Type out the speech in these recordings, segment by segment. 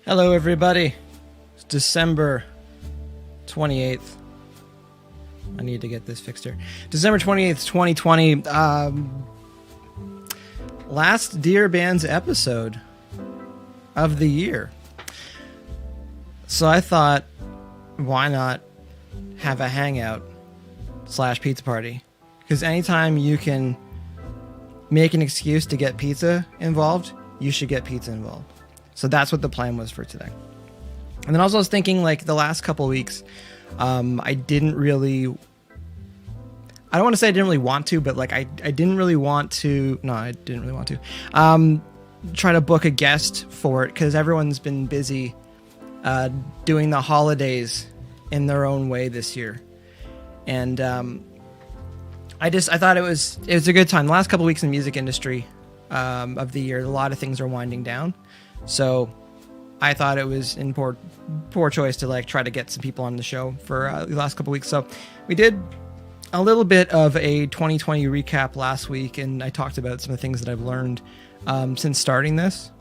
Hello, everybody. It's December 28th. I need to get this fixed here. December 28th, 2020. Last DearBands episode of the year. So I thought, why not have a hangout / pizza party? Because anytime you can make an excuse to get pizza involved, you should get pizza involved. So that's what the plan was for today. And then also I was thinking, like, the last couple of weeks, I don't want to say I didn't really want to, but like I didn't really want to try to book a guest for it because everyone's been busy doing the holidays in their own way this year. And I thought it was a good time. The last couple of weeks in the music industry of the year, a lot of things are winding down. So I thought it was in poor choice to like try to get some people on the show for the last couple of weeks. So we did a little bit of a 2020 recap last week, and I talked about some of the things that I've learned since starting this.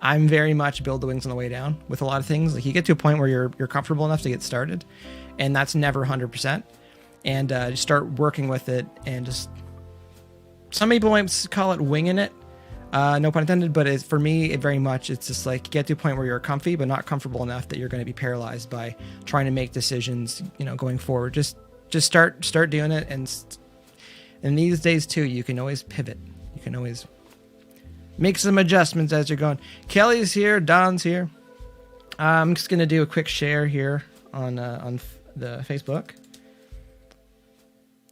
I'm very much build the wings on the way down with a lot of things. Like, you get to a point where you're comfortable enough to get started, and that's never 100%. And just start working with it, and just, some people might call it winging it. No pun intended, but for me, it's just like, get to a point where you're comfy, but not comfortable enough that you're going to be paralyzed by trying to make decisions, going forward. Just start doing it. And these days too, you can always pivot. You can always make some adjustments as you're going. Kelly's here. Don's here. I'm just going to do a quick share here on the Facebook.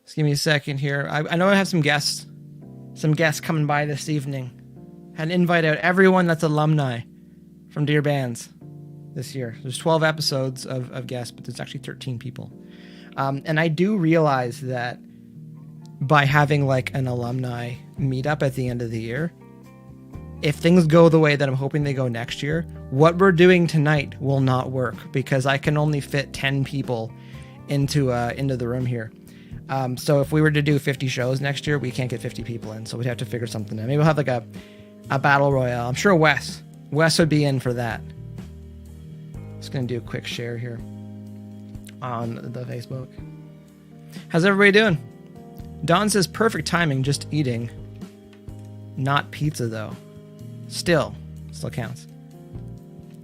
Just give me a second here. I know I have some guests coming by this evening. Had an invite out everyone that's alumni from DearBands this year. There's 12 episodes of guests, but there's actually 13 people. And I do realize that by having like an alumni meetup at the end of the year, if things go the way that I'm hoping they go next year, what we're doing tonight will not work because I can only fit 10 people into the room here. So if we were to do 50 shows next year, we can't get 50 people in. So we'd have to figure something out. Maybe we'll have like a battle royale. I'm sure Wes would be in for that. Just going to do a quick share here on the Facebook. How's everybody doing? Don says perfect timing, just eating. Not pizza though. Still counts.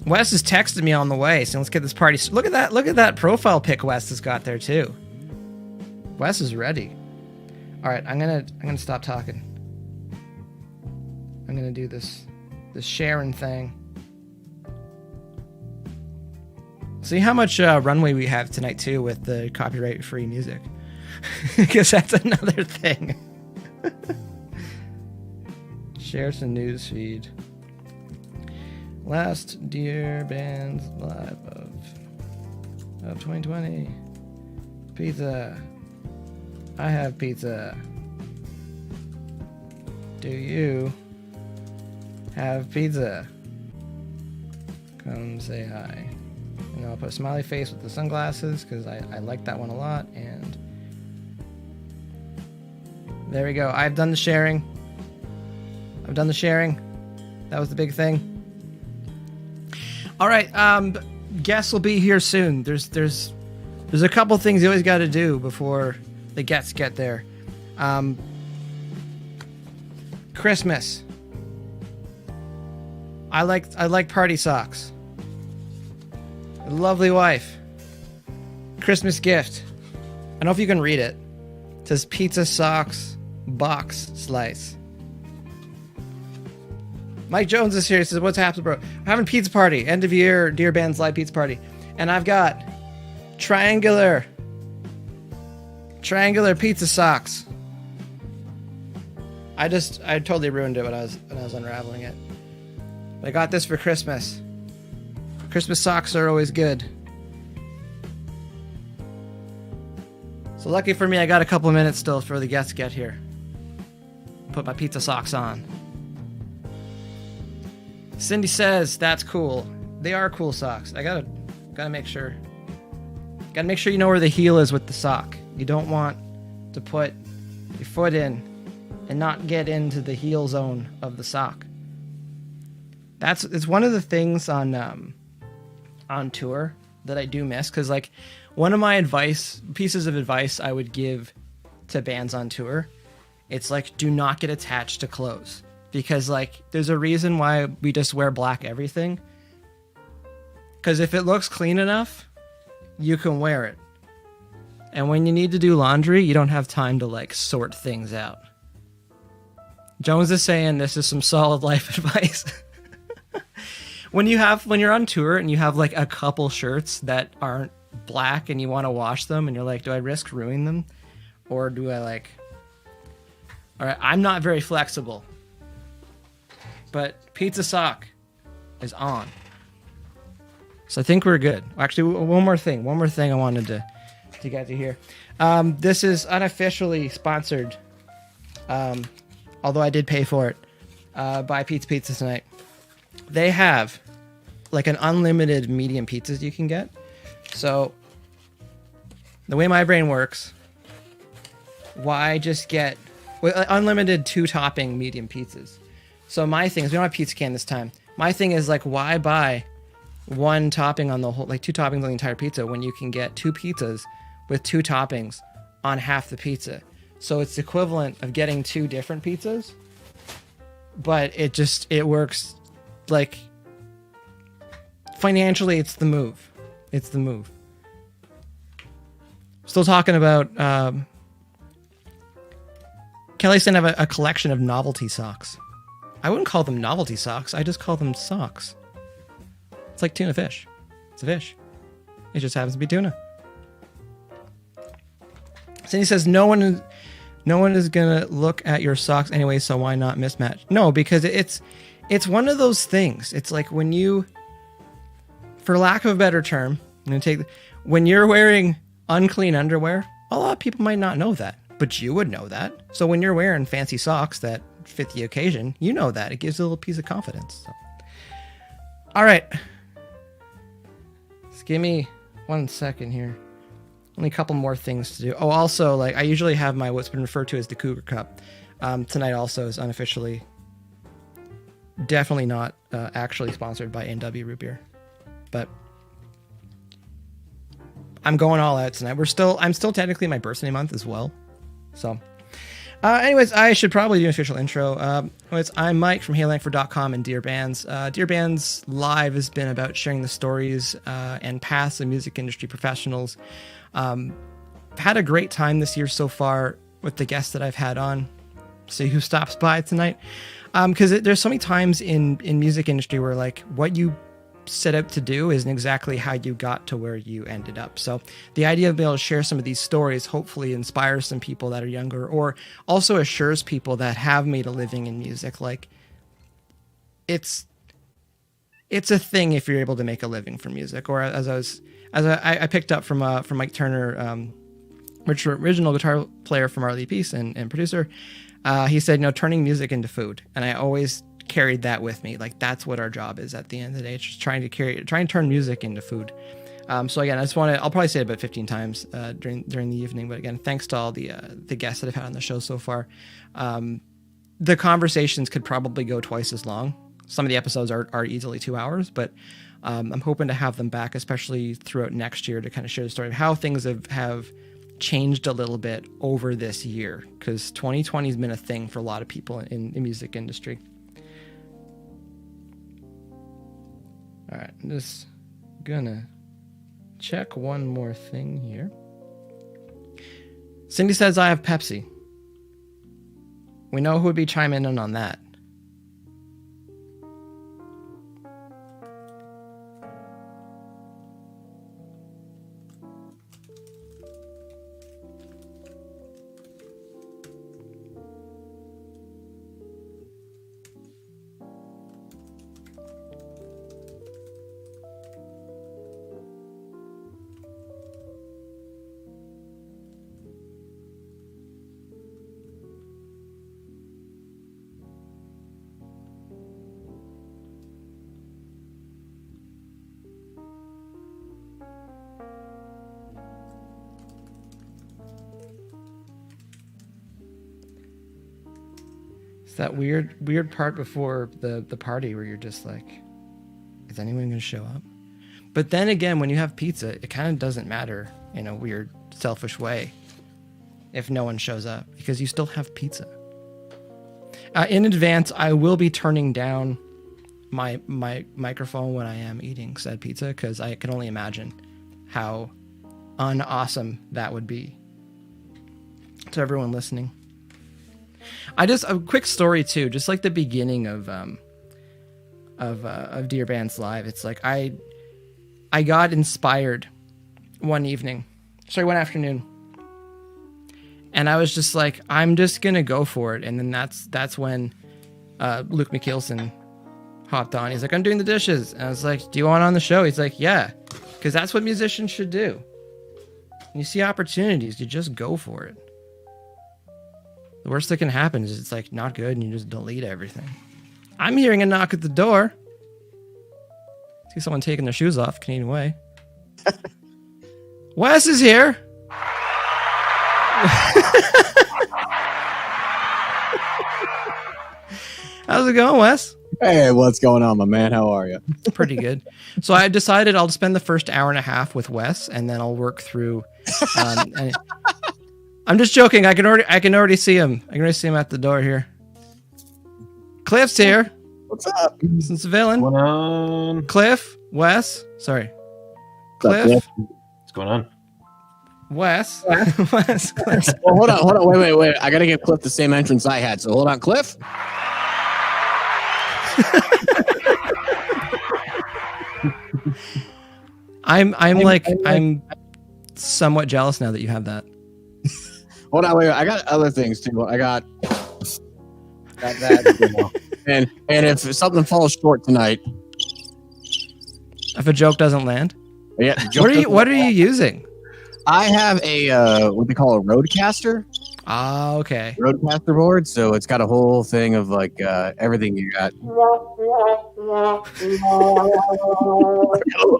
Wes has texted me on the way, so let's get this party. Look at that profile pic Wes has got there too. Wes is ready. All right, I'm gonna stop talking. I'm gonna do this sharing thing. See how much runway we have tonight too with the copyright-free music, because that's another thing. Share some news feed. Last DearBands live of 2020. Pizza. I have pizza. Do you have pizza? Come say hi. And I'll put a smiley face with the sunglasses because I like that one a lot. And there we go. I've done the sharing. That was the big thing. All right. Guests will be here soon. There's a couple things you always got to do before the guests get there. Christmas. I like party socks. A lovely wife. Christmas gift. I don't know if you can read it. It says pizza socks box slice. Mike Jones is here. He says, what's happening, bro? I'm having a pizza party. End of year DearBands live pizza party. And I've got triangular pizza socks. I totally ruined it when I was unraveling it. But I got this for Christmas. Christmas socks are always good. So lucky for me, I got a couple of minutes still for the guests to get here. Put my pizza socks on. Cindy says that's cool. They are cool socks. I gotta make sure. Gotta make sure you know where the heel is with the sock. You don't want to put your foot in and not get into the heel zone of the sock. It's one of the things on on tour that I do miss. Because like one of my pieces of advice I would give to bands on tour, it's like, do not get attached to clothes, because like there's a reason why we just wear black everything. Because if it looks clean enough, you can wear it. And when you need to do laundry, you don't have time to like sort things out. Jones is saying this is some solid life advice. When you're on tour and you have like a couple shirts that aren't black and you want to wash them and you're like, do I risk ruining them? Or do I like, all right, I'm not very flexible, but pizza sock is on. So I think we're good. Actually, one more thing I wanted to get to here. This is unofficially sponsored, although I did pay for it, by Pizza tonight. They have like an unlimited medium pizzas you can get. So the way my brain works, why just get unlimited 2-topping medium pizzas? So my thing is, we don't have pizza can this time. My thing is like, why buy one topping on the whole, like 2 toppings on the entire pizza when you can get 2 pizzas with 2 toppings on half the pizza? So it's the equivalent of getting 2 different pizzas, but it works. Like financially, it's the move. It's the move. Still talking about Kelly's gonna have a collection of novelty socks. I wouldn't call them novelty socks. I just call them socks. It's like tuna fish. It's a fish. It just happens to be tuna. Cindy says no one is gonna look at your socks anyway, so why not mismatch? No, because it's one of those things. It's like when you, for lack of a better term, when you're wearing unclean underwear, a lot of people might not know that, but you would know that. So when you're wearing fancy socks that fit the occasion, you know that. It gives a little piece of confidence. So. All right. Just give me 1 second here. Only a couple more things to do. Oh, also, like I usually have what's been referred to as the Cougar Cup. Tonight also is unofficially, definitely not actually sponsored by NW Root Beer, but I'm going all out tonight. I'm still technically in my birthday month as well. So, anyways, I should probably do an official intro. I'm Mike from HeyLangford.com and DearBands. DearBands Live has been about sharing the stories and paths of music industry professionals. Had a great time this year so far with the guests that I've had on. See who stops by tonight. Because there's so many times in music industry where like what you set out to do isn't exactly how you got to where you ended up. So the idea of being able to share some of these stories hopefully inspires some people that are younger, or also assures people that have made a living in music. Like it's a thing if you're able to make a living from music. Or as I picked up from Mike Turner, original guitar player from Our Lee Peace and producer. He said, turning music into food. And I always carried that with me. Like that's what our job is at the end of the day. It's just trying to turn music into food. So again, I'll probably say it about 15 times during the evening. But again, thanks to all the guests that I've had on the show so far. The conversations could probably go twice as long. Some of the episodes are easily 2 hours, but I'm hoping to have them back, especially throughout next year, to kind of share the story of how things have changed a little bit over this year, because 2020 has been a thing for a lot of people in the music industry. All right, I'm just gonna check one more thing here. Cindy says I have Pepsi. We know who would be chiming in on that. That weird part before the party where you're just like, is anyone going to show up? But then again, when you have pizza, it kind of doesn't matter in a weird, selfish way if no one shows up, because you still have pizza. In advance, I will be turning down my microphone when I am eating said pizza, because I can only imagine how unawesome that would be. To everyone listening, a quick story too, just like the beginning of DearBands Live. It's like I got inspired one afternoon, and I was just like, I'm just gonna go for it. And then that's when Luke McKeelson hopped on. He's like, I'm doing the dishes, and I was like, do you want on the show? He's like, yeah, because that's what musicians should do. When you see opportunities, you just go for it. The worst that can happen is it's like not good and you just delete everything. I'm hearing a knock at the door. See someone taking their shoes off, Canadian way. Wes is here. How's it going, Wes? Hey, what's going on, my man? How are you? Pretty good. So I decided I'll spend the first hour and a half with Wes, and then I'll work through. I'm just joking. I can already see him. I can already see him at the door here. Cliff's here. What's up? Since Cevilain. What's going on? Cliff, Wes. Sorry. Cliff. What's going on? Wes. Wes. Cliff. Well, hold on. Wait. I gotta give Cliff the same entrance I had. So hold on, Cliff. I'm somewhat jealous now that you have that. Hold on, wait. I got other things too. I got that. and if something falls short tonight, If a joke doesn't land, yeah. what are you using? I have a what they call a roadcaster. Ah, okay. Roadcaster board, so it's got a whole thing of like everything you got. A little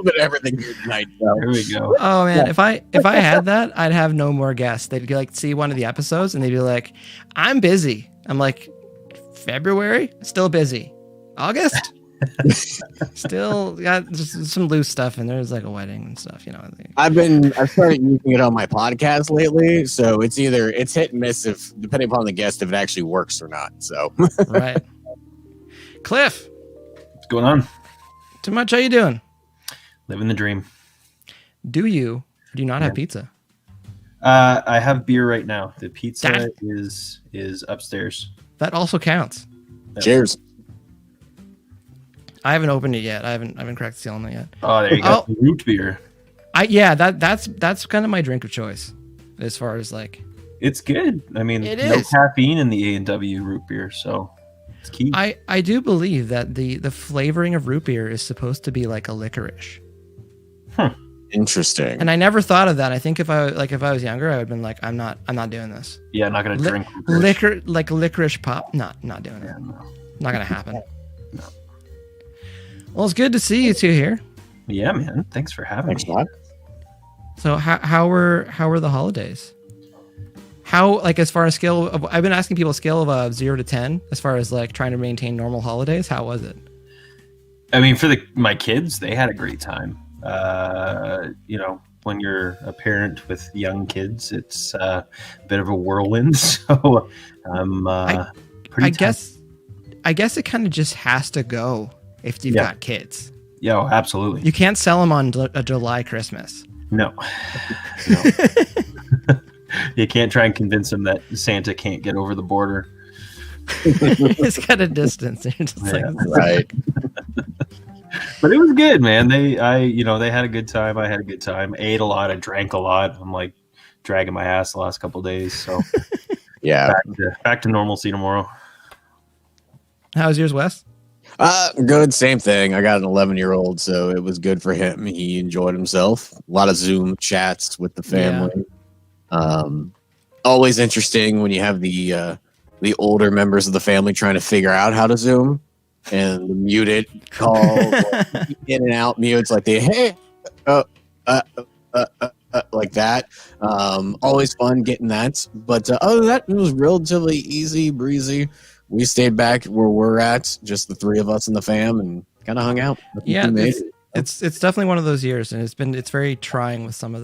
bit of everything here tonight. So. Here we go. Oh man, if I had that, I'd have no more guests. They'd like see one of the episodes and they'd be like, "I'm busy." I'm like, "February? Still busy. August? Still got just some loose stuff, and there's like a wedding and stuff, you know." I've started using it on my podcast lately, so it's hit and miss if depending upon the guest if it actually works or not. So Right. Cliff, What's going on? too much. How you doing? Living the dream. Do you or do you not have pizza? I have beer right now. The pizza That- is upstairs. That also counts. cheers. I haven't opened it yet. I haven't cracked the seal on it yet. Oh, there you go. Root beer. That's kind of my drink of choice, as far as like. It's good. I mean, It no is. caffeine in the A&W root beer, so it's key. I do believe that the flavoring of root beer is supposed to be like a licorice, Interesting. and I never thought of that. I think if I was younger, I would have been like, I'm not doing this. Yeah, I'm not gonna drink Licorice pop, not doing it. Yeah, no. Not gonna happen. Well, it's good to see you two here. Yeah, man. Thanks for having Thanks, me. Todd. So how were the holidays? How, like, as far as scale of, I've been asking people a scale of 0 to 10 as far as like trying to maintain normal holidays. How was it? I mean, for my kids, they had a great time. You know, when you're a parent with young kids, it's a bit of a whirlwind. So pretty tough. I guess it kind of just has to go if you've got kids. Yeah, oh, absolutely. You can't sell them on a July Christmas. No. You can't try and convince them that Santa can't get over the border. It's got a distance. You're just like, Right. But it was good, man. They had a good time. I had a good time. I ate a lot. I drank a lot. I'm like dragging my ass the last couple of days. So Yeah. back to normalcy tomorrow. how's yours, Wes? Good. Same thing. I got an 11-year-old, so it was good for him. He enjoyed himself. A lot of Zoom chats with the family. Always interesting when you have the older members of the family trying to figure out how to Zoom and the muted call in and out mutes like like that. Always fun getting that. But other than that, it was relatively easy breezy. We stayed back where we're at, just the three of us in the fam, and kind of hung out. Yeah, It's definitely one of those years, and it's very trying with some of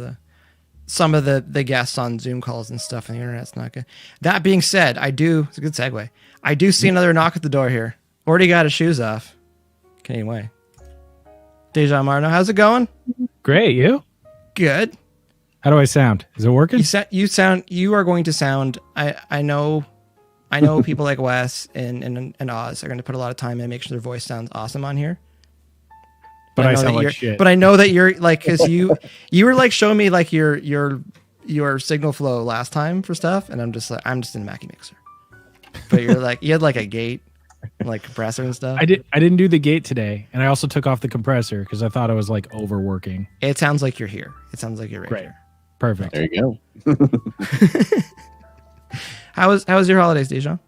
the guests on Zoom calls and stuff, and the internet's not good. That being said, it's a good segue. I do see another knock at the door here. Already got his shoes off. Canadian way. Dajaun Martineau, how's it going? Great, you? Good. How do I sound? Is it working? You are going to sound. I know people like Wes and Oz are going to put a lot of time in and make sure their voice sounds awesome on here. But I sound like shit. But I know that you're like, because you were like showing me like your signal flow last time for stuff, and I'm just in a Mackie mixer. But you're like, you had like a gate, like compressor and stuff. I didn't do the gate today, and I also took off the compressor because I thought I was like overworking. It sounds like you're here. It sounds like you're right Great. here. Perfect. There you go. How was your holidays, Dajaun?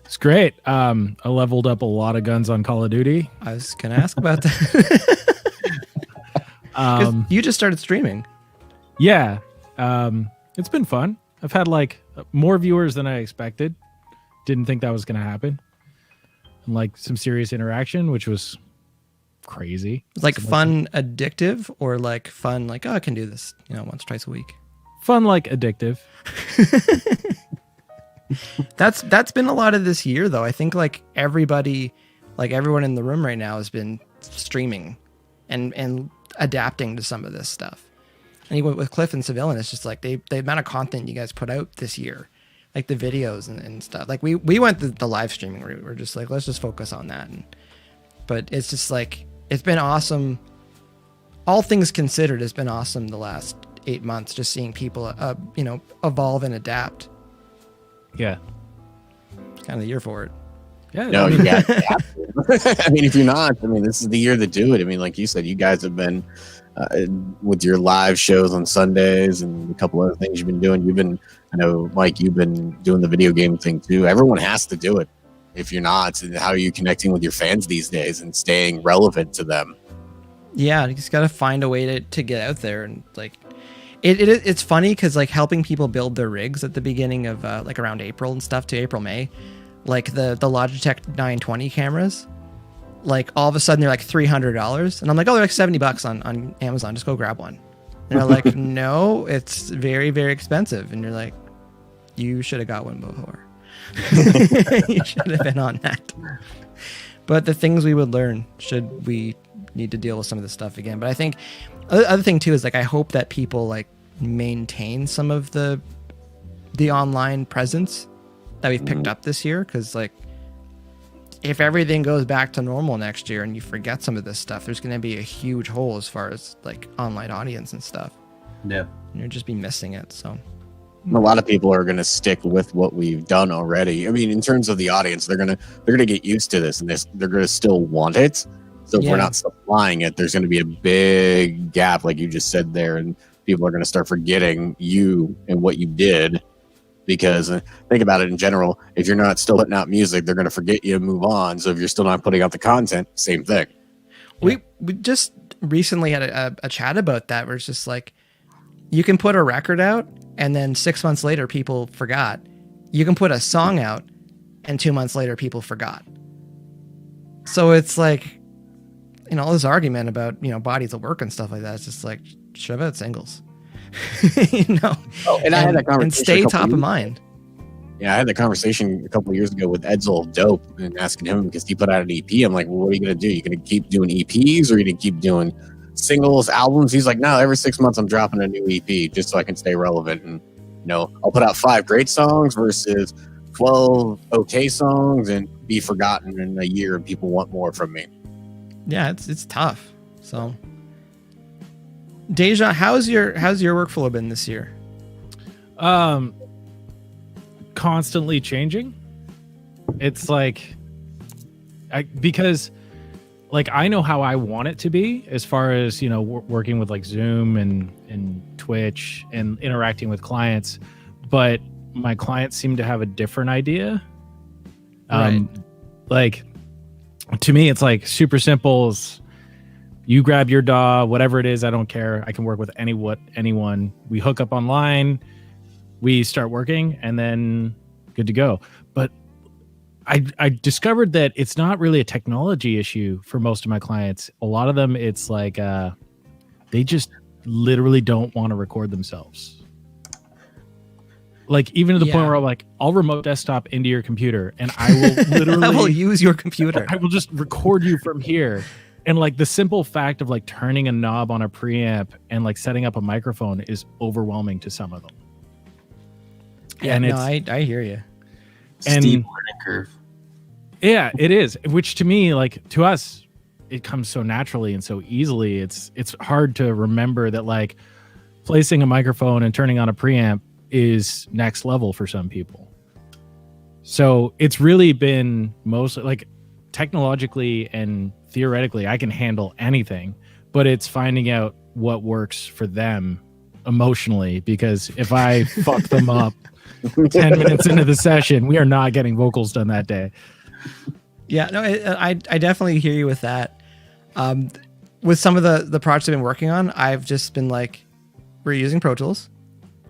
It's great. I leveled up a lot of guns on Call of Duty. I was gonna ask about that. 'Cause you just started streaming. Yeah. It's been fun. I've had like more viewers than I expected. Didn't think that was gonna happen. And like some serious interaction, which was crazy. Like fun, addictive, or like fun, like, oh, I can do this, once, twice a week. Fun, like addictive. That's been a lot of this year, though. I think like everyone in the room right now has been streaming and adapting to some of this stuff. And even with Cliff and Cevilain, it's just like the amount of content you guys put out this year, like the videos and stuff. Like we went the live streaming route. We're just like, let's just focus on that. But it's just like, it's been awesome. All things considered, it's been awesome the last 8 months, just seeing people, evolve and adapt. Yeah. It's kind of the year for it. Yeah. No, you got I mean, if you're not, this is the year to do it. I mean, like you said, you guys have been with your live shows on Sundays and a couple other things you've been doing. I know, Mike, you've been doing the video game thing too. Everyone has to do it. If you're not, how are you connecting with your fans these days and staying relevant to them? Yeah, you just got to find a way to get out there. And like, it's funny because like helping people build their rigs at the beginning of like around April and stuff to April, May, like the Logitech 920 cameras, like all of a sudden they're like $300. And I'm like, oh, they're like $70 on Amazon. Just go grab one. And they're like, no, it's very, very expensive. And you're like, you should have got one before. You should have been on that. But the things we would learn should we need to deal with some of this stuff again. But I think the other thing too is like, I hope that people like maintain some of the online presence that we've picked up this year. Cause like, if everything goes back to normal next year and you forget some of this stuff, there's going to be a huge hole as far as like online audience and stuff. Yeah. And you'll just be missing it. So A lot of people are going to stick with what we've done already. I mean, in terms of the audience, they're going to get used to this, and they're going to still want it. So if we're not supplying it, there's going to be a big gap, like you just said there, and people are going to start forgetting you and what you did. Because think about it in general, if you're not still putting out music, they're going to forget you and move on. So if you're still not putting out the content, same thing. We just recently had a chat about that, where it's just like, you can put a record out and then 6 months later people forgot. You can put a song out and 2 months later people forgot. So it's like, all this argument about, bodies of work and stuff like that. It's just like, shove out singles. Oh, and I had that conversation and stay top of mind. Yeah, I had that conversation a couple of years ago with Edsel Dope and asking him, because he put out an EP. I'm like, well, what are you going to do? You going to keep doing EPs, or are you going to keep doing singles, albums? He's like, no, every 6 months I'm dropping a new EP just so I can stay relevant. And, I'll put out 5 great songs versus 12 okay songs and be forgotten in a year and people want more from me. Yeah, it's tough. So, Dajaun, how's your workflow been this year? Constantly changing. It's like, because like I know how I want it to be as far as working with like Zoom and Twitch and interacting with clients, but my clients seem to have a different idea. Right. Like, to me, it's like super simple. You grab your DAW, whatever it is, I don't care. I can work with anyone. We hook up online, we start working, and then good to go. But I discovered that it's not really a technology issue for most of my clients. A lot of them, it's like they just literally don't want to record themselves. Like even to the point where I'm like, I'll remote desktop into your computer and I will literally I will use your computer. I will just record you from here. And like the simple fact of like turning a knob on a preamp and like setting up a microphone is overwhelming to some of them. Yeah, and no, I hear you. And steep learning curve. Yeah, it is. Which to me, like to us, it comes so naturally and so easily. It's hard to remember that like placing a microphone and turning on a preamp is next level for some people. So it's really been mostly like technologically and theoretically, I can handle anything, but it's finding out what works for them emotionally, because if I fuck them up 10 minutes into the session, we are not getting vocals done that day. Yeah, no, I definitely hear you with that. With some of the projects I've been working on, I've just been like, we're using Pro Tools,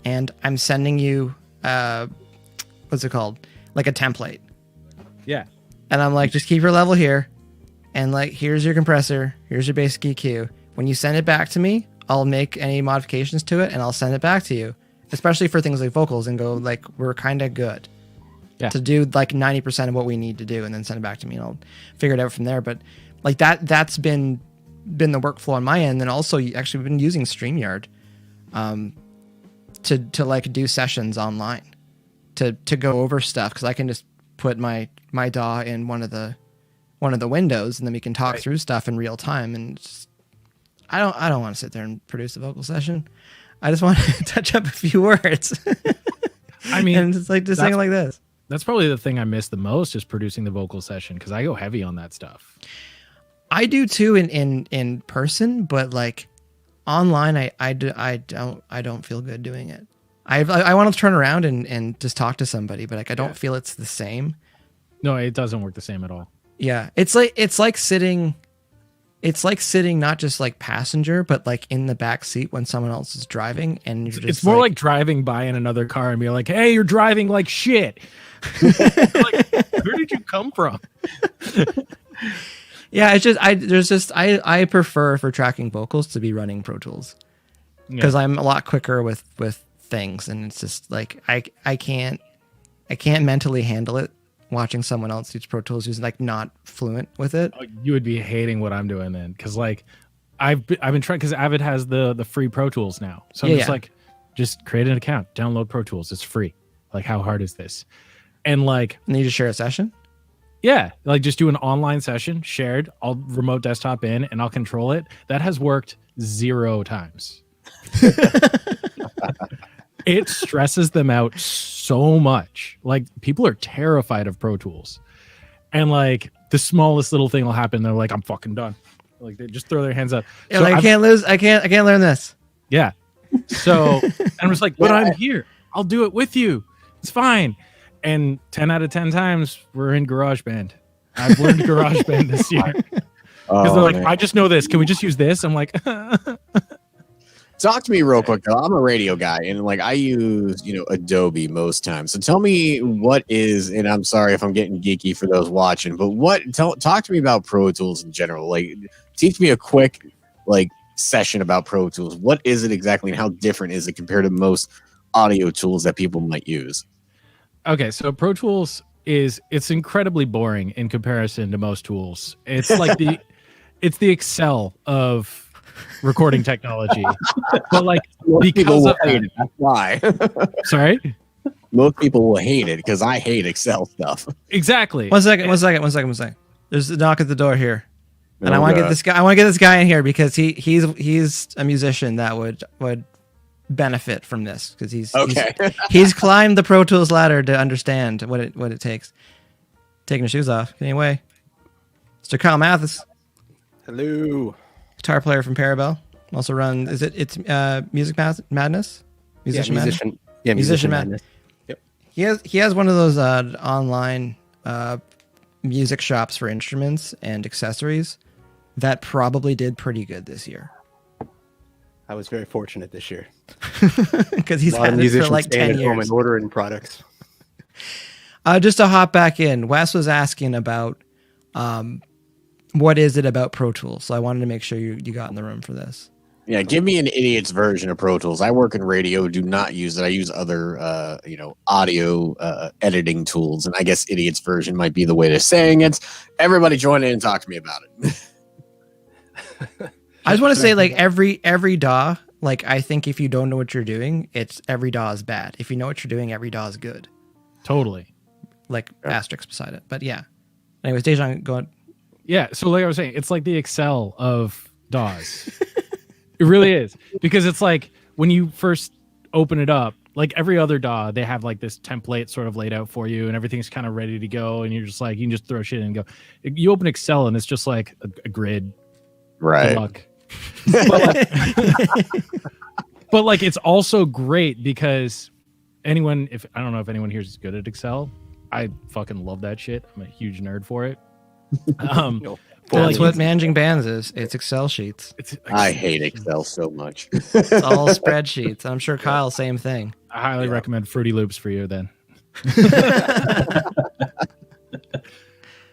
and I'm sending you, what's it called? Like a template. Yeah. And I'm like, just keep your level here, and like, here's your compressor, here's your basic EQ. When you send it back to me, I'll make any modifications to it, and I'll send it back to you. Especially for things like vocals, and go like, we're kind of good to do like 90% of what we need to do, and then send it back to me, and I'll figure it out from there. But like that's been the workflow on my end. And also actually we've been using StreamYard to like do sessions online to go over stuff, because I can just put my DAW in one of the windows, and then we can talk through stuff in real time. And just, I don't want to sit there and produce a vocal session. I just want to touch up a few words. I mean, and it's like just sing like this. That's probably the thing I miss the most, is producing the vocal session, because I go heavy on that stuff. I do too in person, but like online, I don't feel good doing it. I want to turn around and just talk to somebody, but like I don't feel it's the same. No, it doesn't work the same at all. Yeah, it's like sitting not just like passenger, but like in the back seat when someone else is driving, and you're just it's more like driving by in another car and be like, hey, you're driving like shit. Like, where did you come from? Yeah, it's just I prefer for tracking vocals to be running Pro Tools, because I'm a lot quicker with things, and it's just like I can't mentally handle it watching someone else use Pro Tools who's like not fluent with it. You would be hating what I'm doing then, because like I've been trying, because Avid has the free Pro Tools now, so I'm just like, just create an account, download Pro Tools, it's free. Like, how hard is this? And like, and you just share a session. Yeah, like just do an online session, shared. I'll remote desktop in and I'll control it. That has worked 0 times. It stresses them out so much. Like, people are terrified of Pro Tools, and like the smallest little thing will happen, they're like, I'm fucking done. Like, they just throw their hands up. Yeah, so like, I can't learn this. Yeah. So, and I was like, but I'm here. I'll do it with you. It's fine. And 10 out of 10 times we're in GarageBand. I've learned GarageBand this year. Because they're like, I just know this. Can we just use this? I'm like, talk to me real quick. I'm a radio guy, and like I use, Adobe most times. So tell me what is, and I'm sorry if I'm getting geeky for those watching, but talk to me about Pro Tools in general. Like, teach me a quick session about Pro Tools. What is it exactly, and how different is it compared to most audio tools that people might use? Okay, so Pro Tools it's incredibly boring in comparison to most tools. It's like it's the Excel of recording technology. But like, because of hate it. That's why. Sorry? Most people will hate it because I hate Excel stuff. Exactly. One second. There's a knock at the door here. And I want to get this guy. I want to get this guy in here because he's a musician that would benefit from this, because he's climbed the Pro Tools ladder to understand what it takes. Taking his shoes off. Getting away. Mr. Kyle Mathis. Hello. Guitar player from Parabelle. Also run. It's Music Madness? Musician Madness. Yeah, Musician Madness. Yep. He has one of those online music shops for instruments and accessories that probably did pretty good this year. I was very fortunate this year because he's had it for like 10 years. home and ordering products. Just to hop back in, Wes was asking about what is it about Pro Tools? So I wanted to make sure you got in the room for this. Yeah, give me an idiot's version of Pro Tools. I work in radio, do not use it. I use other, audio editing tools, and I guess idiot's version might be the way to saying it. Everybody join in and talk to me about it. I just want to say, like, every DAW, like, I think if you don't know what you're doing, every DAW is bad. If you know what you're doing, every DAW is good. Totally. Like, asterisks beside it. But yeah. Anyways, Dajaun, go on. Yeah, so like I was saying, it's like the Excel of DAWs. It really is. Because it's like when you first open it up, like every other DAW, they have like this template sort of laid out for you and everything's kind of ready to go. And you're just like, you can just throw shit in and go. You open Excel and it's just like a grid. Right. Good luck. But like it's also great because I don't know if anyone here is good at Excel. I fucking love that shit. I'm a huge nerd for it. That's what managing bands is. It's Excel sheets. I hate Excel so much. It's all spreadsheets. I'm sure Kyle, same thing. I highly recommend Fruity Loops for you then.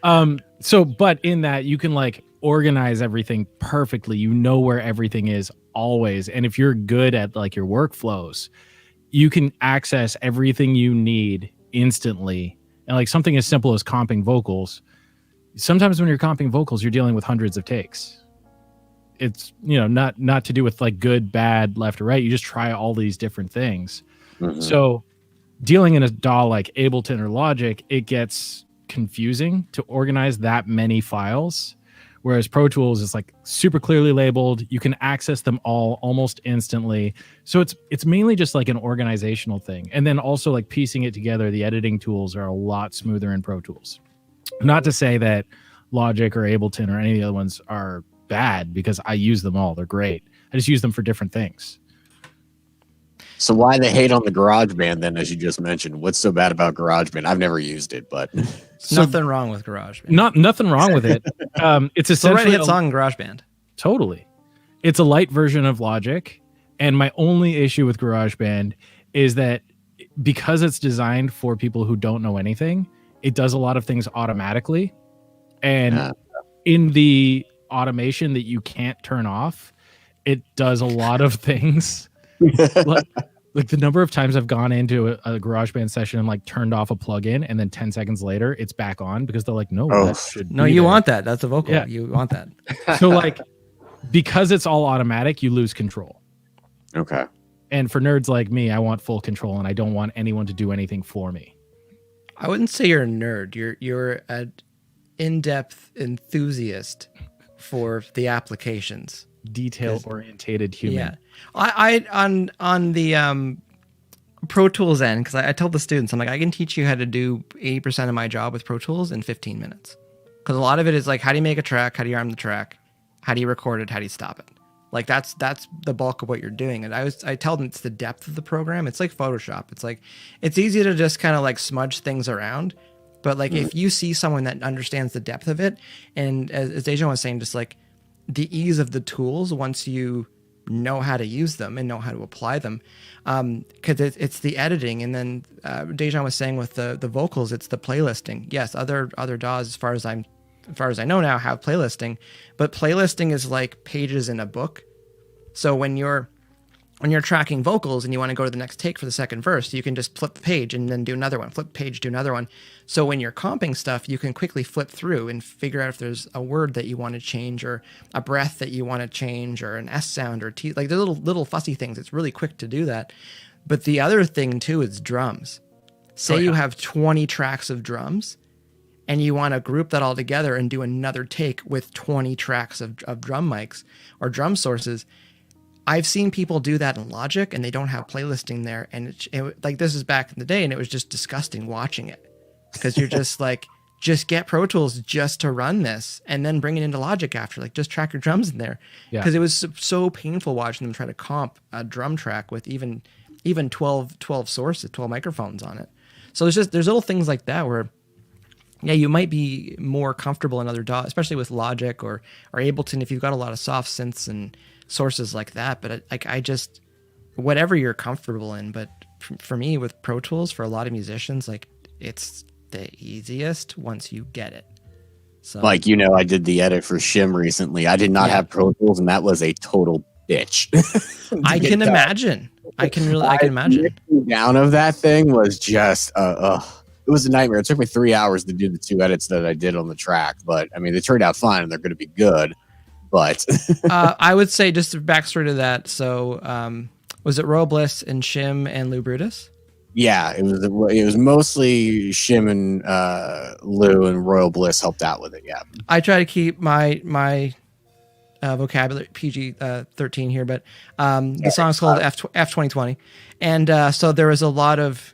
But in that you can like organize everything perfectly. You know where everything is always. And if you're good at like your workflows, you can access everything you need instantly. And like something as simple as comping vocals. Sometimes when you're comping vocals, you're dealing with hundreds of takes. It's, not to do with like good, bad, left or right. You just try all these different things. Mm-hmm. So dealing in a DAW like Ableton or Logic, it gets confusing to organize that many files. Whereas Pro Tools is like super clearly labeled. You can access them all almost instantly. So it's mainly just like an organizational thing. And then also like piecing it together, the editing tools are a lot smoother in Pro Tools. Not to say that Logic or Ableton or any of the other ones are bad, because I use them all. They're great. I just use them for different things. So why the hate on the GarageBand then, as you just mentioned? What's so bad about GarageBand? I've never used it, but nothing wrong with GarageBand. Nothing wrong with it. It's essentially a hit song in GarageBand. Totally. It's a light version of Logic, and my only issue with GarageBand is that because it's designed for people who don't know anything, it does a lot of things automatically. And in the automation that you can't turn off, it does a lot of things. Like the number of times I've gone into a GarageBand session and like turned off a plugin, and then 10 seconds later it's back on because they're like, no, you want that. That's a vocal. Yeah. You want that. So like, because it's all automatic, you lose control. Okay. And for nerds like me, I want full control, and I don't want anyone to do anything for me. I wouldn't say you're a nerd. You're an in-depth enthusiast for the applications. Detail-orientated human. Yeah. I on the Pro Tools end, because I tell the students, I'm like, I can teach you how to do 80% of my job with Pro Tools in 15 minutes. Because a lot of it is like, how do you make a track? How do you arm the track? How do you record it? How do you stop it? Like that's the bulk of what you're doing. And I tell them it's the depth of the program. It's like Photoshop. It's like, it's easy to just kind of like smudge things around. But like if you see someone that understands the depth of it, and as Dajaun was saying, just like the ease of the tools once you know how to use them and know how to apply them, because it's the editing. And then Dajaun was saying with the vocals, it's the playlisting. Yes, other DAWs, as far as I know now, have playlisting, but playlisting is like pages in a book. So when you're tracking vocals and you want to go to the next take for the second verse, you can just flip the page and then do another one, flip page, do another one. So when you're comping stuff, you can quickly flip through and figure out if there's a word that you want to change, or a breath that you want to change, or an S sound, or T, like the little fussy things. It's really quick to do that. But the other thing too is drums. Say you have 20 tracks of drums, and you want to group that all together and do another take with 20 tracks of drum mics or drum sources. I've seen people do that in Logic, and they don't have playlisting there. And it like, this is back in the day, and it was just disgusting watching it, because you're just like, just get Pro Tools just to run this, and then bring it into Logic after. Like, just track your drums in there, because it was so painful watching them try to comp a drum track with even 12 sources, 12 microphones on it. So there's little things like that where, yeah, you might be more comfortable in other DAW, especially with Logic or Ableton, if you've got a lot of soft synths and sources like that. But I just, whatever you're comfortable in. But for me with Pro Tools, for a lot of musicians, like it's the easiest once you get it. So Like, you know, I did the edit for Shim recently. I did not have Pro Tools, and that was a total bitch. I can imagine. I can imagine. Mixing down of that thing was just it was a nightmare. It took me 3 hours to do the 2 edits that I did on the track, but I mean, they turned out fine, and they're going to be good. But I would say just a backstory to that. So, was it Royal Bliss and Shim and Lou Brutus? Yeah, it was mostly Shim and Lou, and Royal Bliss helped out with it. Yeah, I try to keep my vocabulary PG 13 here, but the song's called F 2020, and so there was a lot of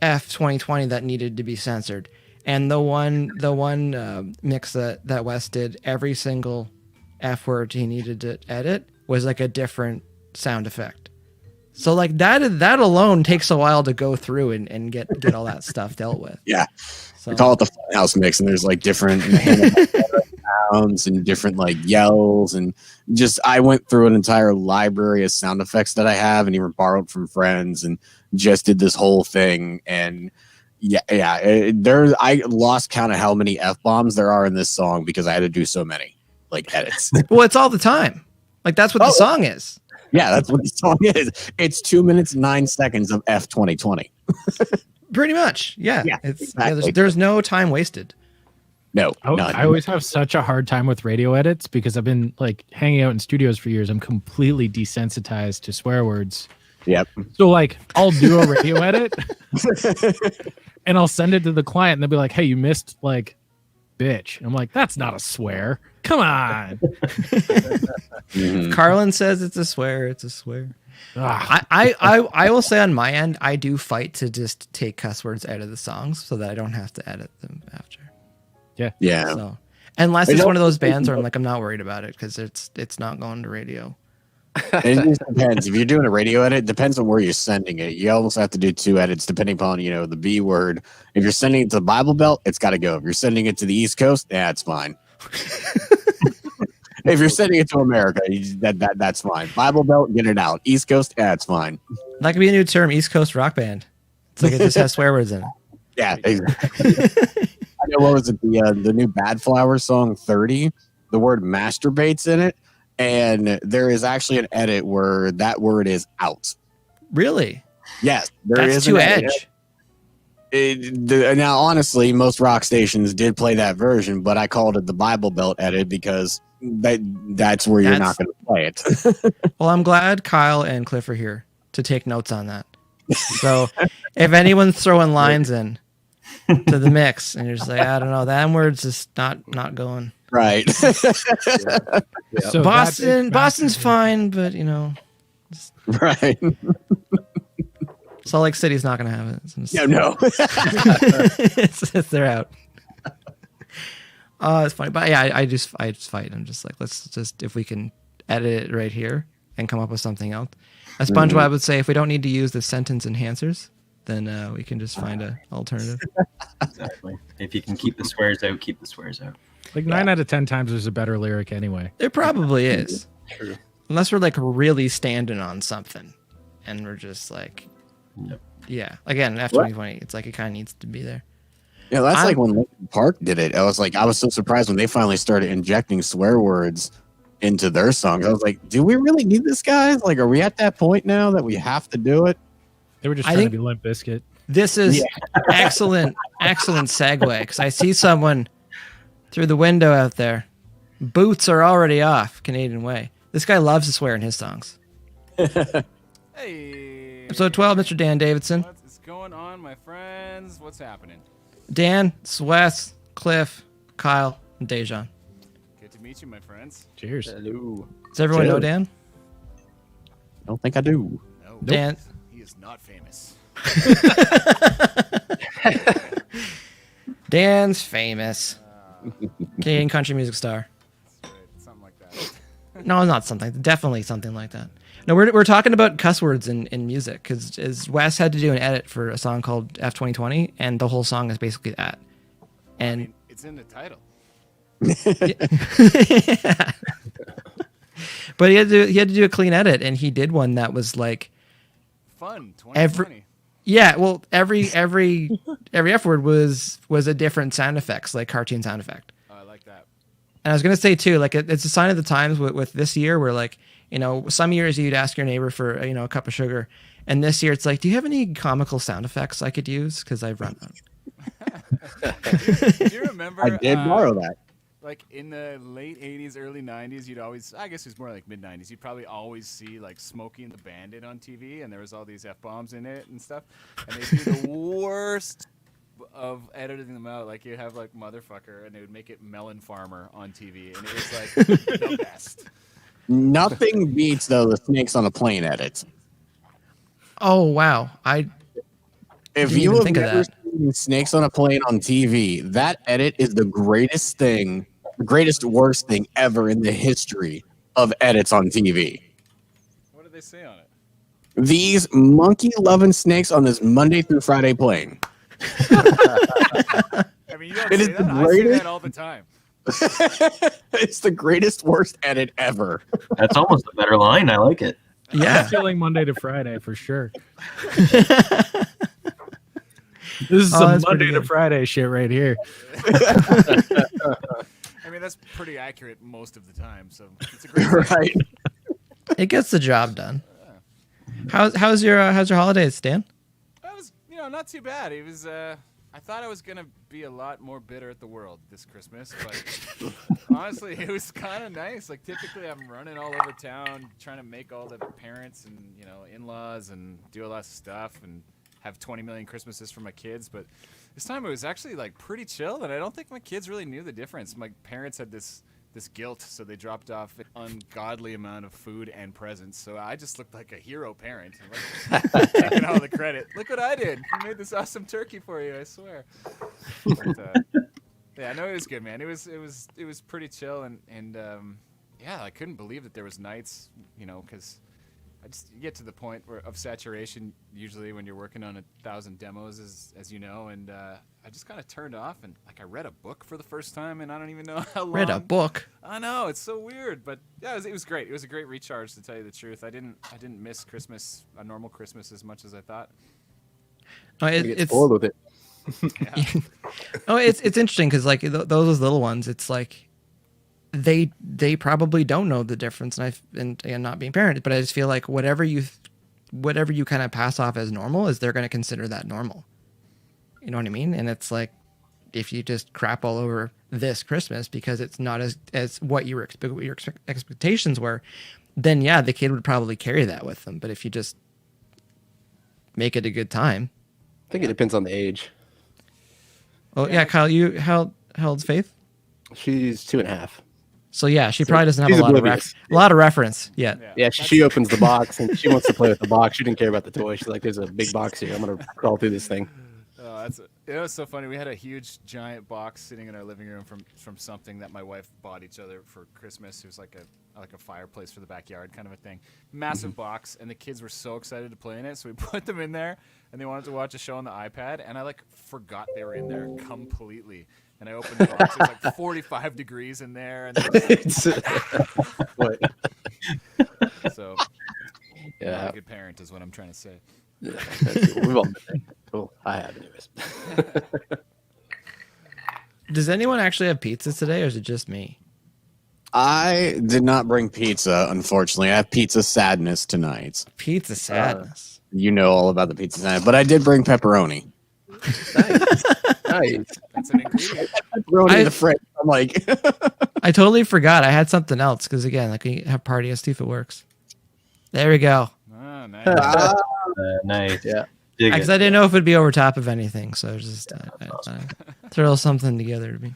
F 2020 that needed to be censored, and the one mix that Wes did, every single F word he needed to edit was like a different sound effect. So like that alone takes a while to go through and get all that stuff dealt with. Yeah. So we call it the Funhouse mix, and there's like different sounds and different like yells, and just I went through an entire library of sound effects that I have and even borrowed from friends, and just did this whole thing. And I lost count of how many F-bombs there are in this song because I had to do so many like edits. Well, it's all the time. Like that's what the song is. Yeah, that's what the song is. It's 2 minutes 9 seconds of F 2020. Pretty much. Yeah. It's exactly. there's no time wasted. No. I always have such a hard time with radio edits because I've been like hanging out in studios for years. I'm completely desensitized to swear words. Yep. So like I'll do a radio edit and I'll send it to the client and they'll be like, "Hey, you missed like bitch." And I'm like, "That's not a swear. Come on." Mm-hmm. Carlin says it's a swear. It's a swear. Ugh. I will say on my end, I do fight to just take cuss words out of the songs so that I don't have to edit them after. Yeah. So unless it's one of those bands where I'm like, I'm not worried about it because it's not going to radio. It just depends. If you're doing a radio edit, it depends on where you're sending it. You almost have to do 2 edits depending upon, the B word. If you're sending it to the Bible Belt, it's got to go. If you're sending it to the East Coast, it's fine. If you're sending it to America, that's fine. Bible Belt, get it out. East Coast, it's fine. That could be a new term, East Coast rock band. It's like it just has swear words in it. Yeah, exactly. I know, what was it? The new Bad Flower song 30, the word masturbates in it. And there is actually an edit where that word is out. Really? Yes. That's too edge. Now, honestly, most rock stations did play that version, but I called it the Bible Belt edit because that's where you're not going to play it. Well, I'm glad Kyle and Cliff are here to take notes on that. So if anyone's throwing lines in to the mix and you're just like, I don't know, that word's just not going. Right. Yeah. So Boston's fine, but right. Salt Lake City's not going to have it. No. They're out. It's funny, but yeah, I just fight. I'm just like, let's just, if we can edit it right here and come up with something else. As SpongeBob would say, if we don't need to use the sentence enhancers, then we can just find an alternative. Exactly. If you can keep the swears out, keep the swears out. Like 9 out of 10 times there's a better lyric anyway. There probably is. True. Unless we're like really standing on something and we're just like, Yep. yeah. Again, after 2020, it's like it kind of needs to be there. Yeah, that's like when Linkin Park did it. I was so surprised when they finally started injecting swear words into their songs. I was like, do we really need this, guys? Like, are we at that point now that we have to do it? They were just trying to be Limp Bizkit. This is excellent segue because I see someone through the window out there. Boots are already off, Canadian way. This guy loves to swear in his songs. Hey. Episode 12, Mr. Dan Davidson. What is going on, my friends? What's happening? Dan, Wes, Cliff, Kyle, and Dajaun. Good to meet you, my friends. Cheers. Hello. Does everyone know Cheers. Dan? I don't think I do. No, Dan. he is not famous. Dan's famous. Canadian country music star. Right, something like that. No, not something. Definitely something like that. No, we're talking about cuss words in music because Wes had to do an edit for a song called F 2020, and the whole song is basically that. And I mean, it's in the title. yeah. But he had to do a clean edit, and he did one that was like Fun. 2020. Yeah, well, every F word was a different sound effects, like cartoon sound effect. Oh, I like that. And I was gonna say too, like it's a sign of the times with this year, where like some years you'd ask your neighbor for a cup of sugar, and this year it's like, do you have any comical sound effects I could use? Because I've run out. Do you remember? I did borrow that. Like in the late 80s, early 90s, you'd always, I guess it was more like mid 90s, you'd probably always see like Smokey and the Bandit on TV, and there was all these F-bombs in it and stuff. And they'd do the worst of editing them out. Like you have like motherfucker, and they would make it Melon Farmer on TV, and it was like the best. Nothing beats though the snakes on a plane edits. Oh wow, If Didn't you even have think of never that. seen Snakes on a Plane on TV, that edit is the greatest worst thing ever in the history of edits on TV. What did they say on it? These monkey-loving snakes on this Monday through Friday plane. I mean, you don't It say is that. the I say greatest- that all the time. It's the greatest worst edit ever. That's almost a better line. I like it. yeah. I'm feeling Monday to Friday for sure. This is Oh, some that's pretty Monday to good. Friday shit right here. I mean, that's pretty accurate most of the time. So it's a great thing. Right? It gets the job done. How's your holidays, Stan? That was, not too bad. It was. I thought I was gonna be a lot more bitter at the world this Christmas, but honestly, it was kind of nice. Like typically, I'm running all over town trying to make all the parents and in-laws and do a lot of stuff and have 20 million Christmases for my kids. But this time it was actually like pretty chill, and I don't think my kids really knew the difference. My parents had this guilt, so they dropped off an ungodly amount of food and presents. So I just looked like a hero parent, like, taking all the credit. Look what I did! I made this awesome turkey for you. I swear. But, yeah, no, it was good, man. It was pretty chill, and yeah, I couldn't believe that there was nights, because you get to the point of saturation usually when you're working on 1,000 demos, as you know, and I just kind of turned off, and like I read a book for the first time, and I don't even know how long. Read a book. I know, it's so weird, but yeah, it was great. It was a great recharge, to tell you the truth. I didn't miss Christmas, a normal Christmas, as much as I thought. Oh, You get it's spoiled with it. Yeah. it's interesting because like those little ones, it's like they probably don't know the difference, and not being parented, but I just feel like whatever you kind of pass off as normal is they're going to consider that normal. You know what I mean? And it's like, if you just crap all over this Christmas because it's not as what your expectations were, then yeah, the kid would probably carry that with them. But if you just make it a good time. I think it depends on the age. Oh yeah, Kyle, how old's Faith? She's 2.5. So yeah, she probably doesn't have she's a lot oblivious. of reference yet. Yeah, she opens the box and she wants to play with the box. She didn't care about the toy. She's like, "There's a big box here. I'm gonna crawl through this thing." Oh, it was so funny. We had a huge giant box sitting in our living room from something that my wife bought each other for Christmas. It was like a fireplace for the backyard kind of a thing. Massive box, and the kids were so excited to play in it, so we put them in there, and they wanted to watch a show on the iPad, and I like forgot they were in there completely. And I opened the box. It was like 45 degrees in there, and What? so not Yeah, a good parent is what I'm trying to say. we've all been there. Well, I have, anyways. Does anyone actually have pizza today, or is it just me? I did not bring pizza, unfortunately. I have pizza sadness tonight. Pizza sadness. You know all about the pizza sadness, but I did bring pepperoni. Nice. That's an ingredient. Pepperoni in the fridge. I'm like, I totally forgot. I had something else because again, like we have party as if it works. There we go. Oh, nice. Nice. Yeah. Dig Because it. I didn't know if it'd be over top of anything, so just throw something together to me.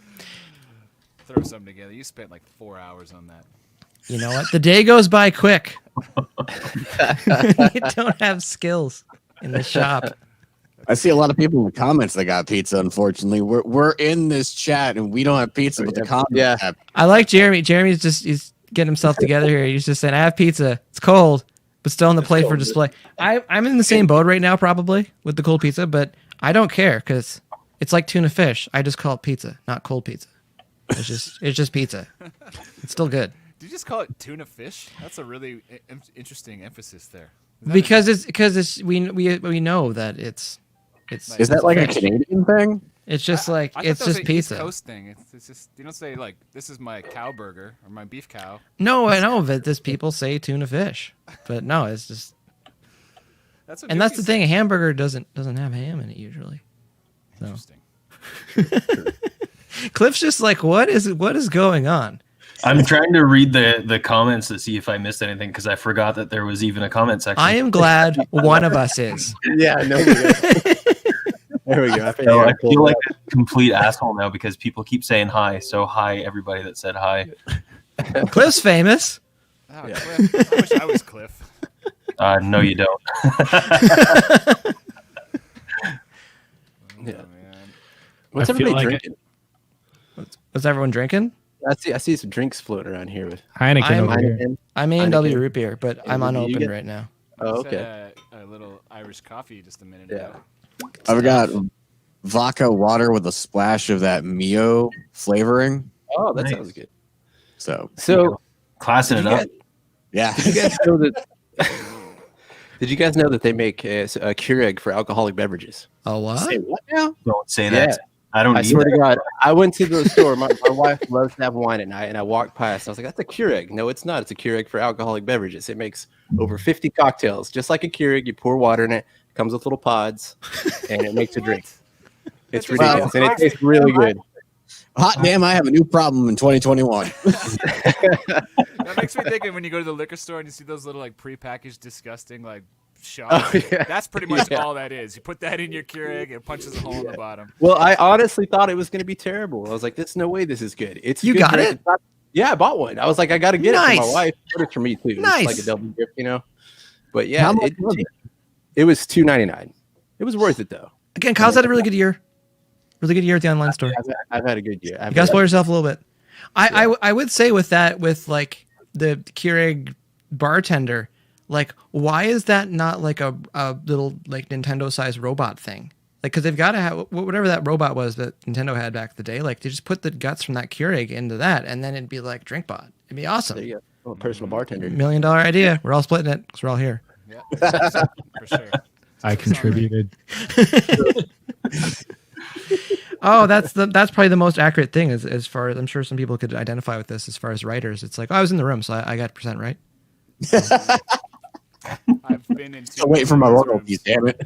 Throw something together. You spent like 4 hours on that. You know what? The day goes by quick. You don't have skills in the shop. I see a lot of people in the comments that got pizza. Unfortunately, we're in this chat and we don't have pizza, but the comments Yeah. have. I like Jeremy. He's getting himself together here. He's just saying, I have pizza. It's cold, but still on the plate for display. I'm in the same boat right now, probably, with the cold pizza, but I don't care because it's like tuna fish. I just call it pizza, not cold pizza. It's just pizza. It's still good. Did you just call it tuna fish? That's a really interesting emphasis there. Because we know that it's Is that like a Canadian thing? It's just I thought it's that was just an pizza. East Coast thing. It's just you don't say like this is my cow burger or my beef cow. No, I know that this people say tuna fish, but no, it's just. That's what And that's Dookie the thing. A said. hamburger doesn't have ham in it usually. So. Interesting. Cliff's just like, what is going on? I'm trying to read the comments to see if I missed anything because I forgot that there was even a comment section. I am glad one of us is. Yeah, no. There we go. So I feel like a complete asshole now because people keep saying hi. So hi, everybody that said hi. Cliff's famous. Oh, Cliff. I wish I was Cliff. No, you don't. Yeah. Oh, man. What's I feel everybody like drinking? Was everyone drinking? I see some drinks floating around here with Heineken over here. Heineken. I'm A&W Heineken. root beer, but I'm You unopened get- right now. Oh, Just had okay. a little Irish coffee just a minute Yeah. ago. I've got vodka water with a splash of that Mio flavoring. Oh, that Nice. sounds good. So So, Classing did it you, up. guys, yeah, did you guys know that? Did you guys know that they make a Keurig for alcoholic beverages? Oh, what? Say what now? Don't say Yeah. that. I don't I need swear that. to God, I went to the store. My wife loves to have wine at night, and I walked past. And I was like, "That's a Keurig." No, it's not. It's a Keurig for alcoholic beverages. It makes over 50 cocktails, just like a Keurig. You pour water in it. Comes with little pods, and it makes a drink. It's That's ridiculous, and it amazing. tastes really good. Hot damn! I have a new problem in 2021. That makes me think of when you go to the liquor store and you see those little like prepackaged disgusting like shots. Oh, yeah. That's pretty much Yeah. all that is. You put that in your Keurig, it punches a hole in the bottom. Well, I honestly thought it was going to be terrible. I was like, "There's no way this is good." It's a You good got drink. it? It's not- yeah, I bought one. I was like, "I got to get it for Nice. my wife. But it's for me too. Nice. It's like a double gift, you know." But yeah, How much was it was $2.99. It was worth it though. Again, Kyle's had a really good year. Really good year at the online store. I've had a good year. You gotta spoil yourself a little bit. I would say with that, with like the Keurig bartender, like why is that not like a little like Nintendo sized robot thing? Like, because they've got to have whatever that robot was that Nintendo had back in the day. Like, they just put the guts from that Keurig into that, and then it'd be like DrinkBot. It'd be awesome. There you go. Oh, personal bartender. $1 million idea. We're all splitting it because we're all here. Yeah, for sure. I contributed. Oh, that's probably the most accurate thing as far as I'm sure some people could identify with this as far as writers. It's like, oh, I was in the room, so I got percent right. I've been in. Still waiting for my royalties. Damn it!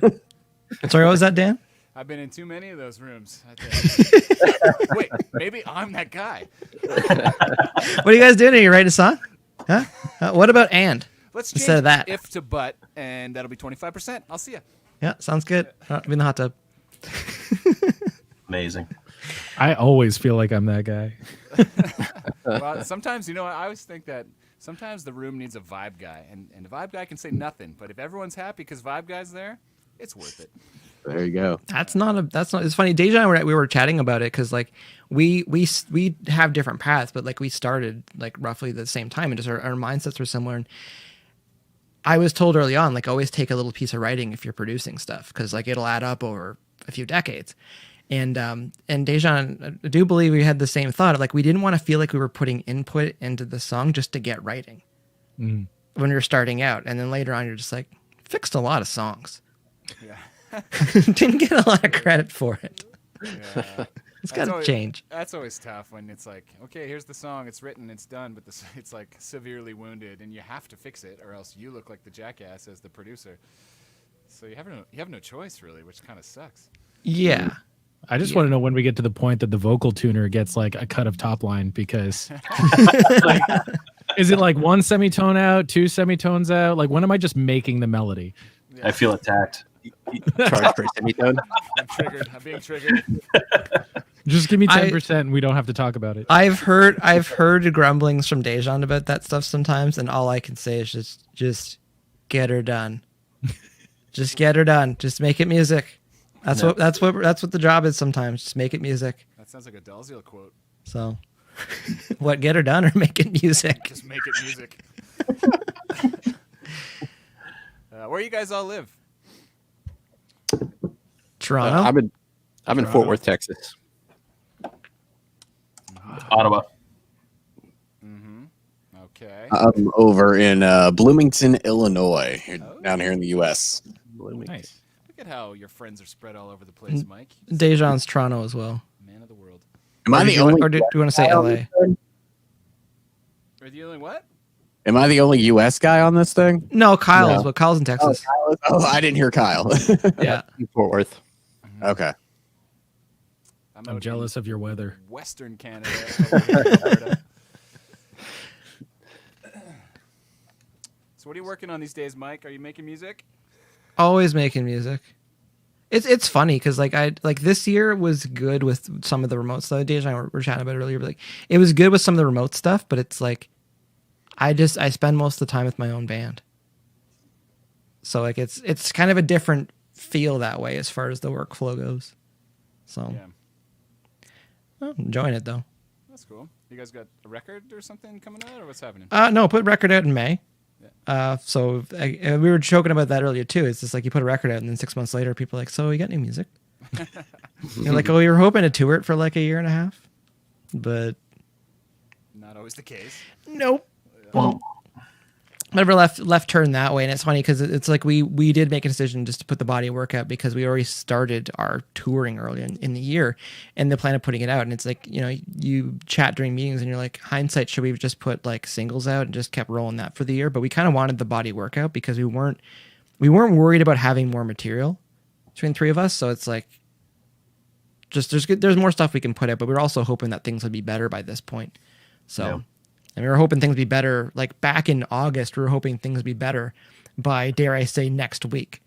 Sorry, what was that, Dan? I've been in too many of those rooms. I think. Wait, maybe I'm that guy. What are you guys doing? Are you writing a song? Huh? What about and? Let's Instead change of that. if to but, and that'll be 25%. I'll see you. Yeah, sounds good. I'll be in the hot tub. Amazing. I always feel like I'm that guy. Well, sometimes, I always think that sometimes the room needs a vibe guy, and the vibe guy can say nothing. But if everyone's happy because vibe guy's there, it's worth it. There you go. That's not. It's funny. Dajaun and we were chatting about it because like we have different paths, but like we started like roughly the same time, and just our mindsets were similar. And I was told early on, like, always take a little piece of writing if you're producing stuff because like it'll add up over a few decades. And Dajaun, I do believe we had the same thought of like we didn't want to feel like we were putting input into the song just to get writing when you're starting out, and then later on you're just like fixed a lot of songs. Yeah. Didn't get a lot of credit for it. Yeah. It's got to always- change. That's always tough when it's like, okay, here's the song, it's written, it's done, but it's like severely wounded, and you have to fix it, or else you look like the jackass as the producer. So you have no choice really, which kind of sucks. Yeah. I just want to know when we get to the point that the vocal tuner gets like a cut of top line because like, is it like one semitone out, two semitones out? Like when am I just making the melody? I feel attacked. Charge for a semitone. I'm triggered. I'm being triggered. Just give me 10% and we don't have to talk about it. I've heard grumblings from Dajaun about that stuff sometimes, and all I can say is just get her done. Just get her done. Just make it music. That's what the job is sometimes. Just make it music. That sounds like a Dalziel quote. So what, get her done or make it music? Just make it music. Where you guys all live? Toronto. I'm in Fort Worth, Texas. Ottawa. Okay. I'm over in Bloomington, Illinois, down here in the U.S. Nice. Look at how your friends are spread all over the place, Mike. Dajaun's Toronto as well. Man of the world. Am I the only? Or do you want to say LA? Are you only what? Am I the only U.S. guy on this thing? No, Kyle's, but Kyle's in Texas. Oh, I didn't hear Kyle. Yeah. Fort Worth. Okay. I'm out jealous in of your weather. Western Canada. Over here in Alberta. So what are you working on these days, Mike? Are you making music? Always making music. It's funny because like this year was good with some of the remote stuff. Dajaun and I were chatting about it earlier, but like it was good with some of the remote stuff, but it's like I spend most of the time with my own band. So like it's kind of a different feel that way as far as the workflow goes. So well, enjoying it though. That's cool. You guys got a record or something coming out, or what's happening? No, put record out in May. So we were joking about that earlier too. It's just like you put a record out and then 6 months later, people are like, so you got new music? You're like, oh, you were hoping to tour it for like a year and a half, but Not always the case. nope. Well, never left turn that way. And it's funny because it's like we did make a decision just to put the body of work out because we already started our touring early in the year and the plan of putting it out. And it's like, you know, you chat during meetings and you're like, hindsight, should we have just put like singles out and just kept rolling that for the year? But we kind of wanted the body workout because we weren't worried about having more material between three of us. So it's like, just there's more stuff we can put out, but we were also hoping that things would be better by this point. So. Yeah. And we were hoping things would be better. Like back in August, we were hoping things would be better by, dare I say, next week.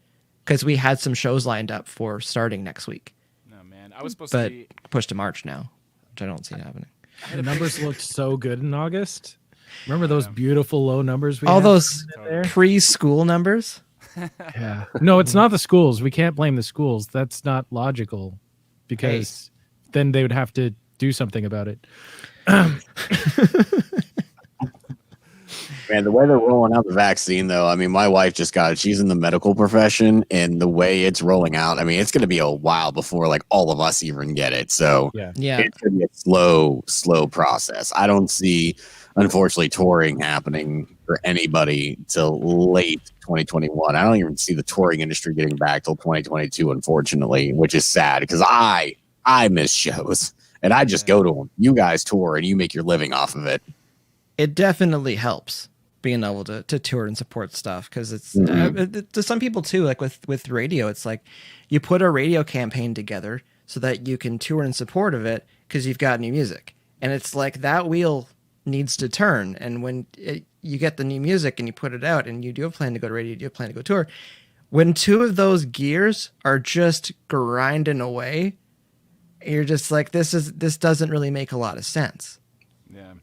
Because we had some shows lined up for starting next week. No, man. I was supposed to be... pushed to March now, which I don't see happening. The numbers looked so good in August. Remember those beautiful low numbers we all had those there? preschool numbers? Yeah. No, it's not the schools. We can't blame the schools. That's not logical because then they would have to do something about it. Man, the way they're rolling out the vaccine, though, I mean, my wife just got it. She's in the medical profession, and the way it's rolling out, I mean, it's going to be a while before like all of us even get it. So yeah, it's going to be a slow process. I don't see, unfortunately, touring happening for anybody till late 2021. I don't even see the touring industry getting back till 2022, unfortunately, which is sad because I miss shows and I just go to them. You guys tour and you make your living off of it. It definitely helps being able to tour and support stuff because it's to some people too, like with radio, it's like you put a radio campaign together so that you can tour in support of it because you've got new music, and it's like that wheel needs to turn. And when you get the new music and you put it out and you do have a plan to go to radio, you do have a plan to go tour, when two of those gears are just grinding away, you're just like, this doesn't really make a lot of sense. Yeah.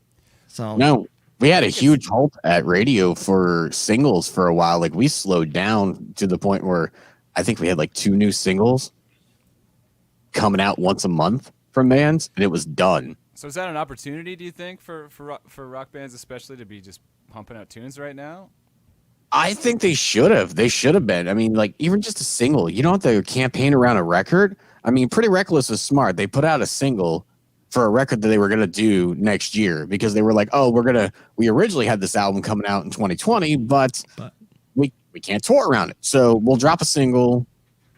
So no. We had a huge halt at radio for singles for a while. Like we slowed down to the point where I think we had like 2 new singles coming out once a month from bands, and it was done. So is that an opportunity, do you think, for rock bands especially to be just pumping out tunes right now? I think they should have. They should have been. I mean, like even just a single. You don't have to campaign around a record. I mean, Pretty Reckless was smart. They put out a single for a record that they were going to do next year because they were like, oh, we originally had this album coming out in 2020, but we can't tour around it. So we'll drop a single.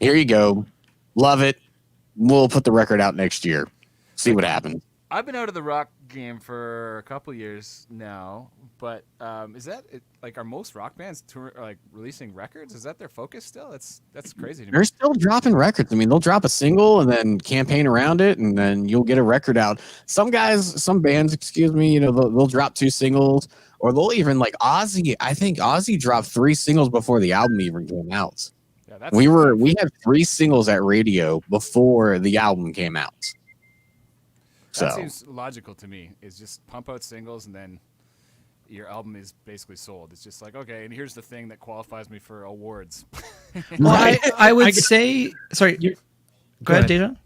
Here you go. Love it. We'll put the record out next year. See what happens. I've been out of the rock game for a couple years now, but is that like are most rock bands releasing records? Is that their focus still? That's crazy to me. They're still dropping records. I mean, they'll drop a single and then campaign around it, and then you'll get a record out. Some bands, they'll drop 2 singles, or they'll even like Ozzy. I think Ozzy dropped 3 singles before the album even came out. Yeah, we had 3 singles at radio before the album came out. That seems logical to me. Is just pump out singles and then your album is basically sold. It's just like, okay, and here's the thing that qualifies me for awards. Well, I would say, sorry, go ahead, Dajaun.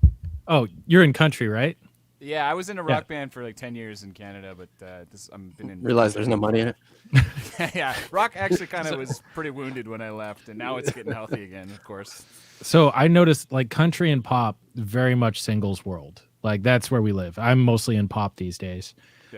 Oh, you're in country, right? Yeah, I was in a rock band for like 10 years in Canada, but I've been in. Realize there's no money in it. Yeah, rock actually kind of was pretty wounded when I left, and now it's getting healthy again, of course. So I noticed like country and pop, very much singles world. Like that's where we live. I'm mostly in pop these days,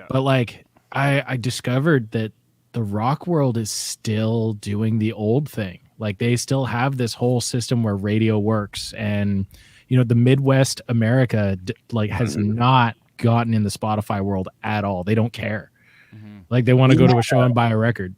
but like I discovered that the rock world is still doing the old thing. Like they still have this whole system where radio works, and the Midwest America has not gotten in the Spotify world at all. They don't care. Like they want to go to a show and buy a record.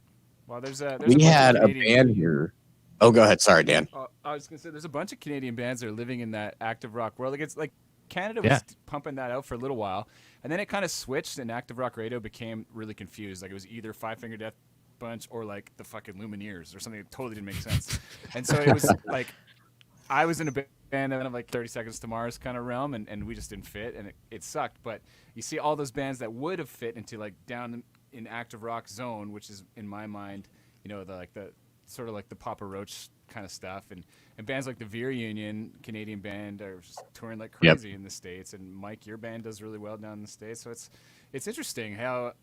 Well, there's a band here. Oh, go ahead. Sorry, Dan. I was gonna say there's a bunch of Canadian bands that are living in that active rock world. Like it's like Canada was pumping that out for a little while, and then it kind of switched, and active rock radio became really confused. Like it was either Five Finger Death Punch or like the fucking Lumineers or something that totally didn't make sense. And so it was like I was in a band of like 30 Seconds to Mars kind of realm, and we just didn't fit, and it sucked. But you see all those bands that would have fit into like down in active rock zone, which is in my mind, the sort of like the Papa Roach kind of stuff, and bands like the Veer Union, Canadian band, are just touring like crazy in the States, and Mike, your band does really well down in the States. So it's interesting how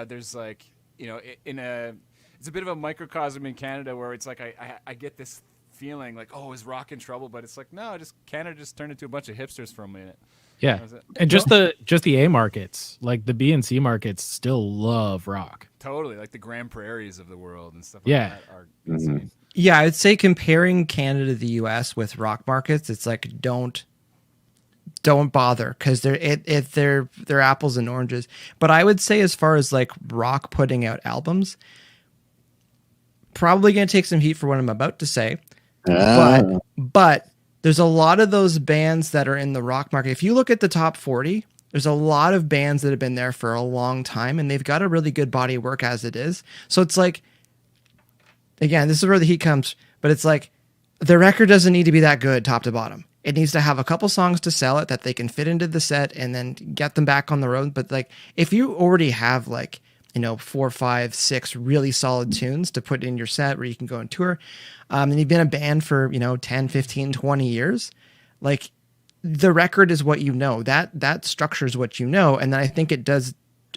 there's like it's a bit of a microcosm in Canada where it's like I get this feeling like, oh, is rock in trouble? But it's like, no, Canada just turned into a bunch of hipsters for a minute. Yeah, and just the A markets, like the B and C markets, still love rock. Totally, like the Grand Prairies of the world and stuff like that are insane. Yeah, I'd say comparing Canada to the U.S. with rock markets, it's like don't bother, because they're apples and oranges. But I would say as far as like rock putting out albums, probably going to take some heat for what I'm about to say, but there's a lot of those bands that are in the rock market. If you look at the top 40, there's a lot of bands that have been there for a long time, and they've got a really good body of work as it is. So it's like, again, this is where the heat comes, but it's like the record doesn't need to be that good top to bottom. It needs to have a couple songs to sell it that they can fit into the set and then get them back on the road. But like, if you already have like, 4, 5, 6 really solid tunes to put in your set where you can go on tour, and you've been a band for 10, 15, 20 years, like the record is what that structures what and then I think it does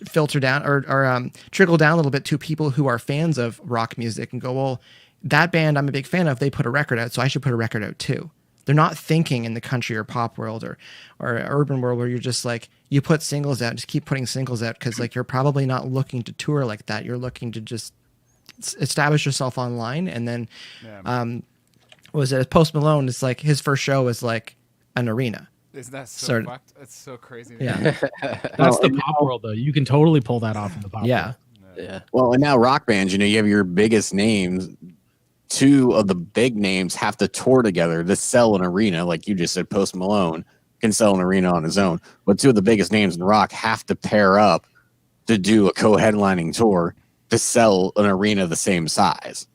filter down or trickle down a little bit to people who are fans of rock music and go, well, that band I'm a big fan of, they put a record out, so I should put a record out too. They're not thinking in the country or pop world or urban world where you're just like, you put singles out, just keep putting singles out, because like you're probably not looking to tour like that. You're looking to just establish yourself online. And then was it Post Malone? It's like his first show was like an arena. Isn't that so fucked? That's so crazy. Yeah. That's the pop world though. You can totally pull that off in the pop world. Yeah. Well, and now rock bands, you have your biggest names. 2 of the big names have to tour together to sell an arena. Like you just said, Post Malone can sell an arena on his own, but 2 of the biggest names in rock have to pair up to do a co-headlining tour to sell an arena the same size.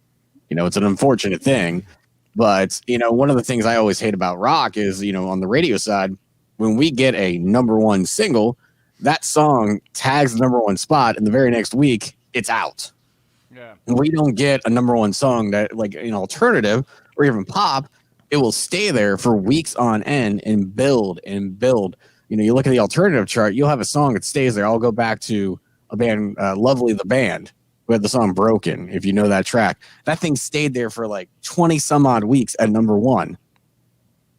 It's an unfortunate thing, but one of the things I always hate about rock is, on the radio side, when we get a #1 single, that song tags the #1 spot, and the very next week it's out. Yeah. We don't get a #1 song that, like an alternative or even pop, it will stay there for weeks on end and build and build. You look at the alternative chart, you'll have a song that stays there. I'll go back to a band, Lovely the Band, who had the song Broken, if you know that track. That thing stayed there for like 20 some odd weeks at #1.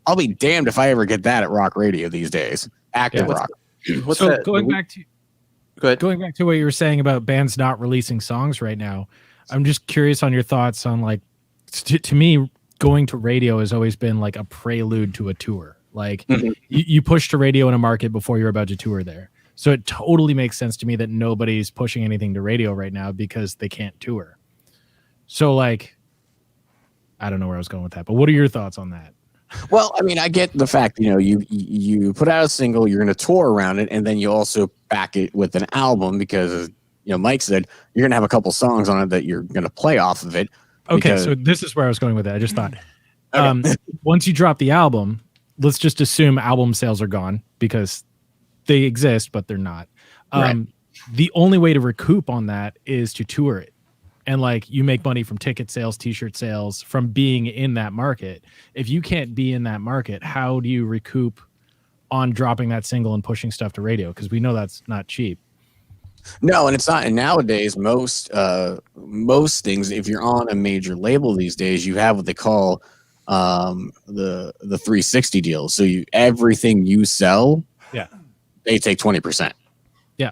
I'll be damned if I ever get that at rock radio these days. Active rock. Going back to what you were saying about bands not releasing songs right now, I'm just curious on your thoughts on like, to me, going to radio has always been like a prelude to a tour. Like you push to radio in a market before you're about to tour there. So it totally makes sense to me that nobody's pushing anything to radio right now because they can't tour. So like, I don't know where I was going with that, but what are your thoughts on that? Well, I mean, I get the fact, you put out a single, you're going to tour around it, and then you also back it with an album because, Mike said you're going to have a couple songs on it that you're going to play off of it. Okay, so this is where I was going with it. I just thought, once you drop the album, let's just assume album sales are gone because they exist, but they're not. Right. The only way to recoup on that is to tour it. And like you make money from ticket sales, t-shirt sales, from being in that market. If you can't be in that market, how do you recoup on dropping that single and pushing stuff to radio? Because we know that's not cheap. No, and it's not. And nowadays, most things, if you're on a major label these days, you have what they call the 360 deal. So everything you sell, yeah, they take 20%. Yeah.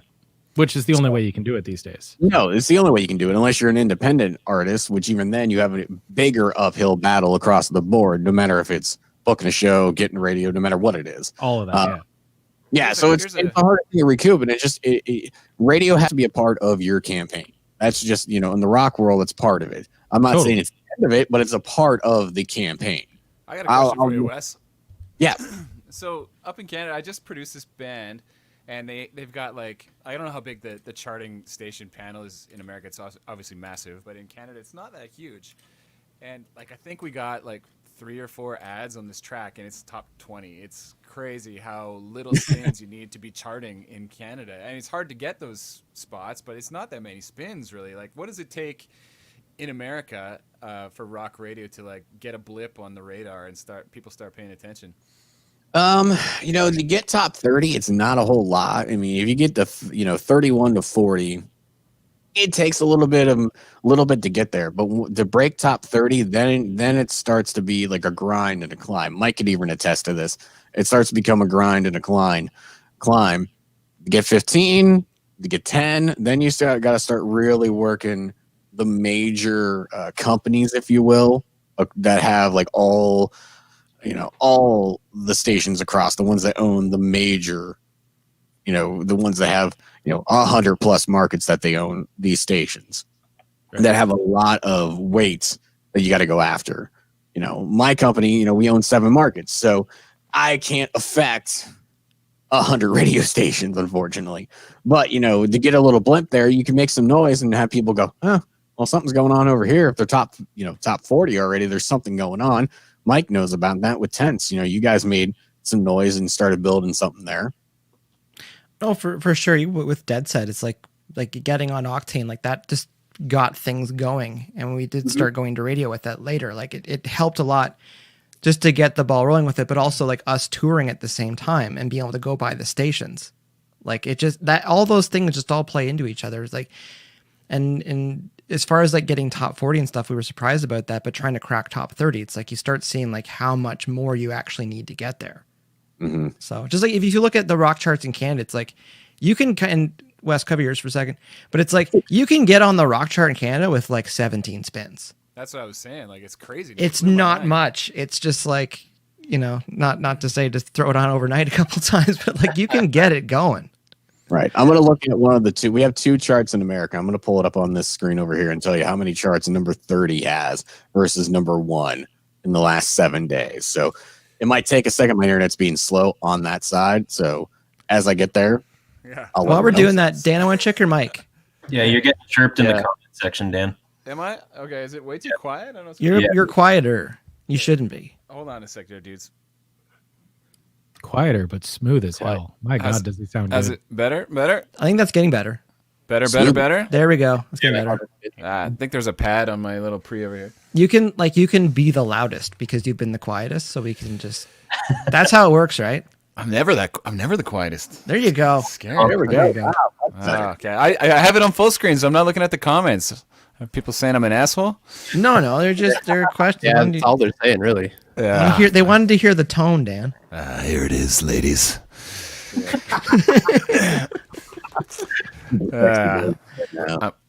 Which is the only way you can do it these days. No, it's the only way you can do it unless you're an independent artist, which even then you have a bigger uphill battle across the board, no matter if it's booking a show, getting radio, no matter what it is. All of that, Yeah, so it's a hard thing to recoup, and radio has to be a part of your campaign. That's just, in the rock world, it's part of it. I'm not saying it's the end of it, but it's a part of the campaign. I got a question for you, Wes. Yeah. So up in Canada, I just produced this band, and they've got like, I don't know how big the charting station panel is in America. It's obviously massive, but in Canada, it's not that huge. And like, I think we got like 3 or 4 ads on this track, and it's top 20. It's crazy how little spins you need to be charting in Canada, and it's hard to get those spots, but it's not that many spins really. Like, what does it take in America for rock radio to like get a blip on the radar and people start paying attention? To get top 30, it's not a whole lot. I mean, if you get to 31 to 40, it takes a little bit to get there, but to break top 30, then it starts to be like a grind and a climb. Mike could even attest to this. It starts to become a grind and a climb. To get 15, to get 10, then you got to start really working the major companies, if you will, that have like all the stations across, the ones that own the major, the ones that have 100 plus markets that they own these stations, that have a lot of weights that you got to go after. My company, we own 7 markets, so I can't affect 100 radio stations, unfortunately. But to get a little blimp there, you can make some noise and have people go, oh, well, something's going on over here. If they're top 40 already, there's something going on. Mike knows about that with tents. You guys made some noise and started building something there. Oh, for sure. With Dead Set, it's like getting on Octane, like that just got things going. And we did start going to radio with that later. Like it helped a lot just to get the ball rolling with it, but also like us touring at the same time and being able to go by the stations. Like it just, that all those things just all play into each other. It's like, and as far as like getting top 40 and stuff, we were surprised about that, but trying to crack top 30, it's like you start seeing like how much more you actually need to get there. Mm-hmm. So just like if you look at the rock charts in Canada, it's like you can, and Wes, cover yours for a second, but it's like you can get on the rock chart in Canada with like 17 spins. That's what I was saying. Like, it's crazy. It's not much. It's just like, not to say just throw it on overnight a couple times, but like you can get it going. Right. I'm going to look at one of the two. We have 2 charts in America. I'm going to pull it up on this screen over here and tell you how many charts number 30 has versus number 1 in the last 7 days. So it might take a second. My internet's being slow on that side. So as I get there, while we're doing that, Dan, I want to check your mic. Yeah, you're getting chirped in the comment section, Dan. Am I? Okay, is it way too quiet? I don't know. You're quieter. You shouldn't be. Hold on a sec there, dudes. Quieter, but smooth as hell. My God, does he sound good? Is it better? I think that's getting better. Better. There we go. That's getting better. I think there's a pad on my little pre over here. You can be the loudest because you've been the quietest, so we can just. That's how it works, right? I'm never the quietest. There you go. Scary. there we go. Wow, okay, I have it on full screen, so I'm not looking at the comments. Are people saying I'm an asshole? No, they're questions. Yeah, that's all they're saying, really. Yeah. They wanted to hear the tone, Dan. Here it is, ladies.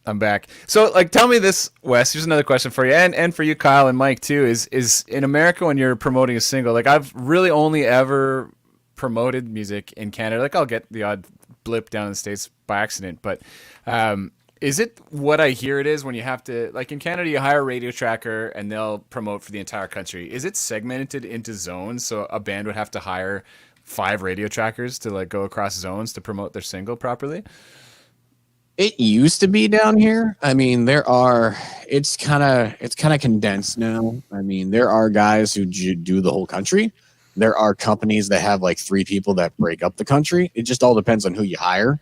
I'm back. So, like, tell me this, Wes. Here's another question for you, and for you, Kyle and Mike too. Is in America when you're promoting a single? Like, I've really only ever promoted music in Canada. Like, I'll get the odd blip down in the States by accident, but is it what I hear it is when you have to, like in Canada, you hire a radio tracker and they'll promote for the entire country. Is it segmented into zones? So a band would have to hire 5 radio trackers to like go across zones to promote their single properly? It used to be down here. I mean, it's kind of condensed now. I mean, there are guys who do the whole country. There are companies that have like 3 people that break up the country. It just all depends on who you hire.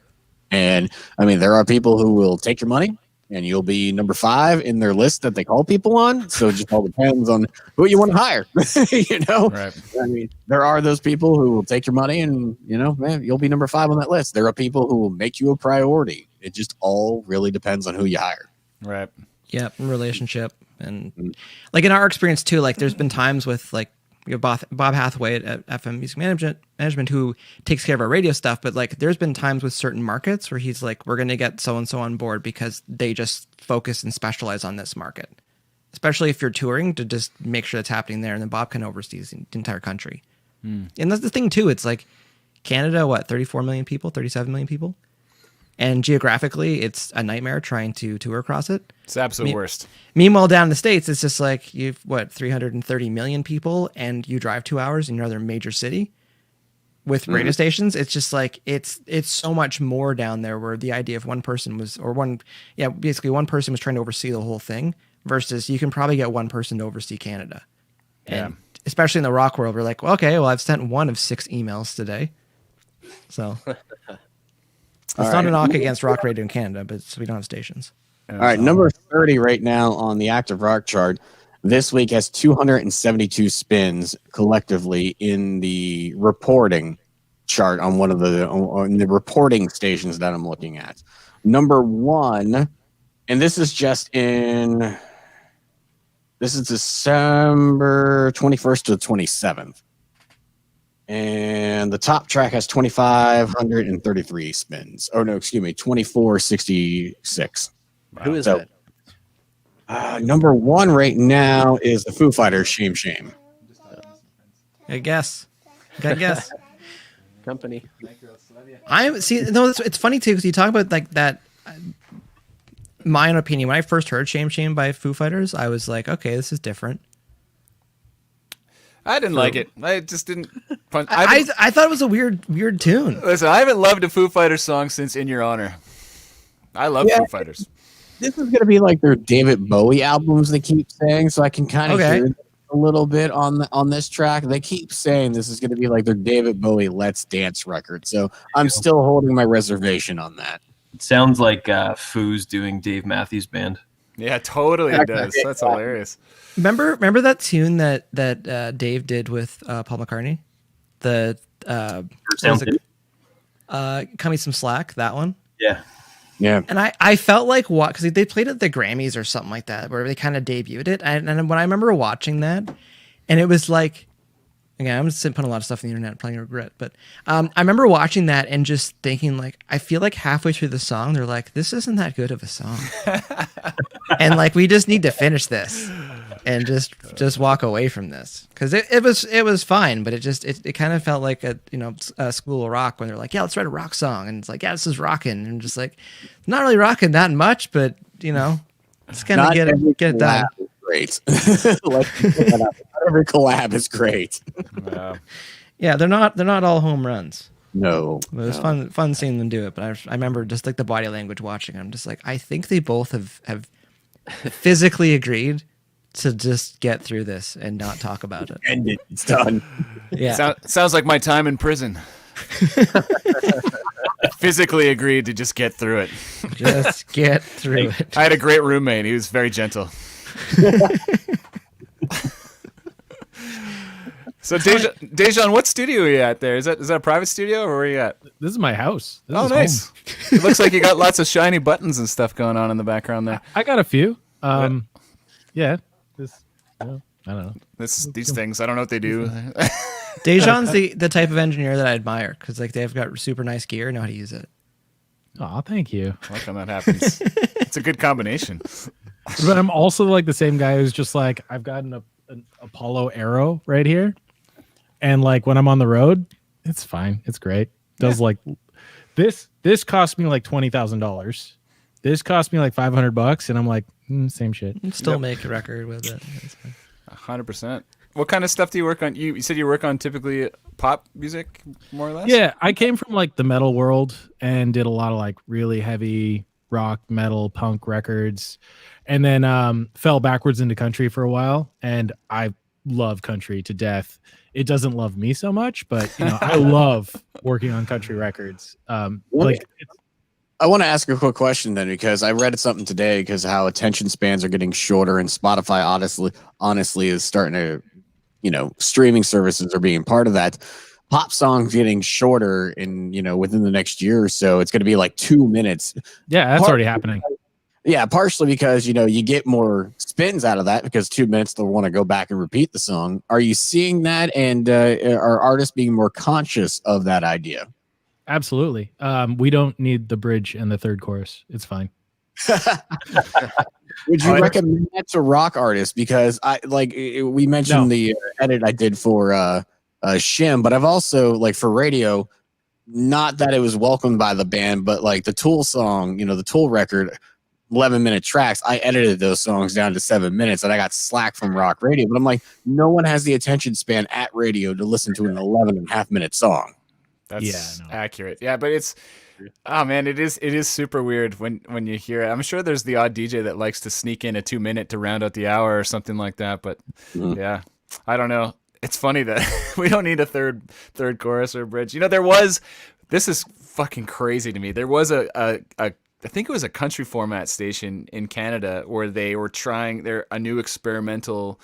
And I mean, there are people who will take your money and you'll be number 5 in their list that they call people on. So it just all depends on who you want to hire, Right. I mean, there are those people who will take your money and, man, you'll be number 5 on that list. There are people who will make you a priority. It just all really depends on who you hire. Right. Yep. Relationship. And like in our experience too, like there's been times with like we have Bob Hathaway at FM Music Management who takes care of our radio stuff. But like, there's been times with certain markets where he's like, we're going to get so and so on board because they just focus and specialize on this market. Especially if you're touring, to just make sure that's happening there, and then Bob can oversee the entire country. And that's the thing too. It's like Canada, 34 million people, 37 million people, and geographically, it's a nightmare trying to tour across it. It's the absolute worst. Meanwhile, down in the States, it's just like you've 330 million people, and you drive 2 hours in another major city with radio stations. It's just like it's so much more down there. Where the idea of one person was one person was trying to oversee the whole thing. Versus you can probably get one person to oversee Canada. And especially in the rock world, we're like, well, okay, well, I've sent one of 6 emails today. So it's not a knock against rock radio in Canada, but we don't have stations. All right, number 30 right now on the active rock chart this week has 272 spins collectively in the reporting chart on one of the reporting stations that I'm looking at. Number 1, and this is just in... This is December 21st to the 27th. And the top track has 2,533 spins. Oh, no, excuse me, 2,466. Wow. Who is that? Number 1 right now is the Foo Fighters, Shame Shame. Good guess. Good guess. Company. It's funny, too, because you talk about like that... my own opinion, when I first heard Shame Shame by Foo Fighters, I was like, okay, this is different. I didn't like it. I just didn't. I thought it was a weird tune. Listen, I haven't loved a Foo Fighters song since In Your Honor. I love Foo Fighters. This is going to be like their David Bowie albums, they keep saying, so I can kind of hear a little bit on this track. They keep saying this is going to be like their David Bowie Let's Dance record, so I'm still holding my reservation on that. It sounds like Foo's doing Dave Matthews Band. Yeah, totally it does. That's hilarious. Remember that tune that Dave did with Paul McCartney? The Cut Me Some Slack, that one? Yeah. And I felt like because they played it at the Grammys or something like that, where they kind of debuted it. And when I remember watching that, and it was like, again, I'm just putting a lot of stuff on the internet, playing regret. But I remember watching that and just thinking, like, I feel like halfway through the song, they're like, this isn't that good of a song. And like, we just need to finish this and just walk away from this. Because it was fine, but it kind of felt like a School of Rock when they're like, yeah, let's write a rock song. And it's like, yeah, this is rocking. And just like, not really rocking that much, but, it's kind of get it done. Great. Every collab is great. Yeah, they're not all home runs. No, it was fun seeing them do it. But I remember just like the body language watching. I'm just like, I think they both have physically agreed to just get through this and not talk about it. And it's done. Yeah, sounds like my time in prison. Physically agreed to just get through it. Just get through it. I had a great roommate. He was very gentle. So Dajaun, what studio are you at there? Is that a private studio or where are you at? This is my house. This is nice. home. It looks like you got lots of shiny buttons and stuff going on in the background there. I got a few. Yeah. I don't know. These things, I don't know what they do. Dajaun's the type of engineer that I admire because like they've got super nice gear and know how to use it. Oh, thank you. I like when that happens. It's a good combination. But I'm also like the same guy who's just like, I've got an Apollo Arrow right here. And like when I'm on the road, it's fine. It's great. Does like this cost me like $20,000. This cost me like $500 and I'm like, same shit. Still make a record with it. 100%. What kind of stuff do you work on? You said you work on typically pop music, more or less? Yeah, I came from like the metal world and did a lot of like really heavy rock, metal, punk records, and then fell backwards into country for a while. And I love country to death. It doesn't love me so much, but I love working on country records. I want to ask a quick question then, because I read something today because how attention spans are getting shorter, and Spotify honestly is starting to, streaming services are being part of that. Pop songs getting shorter in, within the next year or so. It's going to be like 2 minutes. Yeah, that's already happening. Yeah, partially because, you get more spins out of that because 2 minutes they'll want to go back and repeat the song. Are you seeing that, and are artists being more conscious of that idea? Absolutely. We don't need the bridge and the third chorus. It's fine. Would you recommend that to rock artists? Because we mentioned the edit I did for Shim, but I've also, like, for radio, not that it was welcomed by the band, but like the Tool song, the Tool record, 11-minute tracks, I edited those songs down to 7 minutes, and I got slack from rock radio. But I'm like, no one has the attention span at radio to listen to an 11.5-minute song. That's accurate. Yeah, but it's, oh man, it is super weird when you hear it. I'm sure there's the odd DJ that likes to sneak in a 2-minute to round out the hour or something like that. But yeah, I don't know. It's funny that we don't need a third chorus or bridge. This is fucking crazy to me. There was I think it was a country format station in Canada where they were trying a new experimental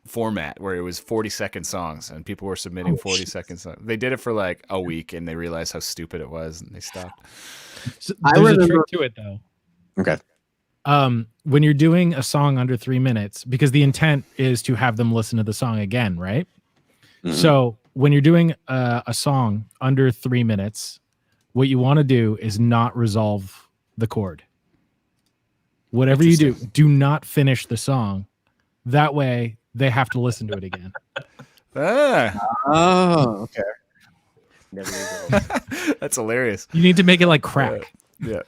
format where it was 40-second songs and people were submitting 40-second songs. They did it for like a week and they realized how stupid it was and they stopped. So there's a trick to it though. Okay. When you're doing a song under 3 minutes, because the intent is to have them listen to the song again, right? Mm-hmm. So when you're doing a song under 3 minutes, what you want to do is not resolve the chord. Whatever you do not finish the song. That way they have to listen to it again. Oh, okay. That's hilarious. You need to make it like crack. Yeah.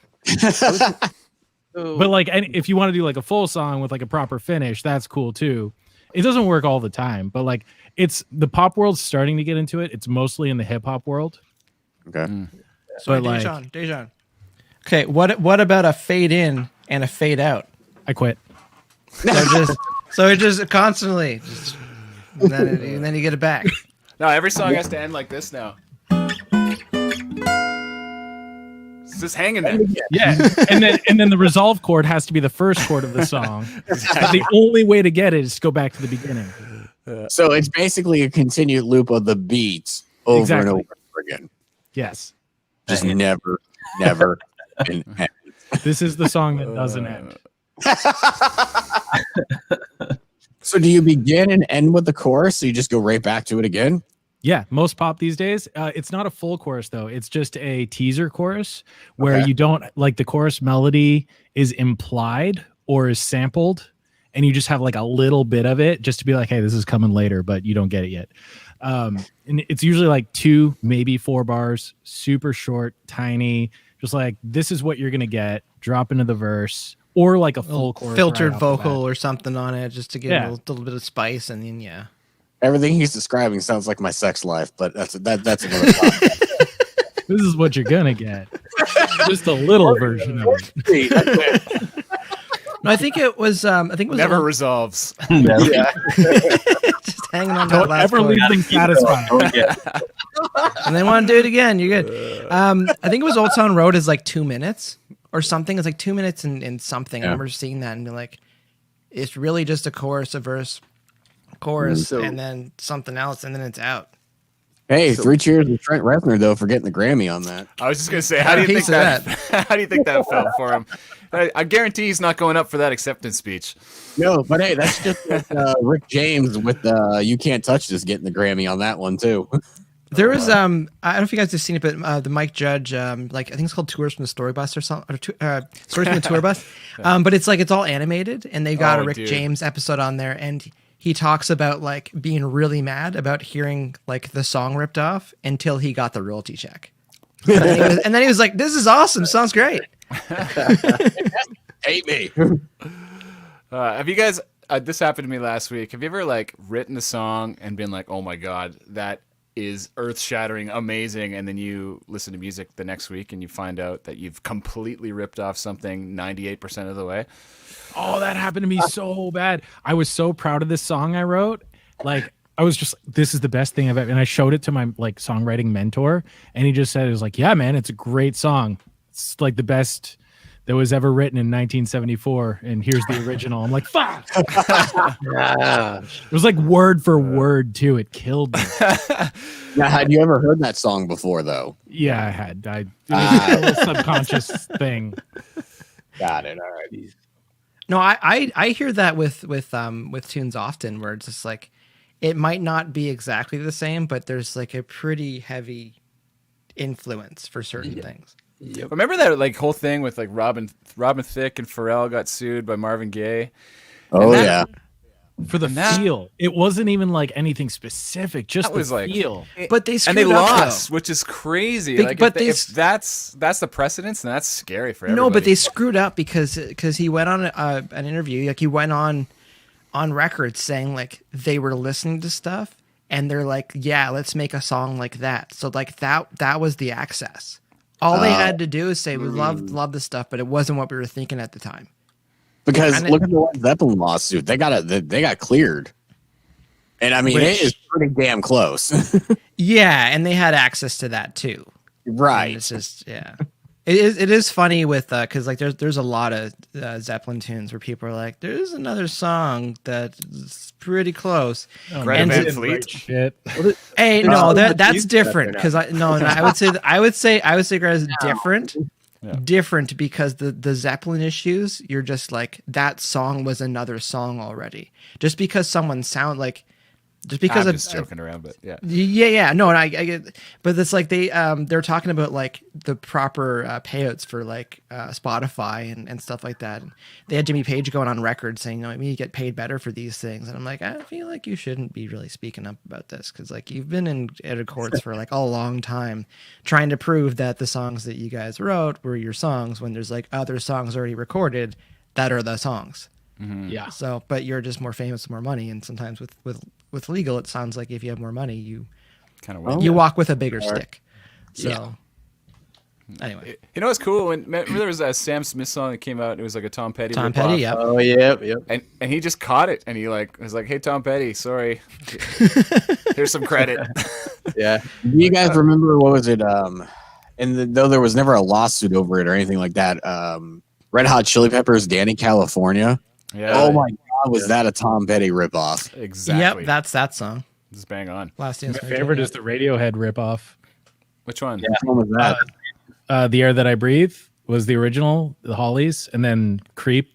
But like, and if you want to do like a full song with like a proper finish, that's cool too. It doesn't work all the time, but like it's the pop world's starting to get into it. It's mostly in the hip hop world. Okay. So Dajaun. Okay, what about a fade in and a fade out? I quit. So it just constantly, and then you get it back. No, every song has to end like this now. It's just hanging there. Yeah, and then the resolve chord has to be the first chord of the song. The only way to get it is to go back to the beginning. So it's basically a continued loop of the beats over and over again. Yes. Just never ends. This is the song that doesn't end. So do you begin and end with the chorus? So you just go right back to it again? Yeah, most pop these days. It's not a full chorus though. It's just a teaser chorus where you don't like the chorus melody is implied or is sampled, and you just have like a little bit of it just to be like, hey, this is coming later, but you don't get it yet. And it's usually like 2, maybe 4 bars, super short, tiny, just like this is what you're gonna get. Drop into the verse. Or like a full chorus, filtered vocal or something on it, just to give a little bit of spice, and then everything he's describing sounds like my sex life, but that's another topic. This is what you're gonna get, just a little version of it. No, I think it was never resolves. Yeah, just hanging on. Don't ever leave them satisfied. And they want to do it again. You're good. I think it was Old Town Road is like 2 minutes. Or something. It's like 2 minutes and something. Yeah. I remember seeing that and being like, it's really just a chorus, a verse, chorus, and then something else, and then it's out. Hey, 3 cheers to Trent Reznor though for getting the Grammy on that. I was just gonna say, how do you think that? How do you think that felt for him? I guarantee he's not going up for that acceptance speech. No, but hey, that's just like, Rick James with "You Can't Touch This" getting the Grammy on that one too. There was I don't know if you guys have seen it, but the Mike Judge like I think it's called Tours from the Story Bus or something, or Stories from the Tour Bus. But it's like it's all animated, and they got a Rick James episode on there, and he talks about like being really mad about hearing like the song ripped off until he got the royalty check. And then he was like, "This is awesome, sounds great." Hate me. Have you guys? This happened to me last week. Have you ever like written a song and been like, "Oh my god, that is earth-shattering, amazing," and then you listen to music the next week and you find out that you've completely ripped off something 98% of the way? Oh, that happened to me so bad. I was so proud of this song I wrote. Like, I was just, this is the best thing I've ever, and I showed it to my like songwriting mentor, and he just said, it was like, yeah, man, it's a great song. It's like the best that was ever written in 1974, and here's the original. I'm like, fuck. It was like word for word too. It killed me. Now, had you ever heard that song before, though? Yeah, I had. It was a little subconscious thing. Got it. All right. No, I hear that with tunes often, where it's just like it might not be exactly the same, but there's like a pretty heavy influence for certain things. Yep. Remember that like whole thing with like Robin Thicke and Pharrell got sued by Marvin Gaye? Oh that- yeah. For the that- feel, it wasn't even like anything specific, just That was the like- feel. But they And they screwed up, lost, though. which is crazy. They- like, but if that's the precedence, then that's scary for everybody. No, but they screwed up because he went on an interview. Like he went on record saying like they were listening to stuff and they're like, yeah, let's make a song like that. So like that was the access. All they had to do is say we love this stuff, but it wasn't what we were thinking at the time. Because And look at the Led Zeppelin lawsuit. They got cleared. And I mean, it is pretty damn close. Yeah, and they had access to that too. And Right. it's just It is funny with because like there's a lot of Zeppelin tunes where people are like, there's another song that's pretty close. Greta And Van it- Fleet. Shit. Hey, no, There's that's music different out because I would say Greta's different. Yeah. Different because the Zeppelin issues, you're just like that song was another song already. Just because someone sound like, just because I'm of just joking around, but yeah. yeah, no, and I get, but it's like they're talking about like the proper payouts for like Spotify and stuff like that. And they had Jimmy Page going on record saying, "No, I mean you get paid better for these things." And I'm like, I feel like you shouldn't be really speaking up about this because like you've been in edit courts for like a long time, trying to prove that the songs that you guys wrote were your songs when there's like other songs already recorded that are the songs. Yeah. So, but you're just more famous, more money, and sometimes with legal, it sounds like if you have more money, you Kind of Oh, weird. you walk with a bigger stick. So, anyway, You know what's cool? Remember there was a Sam Smith song that came out. And it was like a Tom Petty. Tom ripoff? Petty, yeah. Oh, yep. And he just caught it, and he like was like, "Hey, Tom Petty, sorry. Here's some credit." Yeah. Do you guys remember what was it? Though there was never a lawsuit over it or anything like that. Red Hot Chili Peppers, Danny California. Yeah. Oh my God, was that a Tom Petty ripoff? Exactly. Yep, that's that song. Just bang on. Last My Dance. favorite is the Radiohead ripoff. Which one? Which one was that? The Air That I Breathe was the original, the Hollies, and then Creep,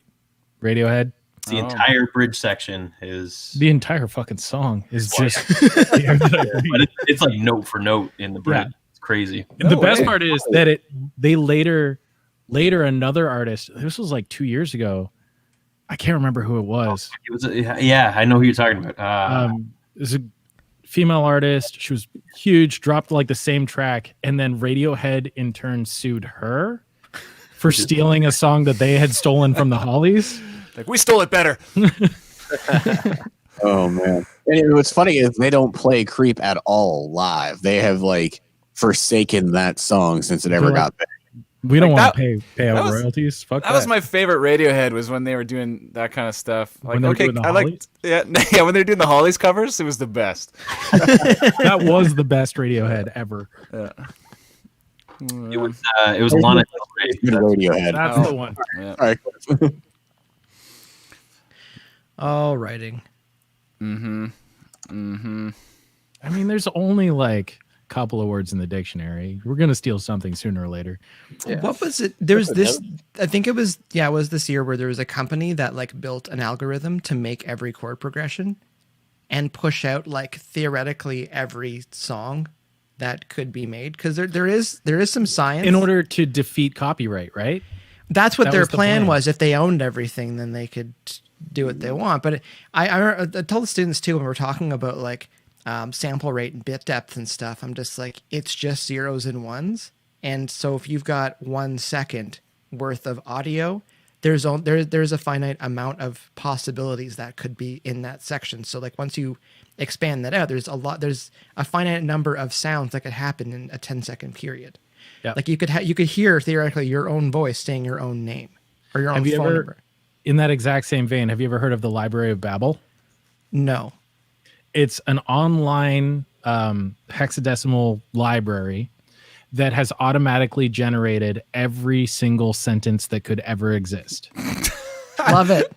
Radiohead. The Oh. entire bridge section is, The entire fucking song is just The Air That I Breathe. but it's like note for note in the bridge. Yeah. It's crazy. The No best way. part is that they later another artist, this was like 2 years ago, I can't remember who it was. It was, yeah, I know who you're talking about. It was a female artist. She was huge, dropped like the same track, and then Radiohead in turn sued her for stealing a song that they had stolen from the Hollies. Like, we stole it better. Oh man! And what's funny is they don't play "Creep" at all live. They have like forsaken that song since it ever They're like, got there. We don't Like want to pay that out was- royalties. Fuck That was my favorite Radiohead. Was when they were doing that kind of stuff. Like, When they were okay, doing the I like, Hollies? yeah, yeah. When they were doing the Hollies covers, it was the best. That was the best Radiohead ever. Yeah. it was Lana Del Rey. Good Radiohead. That's Oh. the one. Yeah. All right. all writing. I mean, there's only like a couple of words in the dictionary. We're gonna steal something sooner or later. What was it? There's this. I think it was this year where there was a company that like built an algorithm to make every chord progression and push out like theoretically every song that could be made because there is some science In order to defeat copyright, right? That's what That their was the plan plan. was. If they owned everything, then they could do what they want. But I told the students too when we're talking about like sample rate and bit depth and stuff. I'm just like, it's just zeros and ones. And so if you've got 1 second worth of audio, there's a finite amount of possibilities that could be in that section. So like once you expand that out, there's a finite number of sounds that could happen in a 10-second period. Yeah. Like you could hear theoretically your own voice saying your own name or your own Have you phone ever, number. in that exact same vein, have you ever heard of the Library of Babel? No. It's an online hexadecimal library that has automatically generated every single sentence that could ever exist. Love it.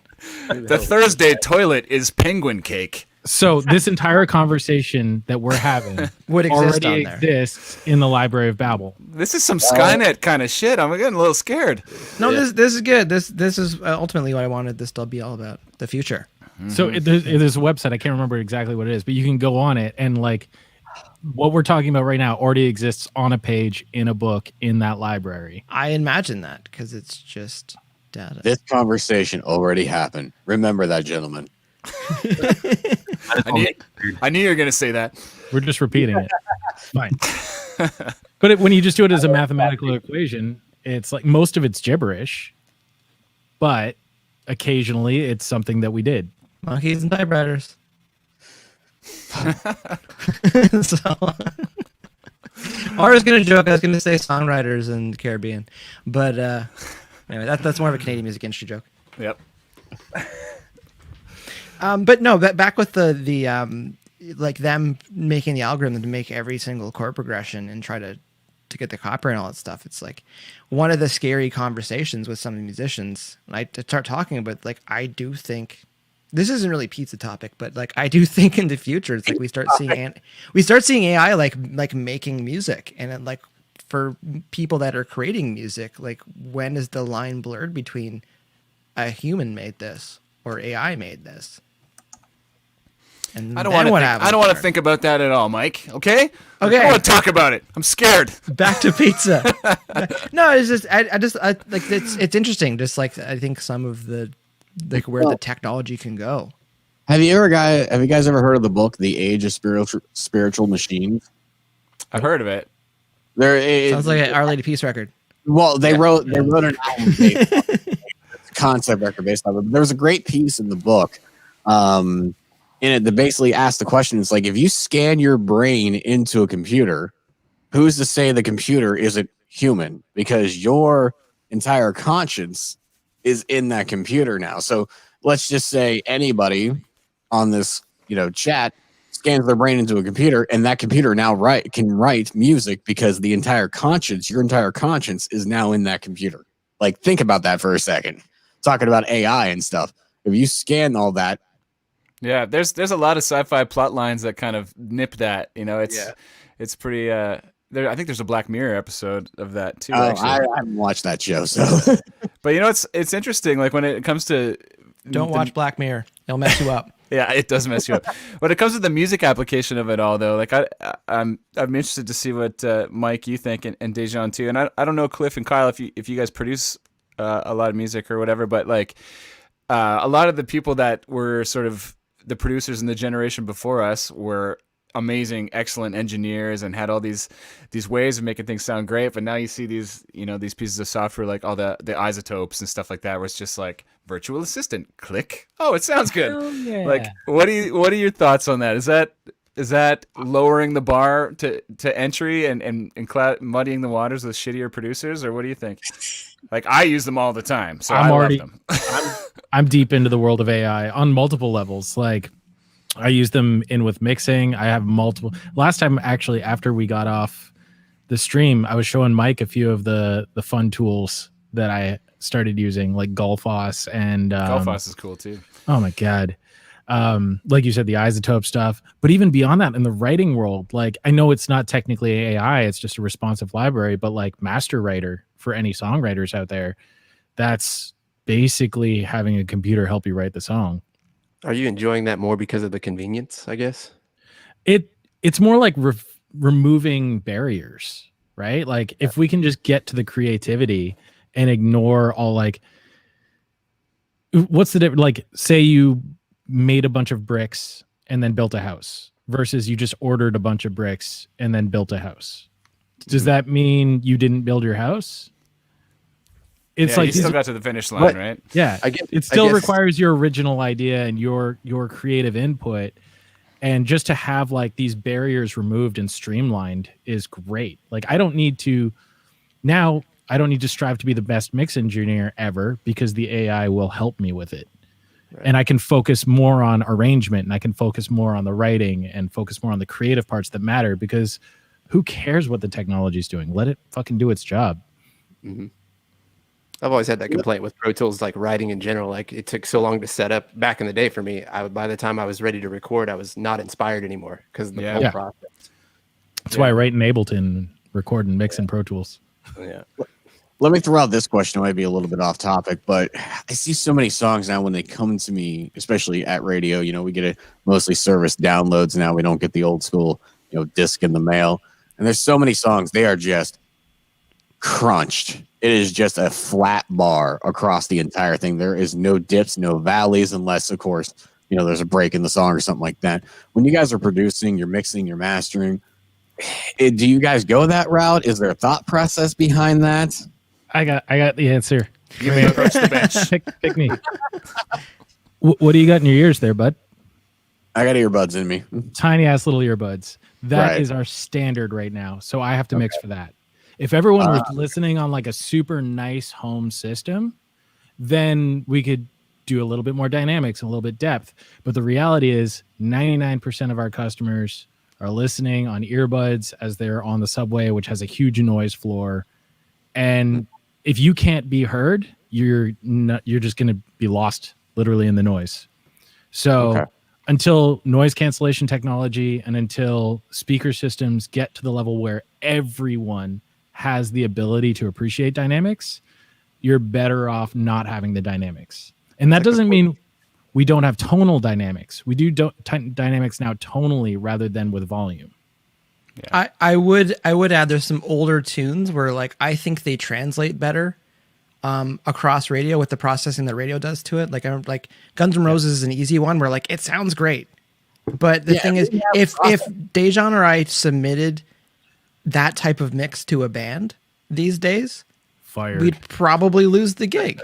The Thursday toilet is penguin cake. So this entire conversation that we're having Would exist already on there. exists in the Library of Babel. This is some Skynet kind of shit. I'm getting a little scared. No, this is good. This is ultimately what I wanted this to be all about, the future. So there's a website. I can't remember exactly what it is, but you can go on it and like what we're talking about right now already exists on a page in a book in that library. I imagine that because it's just data. This conversation already happened. Remember that, gentlemen. I knew you were going to say that. We're just repeating it. Fine. But when you just do it as a mathematical equation, it's like most of it's gibberish, but occasionally it's something that we did. Monkeys and typewriters. So, I was going to joke. I was going to say songwriters in the Caribbean, but anyway, that's more of a Canadian music industry joke. Yep. But no, back with the like them making the algorithm to make every single chord progression and try to get the copyright and all that stuff. It's like one of the scary conversations with some of the musicians. And I start talking about like I do think this isn't really pizza topic, but like I do think in the future it's like we start seeing AI like making music, and then, like for people that are creating music, like when is the line blurred between a human made this or AI made this? And I don't want to think about that at all, Mike. Okay. I don't want to talk about it. I'm scared. Back to pizza. No, it's just I like it's interesting. Just like I think some of the like where the technology can go. Have you guys ever heard of the book The Age of Spiritual Machines? I've heard of it. Sounds like an Our Lady Peace record. Well, they wrote an album based on it. It's a concept record based on it. But there was a great piece in the book. In it that basically asked the question, it's like if you scan your brain into a computer, who's to say the computer isn't human? Because your entire conscience is in that computer now. So let's just say anybody on this, chat scans their brain into a computer, and that computer now can write music because your entire conscience is now in that computer. Like, think about that for a second. Talking about AI and stuff. If you scan all that. Yeah, there's a lot of sci-fi plot lines that kind of nip that. It's pretty. I think there's a Black Mirror episode of that too. Actually. I haven't watched that show, so. But it's interesting. Like when it comes to don't watch Black Mirror, it'll mess you up. Yeah, it does mess you up. When it comes to the music application of it all, though, like I'm interested to see what Mike you think and Dajaun too. And I don't know Cliff and Kyle if you guys produce a lot of music or whatever, but like a lot of the people that were sort of the producers in the generation before us were amazing, excellent engineers and had all these ways of making things sound great. But now you see these pieces of software like all the isotopes and stuff like that, where it's just like virtual assistant, click. Oh, it sounds good. Oh, yeah. Like, what are your thoughts on that? Is that lowering the bar to entry and muddying the waters with shittier producers, or what do you think? Like, I use them all the time, so I love them. I'm deep into the world of AI on multiple levels. Like, I use them with mixing. I have multiple. Last time, actually, after we got off the stream, I was showing Mike a few of the fun tools that I started using, like Golfos and Golfos is cool too. Oh my god. Like you said, the isotope stuff, but even beyond that, in the writing world, like I know it's not technically AI, it's just a responsive library, but like Master Writer for any songwriters out there, that's basically having a computer help you write the song. Are you enjoying that more because of the convenience, I guess? It's more like removing barriers, right? Like if we can just get to the creativity and ignore all like, what's the difference? Like say you made a bunch of bricks and then built a house versus you just ordered a bunch of bricks and then built a house. Does that mean you didn't build your house? It's like you still got to the finish line, right? Yeah, it still requires your original idea and your creative input, and just to have like these barriers removed and streamlined is great. Like I don't need to strive to be the best mix engineer ever because the AI will help me with it. Right. And I can focus more on arrangement, and I can focus more on the writing and focus more on the creative parts that matter, because who cares what the technology is doing? Let it fucking do its job. Mm-hmm. I've always had that complaint with Pro Tools, like writing in general. Like it took so long to set up back in the day for me. By the time I was ready to record, I was not inspired anymore because of the whole process. That's why I write in Ableton, record and mix in Pro Tools. Yeah. Let me throw out this question. It might be a little bit off topic, but I see so many songs now when they come to me, especially at radio. You know, we get mostly service downloads now. We don't get the old school, disc in the mail. And there's so many songs. They are just crunched. It is just a flat bar across the entire thing. There is no dips, no valleys, unless, of course, there's a break in the song or something like that. When you guys are producing, you're mixing, you're mastering, do you guys go that route? Is there a thought process behind that? I got the answer. You may approach the bench. Pick me. What do you got in your ears there, bud? I got earbuds in me. Tiny ass little earbuds. That is Right. our standard right now. So I have to mix for that. If everyone was listening on like a super nice home system, then we could do a little bit more dynamics and a little bit depth. But the reality is 99% of our customers are listening on earbuds as they're on the subway, which has a huge noise floor. And if you can't be heard, you're just going to be lost literally in the noise. So until noise cancellation technology and until speaker systems get to the level where everyone has the ability to appreciate dynamics, you're better off not having the dynamics. And that doesn't mean we don't have tonal dynamics. We do dynamics now tonally rather than with volume. Yeah. I would add there's some older tunes where like I think they translate better across radio with the processing that radio does to it. Like Guns N' Roses is an easy one where like it sounds great. But the thing is if Dajaun or I submitted that type of mix to a band these days, we'd probably lose the gig.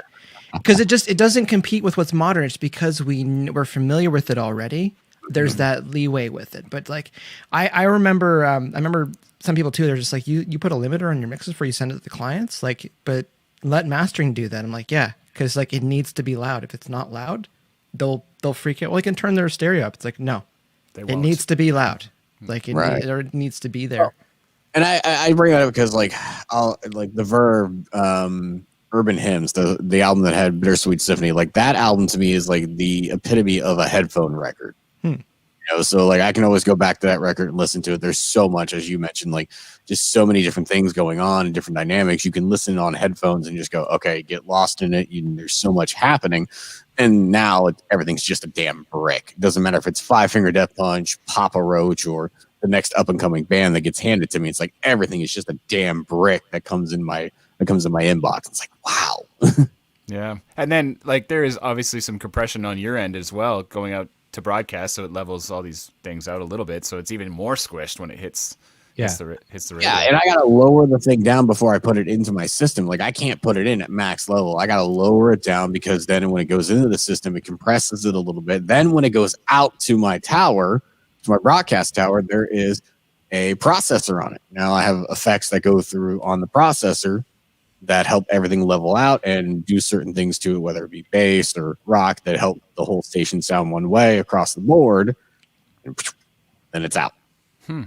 Because it doesn't compete with what's modern. It's because we're familiar with it already. There's that leeway with it. But like, I remember some people too. They're just like, you put a limiter on your mixes before you send it to the clients. Like, but let mastering do that. I'm like, yeah, because like it needs to be loud. If it's not loud, they'll freak out. Well, they can turn their stereo up. It's like no, it needs to be or it needs to be there. And I bring that up because like the Verve Urban Hymns, the album that had Bittersweet Symphony, like that album to me is like the epitome of a headphone record. So like I can always go back to that record and listen to it. There's so much, as you mentioned, like just so many different things going on and different dynamics. You can listen on headphones and just go, okay, get lost in it. There's so much happening. And now everything's just a damn brick. It doesn't matter if it's Five Finger Death Punch, Papa Roach, or the next up and coming band that gets handed to me. It's like everything is just a damn brick that comes in my inbox. It's like, wow. Yeah. And then like there is obviously some compression on your end as well going out to broadcast, so it levels all these things out a little bit, so it's even more squished when it hits the radio. Yeah, and I gotta lower the thing down before I put it into my system. Like I can't put it in at max level. I gotta lower it down because then when it goes into the system, it compresses it a little bit. Then when it goes out to my tower, to my broadcast tower, there is a processor on it. Now I have effects that go through on the processor that help everything level out and do certain things to it, whether it be bass or rock, that help the whole station sound one way across the board. And then it's out.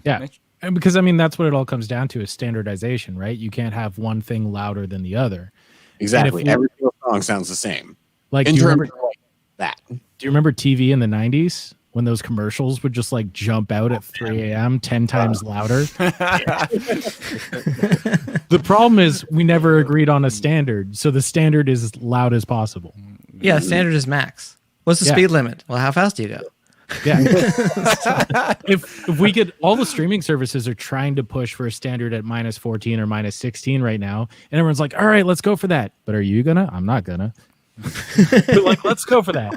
Yeah. And because I mean, that's what it all comes down to is standardization, right? You can't have one thing louder than the other. Exactly. Every single song sounds the same. Like, in do you terms remember of like that? Do you remember TV in the 90s? When those commercials would just like jump out at 3 a.m. 10 times louder. The problem is we never agreed on a standard. So the standard is as loud as possible. Yeah, standard is max. What's the speed limit? Well, how fast do you go? Yeah. if we could, all the streaming services are trying to push for a standard at -14 or -16 right now. And everyone's like, all right, let's go for that. But are you gonna? I'm not gonna. But like, let's go for that.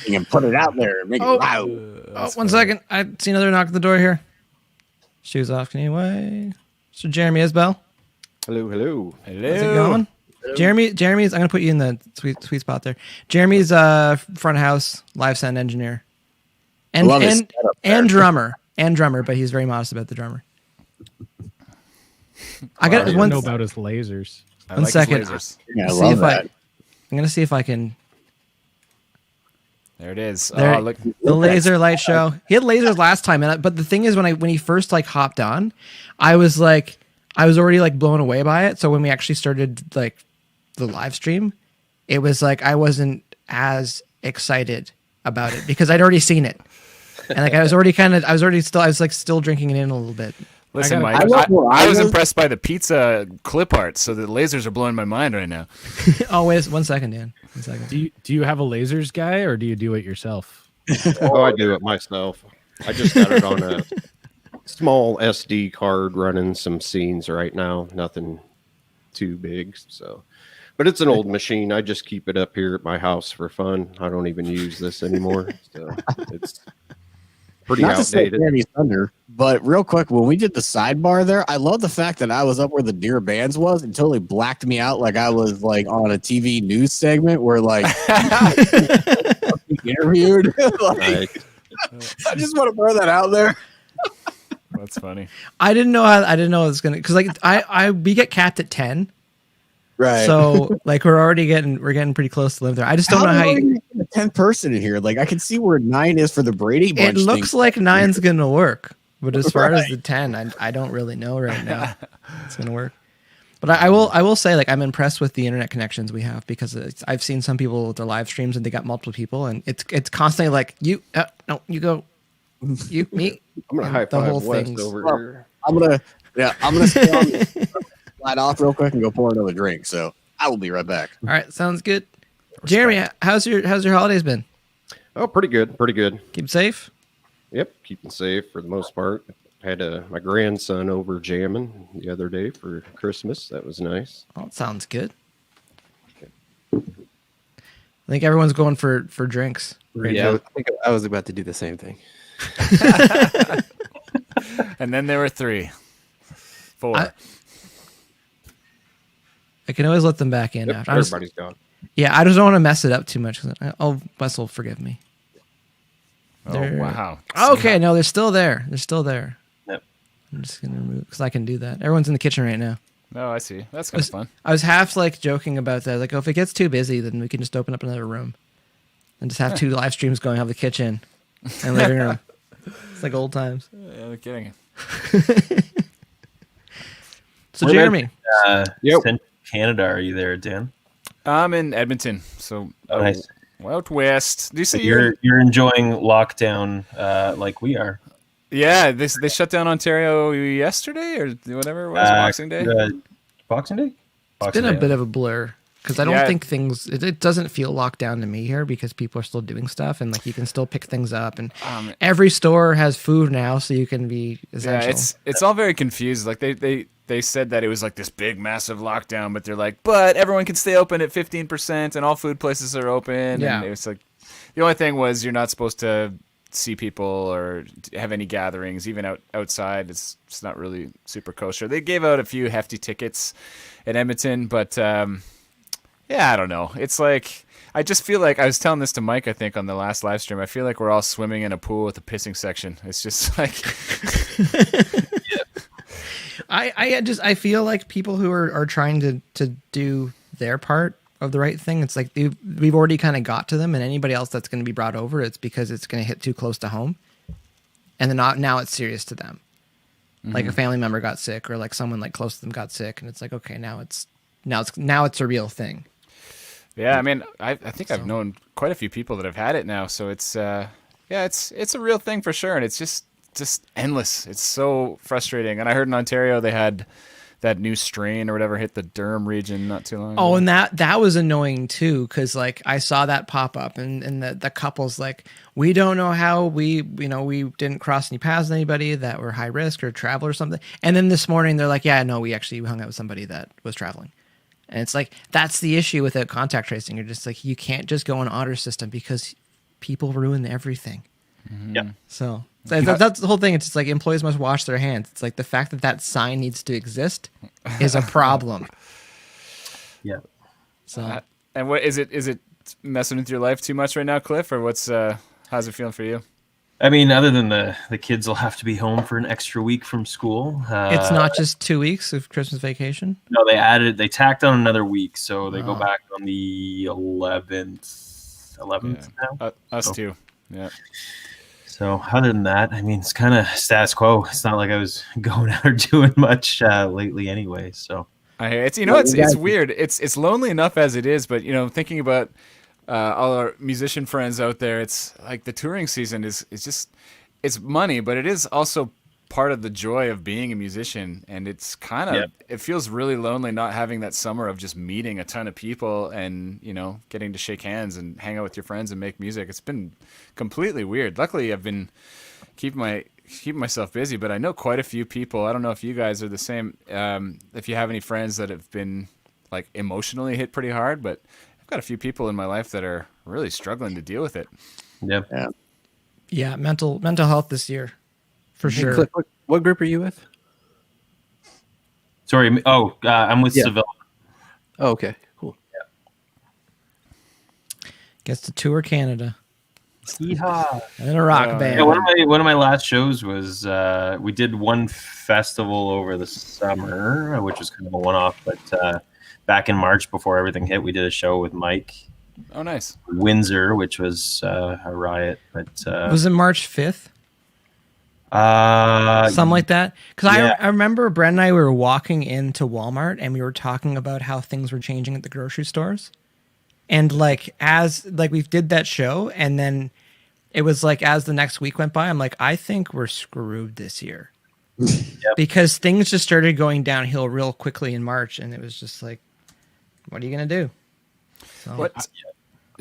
You can put it out there and make it loud. One second. I see another knock at the door here. Shoes off anyway. Mr. Jeremy Isbell. Hello. How's it going? Jeremy's, I'm going to put you in the sweet spot there. Jeremy's front house live sound engineer. And drummer. But he's very modest about the drummer. I don't know about his lasers. One second. Yeah, I love that. I'm going to see if I can... There it is. There, look, the laser light show. He had lasers last time, but the thing is, when he first like hopped on, I was already like blown away by it. So when we actually started like the live stream, it was like I wasn't as excited about it because I'd already seen it. And like I was still drinking it in a little bit. Listen, Mike, I was impressed by the pizza clip art, so the lasers are blowing my mind right now. Oh, wait, 1 second, Dan. 1 second. Do you have a lasers guy or do you do it yourself? Oh, I do it myself. I just got it on a small SD card running some scenes right now. Nothing too big, so. But it's an old machine. I just keep it up here at my house for fun. I don't even use this anymore, so it's pretty Not outdated. To say Danny's thunder, but real quick, when we did the sidebar there, I love the fact that I was up where the DearBands was and totally blacked me out like I was like on a TV news segment where like interviewed. Like, I just want to throw that out there. That's funny. I didn't know it was gonna, because like we get capped at 10. Right. So like we're getting pretty close to live there. I just don't know how you get a 10th person in here. Like I can see where 9 is for the Brady Bunch. It looks thing. like 9's gonna work, but as far as the 10, I don't really know right now. It's gonna work. But I will say, like, I'm impressed with the internet connections we have because I've seen some people with their live streams and they got multiple people and it's constantly like you go, you me. I'm gonna high five West over here. I'm gonna stay on slide off real quick and go pour another drink. So I will be right back. All right, sounds good. Jeremy, how's your holidays been? Oh, pretty good. Keep safe. Yep, keeping safe for the most part. Had my grandson over jamming the other day for Christmas. That was nice. Oh, it sounds good. I think everyone's going for drinks. Right now. I think I was about to do the same thing. And then there were 3, 4. I can always let them back in. Yep, after. everybody's gone. Yeah, I just don't want to mess it up too much. Wes will forgive me. Wow. Okay, no, they're still there. Yep. I'm just going to remove because I can do that. Everyone's in the kitchen right now. Oh, I see. That's kind of fun. I was half like joking about that. Like, if it gets too busy, then we can just open up another room and just have 2 live streams going, have the kitchen and living room. It's like old times. Yeah, no kidding. So, Jeremy. Central Canada, are you there, Dan? I'm in Edmonton, so Nice. out west. Do you see You're enjoying lockdown like we are. Yeah, they shut down Ontario yesterday or whatever it was, Boxing Day. Boxing Day? It's been a bit of a blur because I don't think it doesn't feel locked down to me here because people are still doing stuff and like you can still pick things up and every store has food now, so you can be essential. Yeah, it's all very confused. Like they said that it was like this big massive lockdown, but they're like, but everyone can stay open at 15% and all food places are open. Yeah. And it was like the only thing was you're not supposed to see people or have any gatherings, even outside. It's not really super kosher. They gave out a few hefty tickets in Edmonton, but yeah, I don't know. It's like I just feel like I was telling this to Mike, I think, on the last live stream. I feel like we're all swimming in a pool with a pissing section. It's just like I feel like people who are trying to do their part of the right thing, it's like we've already kind of got to them, and anybody else that's going to be brought over, it's because it's going to hit too close to home, and then now it's serious to them. Mm-hmm. Like a family member got sick, or like someone like close to them got sick, and it's like, okay, now it's a real thing. Yeah, I mean, I think I've known quite a few people that have had it now, so it's it's a real thing for sure, and it's just endless. It's so frustrating. And I heard in Ontario they had that new strain or whatever hit the Durham region not too long ago. Oh, and that was annoying too, because like I saw that pop up, and the couple's like, we don't know how we didn't cross any paths with anybody that were high risk or travel or something. And then this morning they're like, yeah, no, we actually hung out with somebody that was traveling. And it's like, that's the issue with contact tracing. You're just like, you can't just go on honor system because people ruin everything. Mm-hmm. Yeah. So that's the whole thing. It's just like employees must wash their hands. It's like the fact that sign needs to exist is a problem. Yeah. So and what is it messing with your life too much right now, Cliff, or how's it feeling for you? I mean, other than the kids will have to be home for an extra week from school. It's not just 2 weeks of Christmas vacation. No, they tacked on another week, so they go back on the 11th now. Us too. Yeah. So other than that, I mean, it's kind of status quo. It's not like I was going out or doing much lately anyway. So It's it's weird. It's lonely enough as it is, but thinking about all our musician friends out there, it's like the touring season is just it's money, but it is also part of the joy of being a musician, and it's kind of it feels really lonely not having that summer of just meeting a ton of people and getting to shake hands and hang out with your friends and make music. It's been completely weird. Luckily, I've been keeping myself busy, but I know quite a few people. I don't know if you guys are the same. If you have any friends that have been like emotionally hit pretty hard, but I've got a few people in my life that are really struggling to deal with it. Yeah. Mental health this year, for sure. Cliff, what group are you with? Sorry. I'm with Cevilain. Oh, okay, cool. Gets to tour Canada. Yeehaw. And a rock band. Yeah, one of my last shows was we did one festival over the summer, which was kind of a one-off. But back in March, before everything hit, we did a show with Mike. Oh, nice. Windsor, which was a riot. But was it March 5th? Something like that. Because I remember Brent and I were walking into Walmart and we were talking about how things were changing at the grocery stores. And as we did that show, and then it was as the next week went by, I'm like, I think we're screwed this year. Because things just started going downhill real quickly in March, and it was just like, what are you gonna do? So,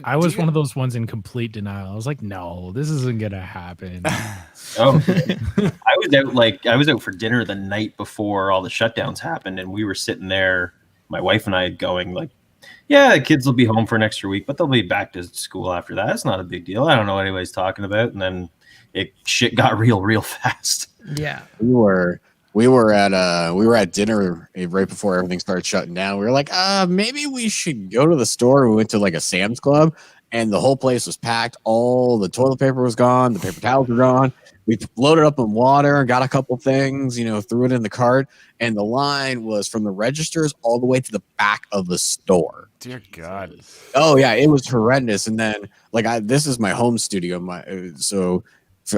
I was one of those ones in complete denial. I was like, no, this isn't gonna happen. I was out for dinner the night before all the shutdowns happened, and we were sitting there, my wife and I, going like, yeah, the kids will be home for an extra week, but they'll be back to school after that. It's not a big deal. I don't know what anybody's talking about. And then shit got real fast. Yeah. We were at dinner right before everything started shutting down. We were like, maybe we should go to the store. We went to a Sam's Club, and the whole place was packed. All the toilet paper was gone. The paper towels were gone. We loaded up in water, got a couple things, threw it in the cart, and the line was from the registers all the way to the back of the store. Dear God. Oh yeah, it was horrendous. And then this is my home studio.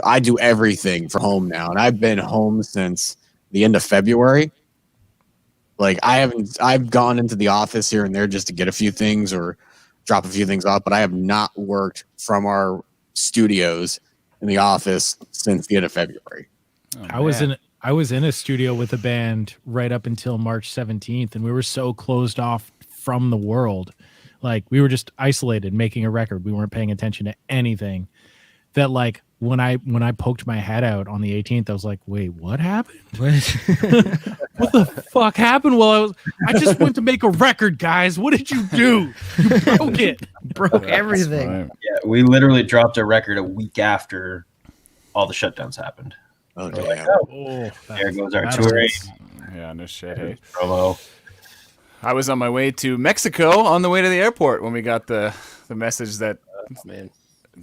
I do everything from home now, and I've been home since the end of February. I've gone into the office here and there just to get a few things or drop a few things off, but I have not worked from our studios in the office since the end of February. Oh, I was in a studio with a band right up until March 17th, and we were so closed off from the world. We were just isolated making a record. We weren't paying attention to anything. That when I poked my head out on the 18th, I was like, wait, what happened? What the fuck happened? Well, I just went to make a record, guys. What did you do? You broke it. Broke everything. Right. Yeah, we literally dropped a record a week after all the shutdowns happened. Oh, We're damn. There goes our touring. Yeah, no shit. Hey. Promo. I was on my way to Mexico on the way to the airport when we got the message that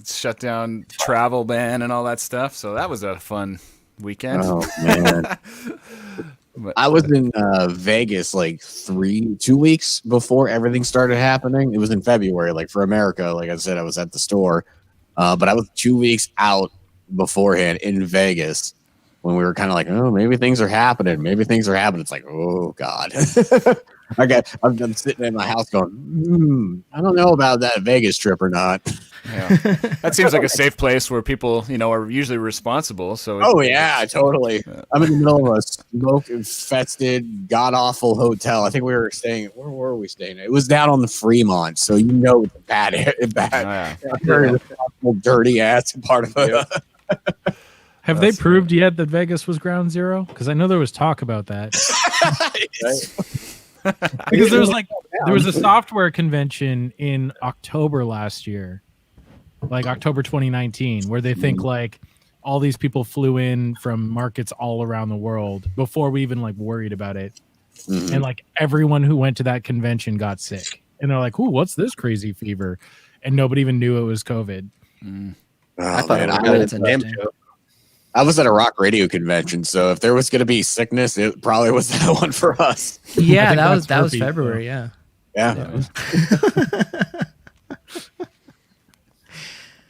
shut down travel ban and all that stuff. So that was a fun weekend. Oh man. I was in Vegas 2 weeks before everything started happening. It was in February, for America. Like I said, I was at the store, but I was 2 weeks out beforehand in Vegas when we were kind of like, oh, maybe things are happening. Maybe things are happening. It's like, oh God. I'm sitting in my house going, I don't know about that Vegas trip or not. Yeah. That seems like a safe place where people, are usually responsible. So oh yeah, totally. I'm in the middle of a smoke-infested, god-awful hotel. I think we were staying. Where were we staying? It was down on the Fremont, so it's a bad, very responsible, dirty ass part of it. Have they proved yet that Vegas was ground zero? Because I know there was talk about that. Because there was a software convention in October last year, October 2019, where they think all these people flew in from markets all around the world before we even worried about it. Mm-hmm. And everyone who went to that convention got sick, and they're like, "Ooh, what's this crazy fever?" And nobody even knew it was COVID. Oh, I thought I was at a rock radio convention, so if there was going to be sickness, it probably was that one for us. Yeah, that was February. Yeah.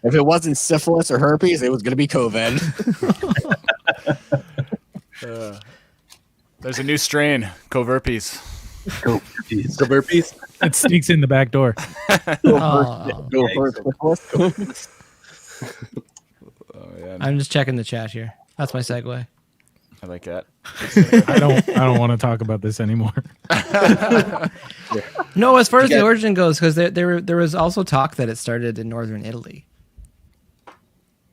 If it wasn't syphilis or herpes, it was going to be COVID. There's a new strain, Coverpies. Go burpees. The burpees. It sneaks in the back door. Oh, Go first. Oh yeah, I'm just checking the chat here. That's my segue. I like that. I don't want to talk about this anymore. No, as far as the origin goes, because there was also talk that it started in northern Italy,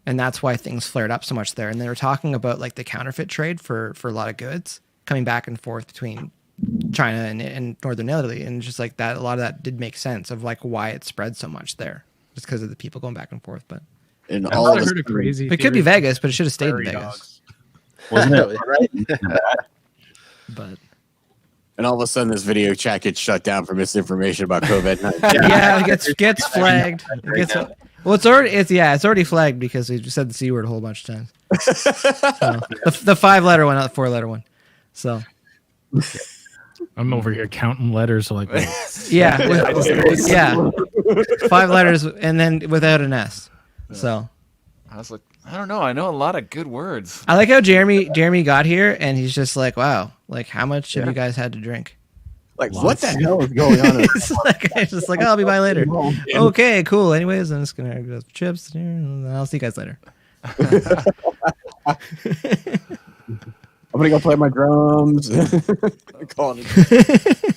and that's why things flared up so much there. And they were talking about like the counterfeit trade for a lot of goods coming back and forth between China and northern Italy, and just like that, a lot of that did make sense of like why it spread so much there, just because of the people going back and forth. But And I all thought I of heard a crazy. it could be theory. Vegas, but it should have stayed in Prairie Vegas. dogs. Wasn't it right? But and all of a sudden, this video chat gets shut down for misinformation about COVID-19. yeah, it gets flagged. It gets, well, it's already flagged because we just said the C word a whole bunch of times. So, the 5-letter one, not the 4-letter one. So I'm over here counting letters like that. yeah, 5 letters and then without an S. So I was like, I don't know. I know a lot of good words. I like how Jeremy got here and he's just like, wow, like how much have you guys had to drink? Like, what the hell is going on? It's just like, oh, I'll be by later. Okay, cool. Anyways, I'm just gonna go chips. And I'll see you guys later. I'm gonna go play my drums. Calling it.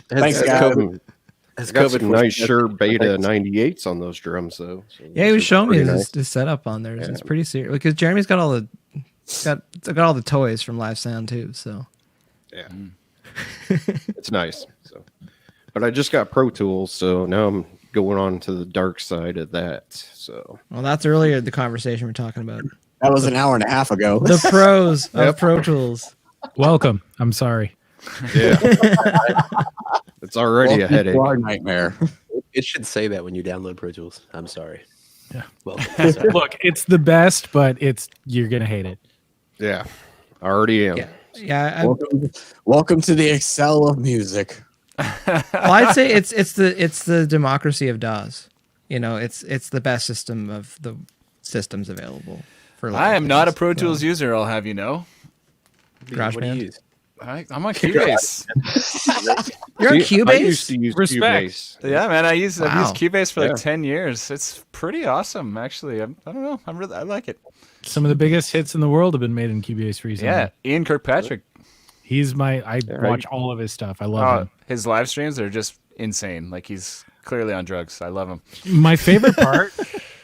Thanks, guys. Has got some nice Shure Beta 98s on those drums, though. So Yeah, he was showing me nice. his setup on there. It's pretty serious because Jeremy's got all the toys from Live Sound too. So Yeah, it's nice. So, but I just got Pro Tools, so now I'm going on to the dark side of that. So, well, that's earlier the conversation we're talking about. That was an hour and a half ago. The pros of Pro Tools. Welcome. I'm sorry. yeah, it's already a headache. Our nightmare. It should say that when you download Pro Tools. I'm sorry. Yeah. Well, Look, it's the best, but you're gonna hate it. Yeah, I already am. Yeah. Welcome to the Excel of music. Well, I'd say it's the democracy of DAWs. You know, it's the best system of the systems available for. I am not a Pro Tools user. I'll have you know. GarageBand. what do you use? I'm on Cubase. You're on I Cubase? used to use Respect. Cubase. Yeah, man. I've used Wow. Cubase for like Yeah. 10 years. It's pretty awesome, actually. I don't know. I like it. Some of the biggest hits in the world have been made in Cubase recently. Yeah, Ian Kirkpatrick. He's I watch all of his stuff. I love him. His live streams are just insane. Like he's clearly on drugs. I love him. My favorite part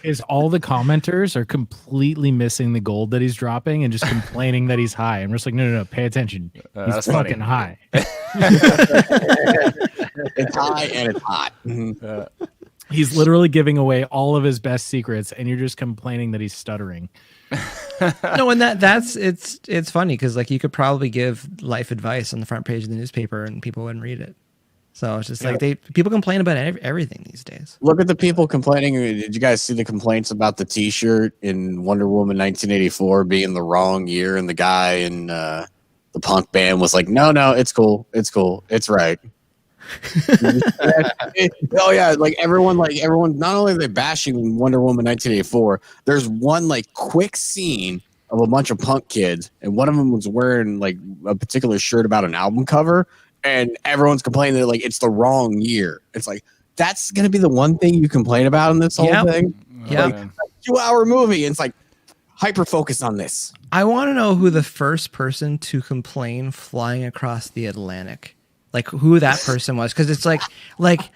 is all the commenters are completely missing the gold that he's dropping and just complaining that he's high. I'm just like, no, pay attention. He's that's funny. fucking high. It's high and it's hot. He's literally giving away all of his best secrets, and you're just complaining that he's stuttering. No, and it's funny because like you could probably give life advice on the front page of the newspaper and people wouldn't read it. So it's just like people complain about everything these days. Look at the people complaining. Did you guys see the complaints about the T-shirt in Wonder Woman 1984 being the wrong year, and the guy in the punk band was like, "No, it's cool, it's right." Oh yeah, like everyone. Not only are they bashing Wonder Woman 1984, there's one like quick scene of a bunch of punk kids, and one of them was wearing like a particular shirt about an album cover, and everyone's complaining that like it's the wrong year. It's like that's gonna be the one thing you complain about in this whole thing. Yeah. Like, 2-hour movie, and it's like hyper focus on this. I want to know who the first person to complain flying across the Atlantic, like who that person was, because it's like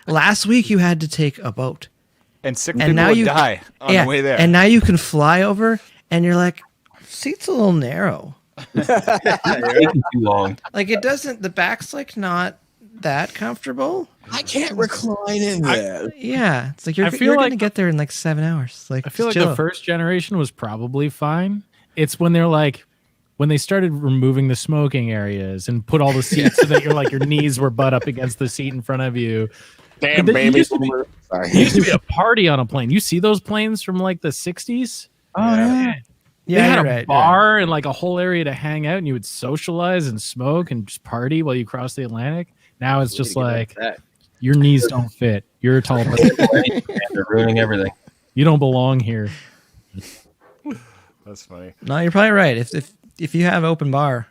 last week you had to take a boat, And sick and people now would you die on the way there. and now you can fly over, and you're like, seat's a little narrow. Taking too long. Like it doesn't. The back's like not that comfortable. I can't recline in there. Yeah, it's like I feel you're like- gonna get there in like 7 hours. Like I feel like chill. the first generation was probably fine. It's when when they started removing the smoking areas and put all the seats so that your knees were butt up against the seat in front of you. Damn, But then baby. It Sorry. used to be a party on a plane. You see those planes from like the 60s? Oh yeah. They had you're a right, bar and like a whole area to hang out, and you would socialize and smoke and just party while you cross the Atlantic. Now it's just like your knees don't fit. You're a tall person. They're ruining everything. You don't belong here. That's funny. No, you're probably right. If you have open bar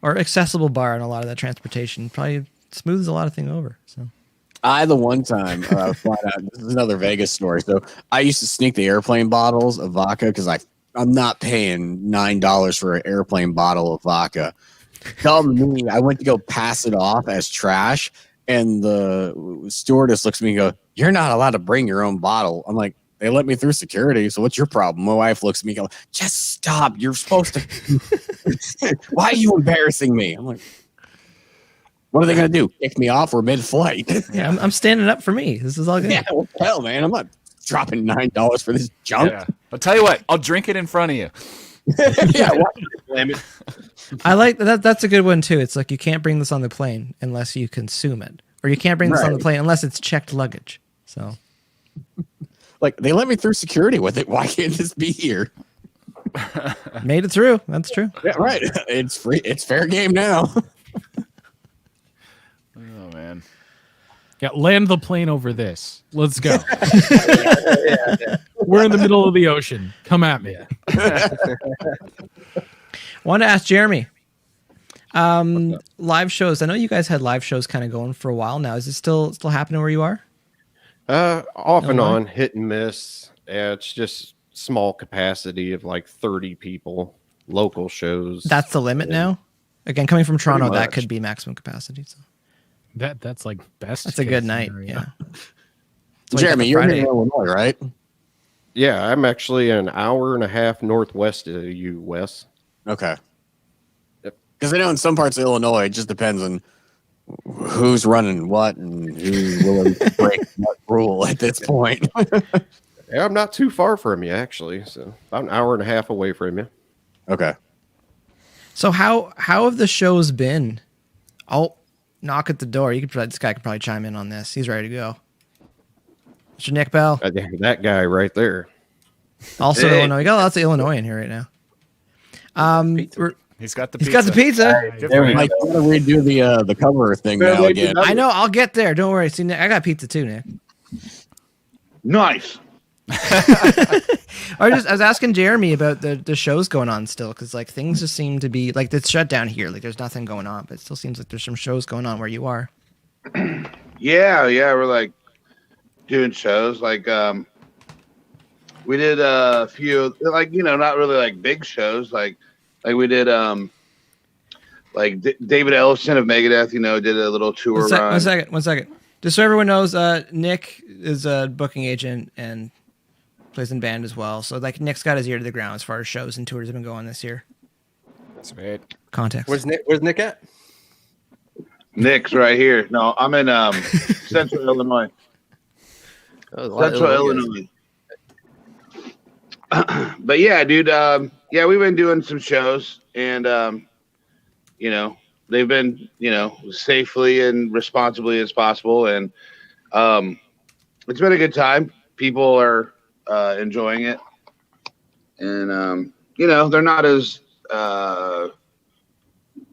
or accessible bar in a lot of that transportation, probably smooths a lot of things over. So The one time, flat out, this is another Vegas story. So I used to sneak the airplane bottles of vodka because I'm not paying $9 for an airplane bottle of vodka. Dumb me, I went to go pass it off as trash, and the stewardess looks at me and goes, "You're not allowed to bring your own bottle." I'm like, "They let me through security, so what's your problem?" My wife looks at me and goes, "Just stop. You're supposed to. Why are you embarrassing me?" I'm like, "What are they going to do? Kick me off or mid-flight?" yeah, I'm standing up for me. This is all good. Yeah, well, hell, man, I'm not dropping $9 for this junk. Yeah. I'll tell you what. I'll drink it in front of you. Yeah, blame it. I like that. That's a good one too. It's like you can't bring this on the plane unless you consume it, or you can't bring this on the plane unless it's checked luggage. So, like, they let me through security with it. Why can't this be here? made it through. That's true. Yeah, right. It's free. It's fair game now. Oh man. Yeah, land the plane over this. Let's go. We're in the middle of the ocean. Come at me. Want to ask Jeremy. Live shows. I know you guys had live shows kind of going for a while now. Is it still happening where you are? Off and Illinois? on, hit and miss. Yeah, it's just small capacity of like 30 people, local shows. That's the limit now. Again, coming from Toronto, that much. could be maximum capacity. So That's like best. that's a case good night. scenario. Yeah. That's why you got Jeremy, the you're in Friday. Illinois, right? Yeah, I'm actually an hour and a half northwest of you, Wes. Okay. Yep. Because I know in some parts of Illinois, it just depends on who's running what and who's willing to break what rule at this point. Yeah, I'm not too far from you, actually. So about an hour and a half away from you. Okay. So how have the shows been? I'll knock at the door. This guy could probably chime in on this. He's ready to go. Mr. Nick Bell. That guy right there. Also Hey. Illinois. We got lots of Illinois in here right now. He's got the He's pizza. got the pizza. Good There for we him. Like, you gotta redo the cover thing Yeah, now they again. did. I know. I'll get there. Don't worry. See, Nick, I got pizza too, Nick. Nice. I was asking Jeremy about the shows going on still, because like things just seem to be like it's shut down here. Like there's nothing going on, but it still seems like there's some shows going on where you are. Yeah, we're like doing shows. Like we did a few, like, you know, not really like big shows. Like we did David Ellison of Megadeth, you know, did a little tour run. One second. Just so everyone knows, Nick is a booking agent and plays in band as well. So like Nick's got his ear to the ground as far as shows and tours have been going this year. Sweet. Context. Where's Nick at? Nick's right here. No, I'm in Central Illinois. Oh, a lot of Central Illinois. But yeah, dude, yeah, we've been doing some shows, and you know, they've been, you know, safely and responsibly as possible, and it's been a good time. People are enjoying it, and you know, they're not as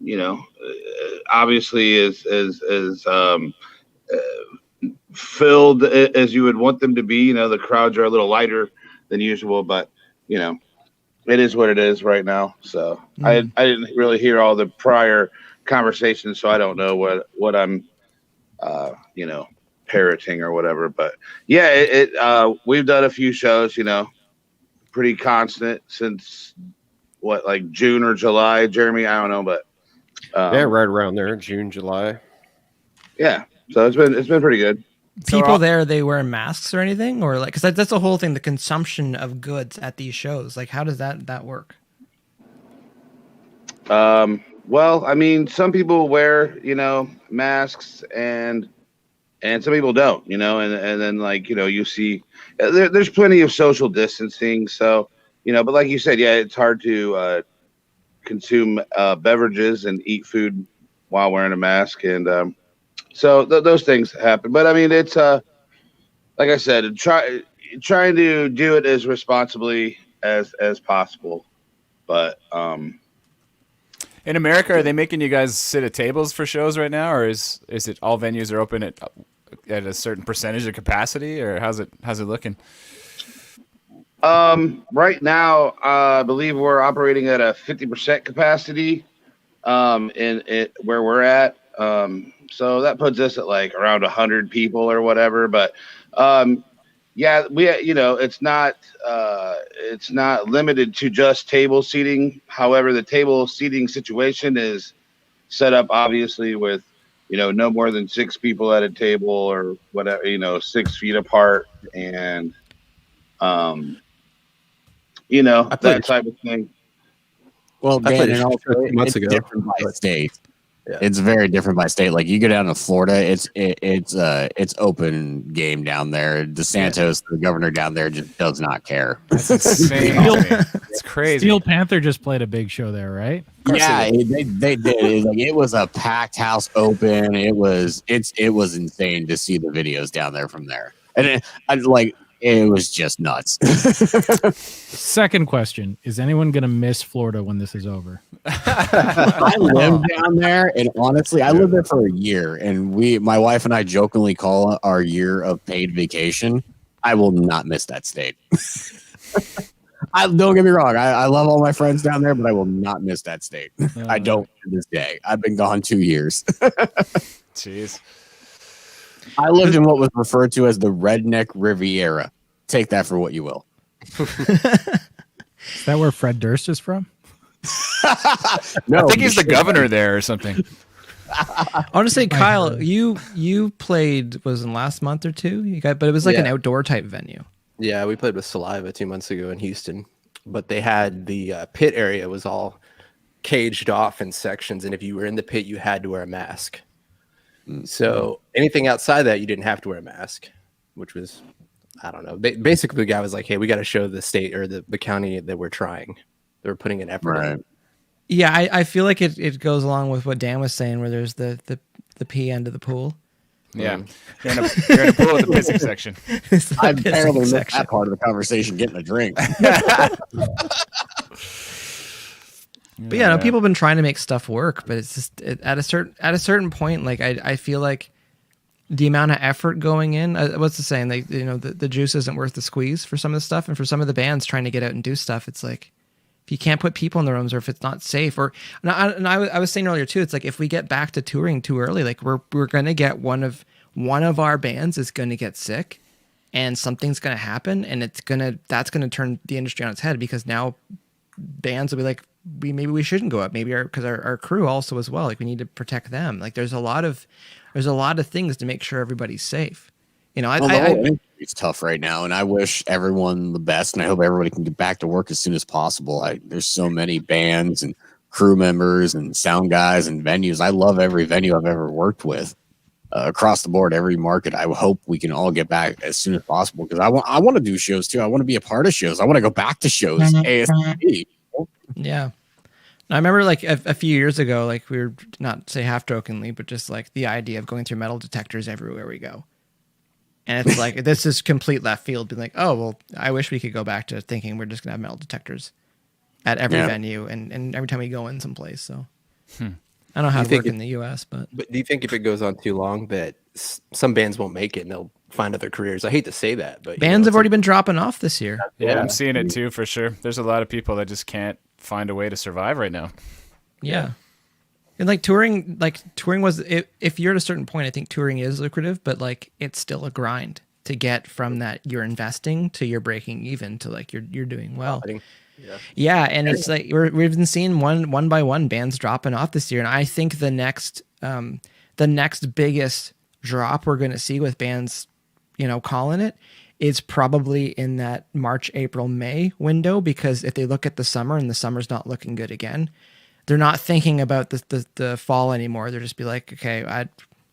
you know, obviously as filled as you would want them to be. You know, the crowds are a little lighter than usual, but you know, it is what it is right now. So I didn't really hear all the prior conversations, so I don't know what I'm you know, parroting or whatever. But yeah, we've done a few shows, you know, pretty constant since what, like June or July, Jeremy? I don't know, but Yeah, right around there, June, July. yeah. So it's been pretty good. People there, they wear masks or anything, or like, because that's the whole thing, the consumption of goods at these shows. Like, how does that work? Well, I mean, some people wear, you know, masks, and some people don't, you know, and then, like, you know, you see there's plenty of social distancing. So, you know, but like you said, yeah, it's hard to consume beverages and eat food while wearing a mask, and so those things happen. But I mean, it's like I said, trying to do it as responsibly as possible. But In America, are they making you guys sit at tables for shows right now, or is it all venues are open at a certain percentage of capacity, or how's it looking? right now, I believe we're operating at a 50% capacity in it where we're at. So that puts us at like around 100 people or whatever. But yeah, it's not limited to just table seating. However, the table seating situation is set up obviously with, no more than 6 people at a table or whatever, 6 feet apart, and that type of thing. Well, I played Dan, a and show also 2 months it's ago. different by state. Yeah. It's very different by state. Like you go down to Florida, it's open game down there. DeSantis, the governor down there, just does not care. That's insane. It's crazy. Steel Panther just played a big show there, right? Yeah, they did. It was a packed house, open. It was insane to see the videos down there from there, and it was just nuts. Second question: is anyone going to miss Florida when this is over? I live down there, and honestly, I lived there for a year, and my wife and I jokingly call it our year of paid vacation. I will not miss that state. I don't get me wrong. I love all my friends down there, but I will not miss that state. I don't to this day. I've been gone 2 years. Jeez. I lived in what was referred to as the Redneck Riviera. Take that for what you will. Is that where Fred Durst is from? No, I think he's the governor there or something. I want to say, Kyle, you played, was in last month or two? But it was like an outdoor type venue. Yeah, we played with Saliva 2 months ago in Houston, but they had the pit area was all caged off in sections, and if you were in the pit, you had to wear a mask. So anything outside that, you didn't have to wear a mask, which was, I don't know. Basically, the guy was like, "Hey, we got to show the state or the county that we're trying. They're putting an effort in." Yeah, I feel like it goes along with what Dan was saying, where there's the pee end of the pool. Yeah, you're in a pool with the pissing section. I barely missed that part of the conversation, getting a drink. But yeah, no, people have been trying to make stuff work, but it's just at a certain point, like I feel like the amount of effort going in. What's the saying? Like, the juice isn't worth the squeeze for some of the stuff, and for some of the bands trying to get out and do stuff, it's like if you can't put people in the rooms, or if it's not safe, and I was saying earlier too, it's like if we get back to touring too early, like we're gonna get one of our bands is gonna get sick, and something's gonna happen, and that's gonna turn the industry on its head, because now bands will be like, maybe we shouldn't go up, maybe because our crew also as well, like we need to protect them. Like there's a lot of things to make sure everybody's safe. It's tough right now, and I wish everyone the best, and I hope everybody can get back to work as soon as possible. There's so many bands and crew members and sound guys and venues. I love every venue I've ever worked with across the board, every market. I hope we can all get back as soon as possible, because I want to do shows too. I want to be a part of shows. I want to go back to shows ASAP. Yeah. I remember like a few years ago, like we were, not say half jokingly, but just like the idea of going through metal detectors everywhere we go. And it's like, this is complete left field, being like, oh, well, I wish we could go back to thinking we're just going to have metal detectors at every venue and every time we go in someplace. So I don't know how to work in the US, but do you think if it goes on too long that some bands won't make it and they'll find other careers? I hate to say that, but bands have already been dropping off this year. Yeah, I'm seeing it too, for sure. There's a lot of people that just can't find a way to survive right now. Yeah. And like touring was, if you're at a certain point, I think touring is lucrative, but like it's still a grind to get from that you're investing to you're breaking even to like you're doing well. Yeah, and it's like we've been seeing one by one bands dropping off this year, and I think the next biggest drop we're going to see with bands, calling it, is probably in that March, April, May window, because if they look at the summer and the summer's not looking good again, they're not thinking about the fall anymore. They're just be like, okay,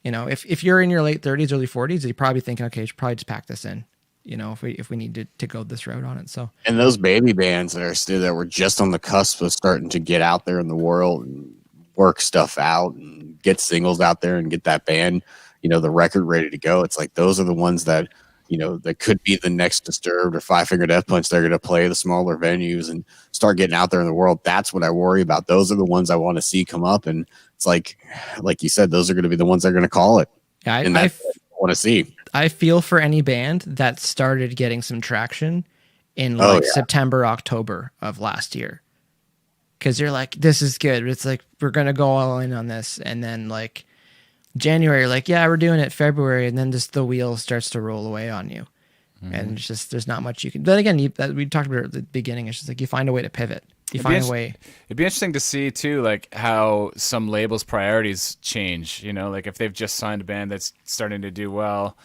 if you're in your late 30s, early 40s, you're probably thinking, okay, you should probably just pack this in, if we need to go this route on it. So, and those baby bands that were just on the cusp of starting to get out there in the world and work stuff out and get singles out there and get that band, the record ready to go. It's like, those are the ones that, that could be the next Disturbed or Five Finger Death Punch. They're going to play the smaller venues and start getting out there in the world. That's what I worry about. Those are the ones I want to see come up. And it's like you said, those are going to be the ones that are going to call it. Yeah, and that's what I want to see. I feel for any band that started getting some traction in September, October of last year. Because you're like, this is good. It's like, we're going to go all in on this. And then like January, like, yeah, we're doing it February, and then just the wheel starts to roll away on you. And it's just, there's not much you can, but again, we talked about it at the beginning. It's just like, you find a way to pivot. You find a way. It'd be interesting to see too, like how some labels' priorities change, you know, like if they've just signed a band that's starting to do well,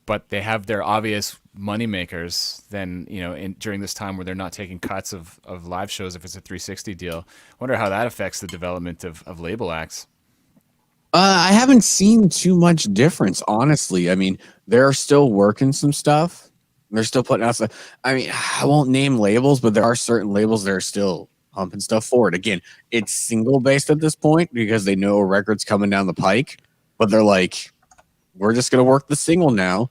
but they have their obvious money makers, then, you know, during this time where they're not taking cuts of live shows, if it's a 360 deal, I wonder how that affects the development of label acts. I haven't seen too much difference, honestly. I mean, they're still working some stuff. They're still putting out stuff. I mean, I won't name labels, but there are certain labels that are still pumping stuff forward. Again, it's single based at this point because they know a record's coming down the pike, but they're like, we're just going to work the single now.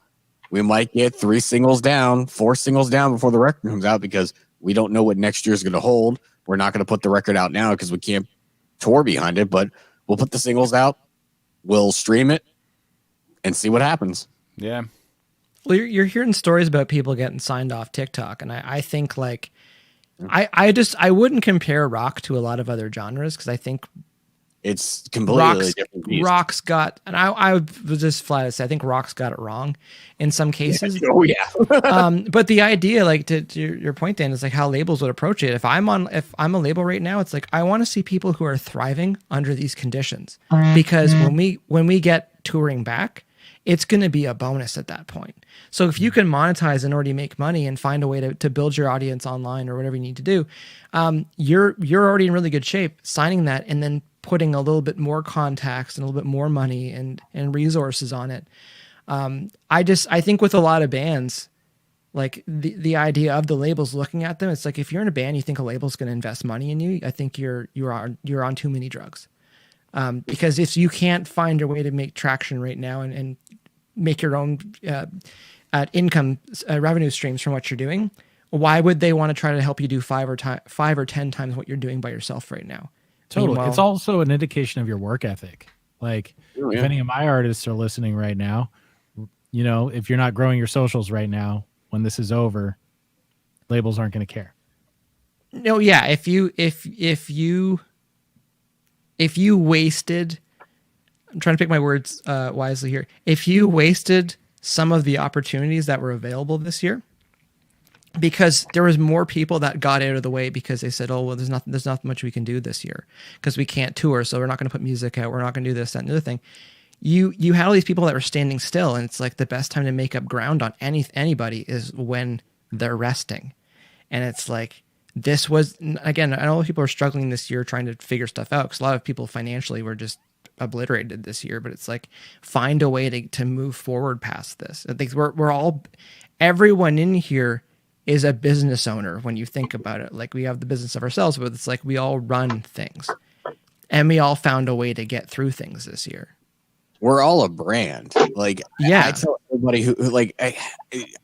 We might get 3 singles down, 4 singles down before the record comes out because we don't know what next year's going to hold. We're not going to put the record out now because we can't tour behind it, but we'll put the singles out. We'll stream it and see what happens. Yeah. Well, you're hearing stories about people getting signed off TikTok, and I think like I wouldn't compare rock to a lot of other genres because I think it's completely different beast. Rock's got, and I was just flat to say I think rock's got it wrong in some cases. Yeah. Oh yeah. But the idea, like to your point, Dan, is like how labels would approach it. If I'm a label right now, it's like I want to see people who are thriving under these conditions because when we get touring back, it's going to be a bonus at that point. So if you can monetize and already make money and find a way to build your audience online or whatever you need to do, you're already in really good shape. Signing that and then putting a little bit more contacts and a little bit more money and resources on it. I think with a lot of bands, like the idea of the labels looking at them, it's like if you're in a band, you think a label's going to invest money in you. I think you're on too many drugs. Because if you can't find a way to make traction right now and make your own income revenue streams from what you're doing, why would they want to try to help you do 5 or 10 times what you're doing by yourself right now? Totally. Meanwhile, it's also an indication of your work ethic. Like if any of my artists are listening right now, you know, if you're not growing your socials right now, when this is over, labels aren't going to care. No, yeah. If you wasted, I'm trying to pick my words wisely here. If you wasted some of the opportunities that were available this year, because there was more people that got out of the way because they said, oh, well, there's not much we can do this year because we can't tour. So we're not going to put music out. We're not going to do this, that, and the other thing. You had all these people that were standing still, and it's like the best time to make up ground on anybody is when they're resting. And it's like, this was, again, I know people are struggling this year trying to figure stuff out because a lot of people financially were just obliterated this year, but it's like, find a way to move forward past this. I think everyone in here is a business owner when you think about it. Like we have the business of ourselves, but it's like we all run things and we all found a way to get through things this year. We're all a brand. Like, yeah. I tell everybody who like,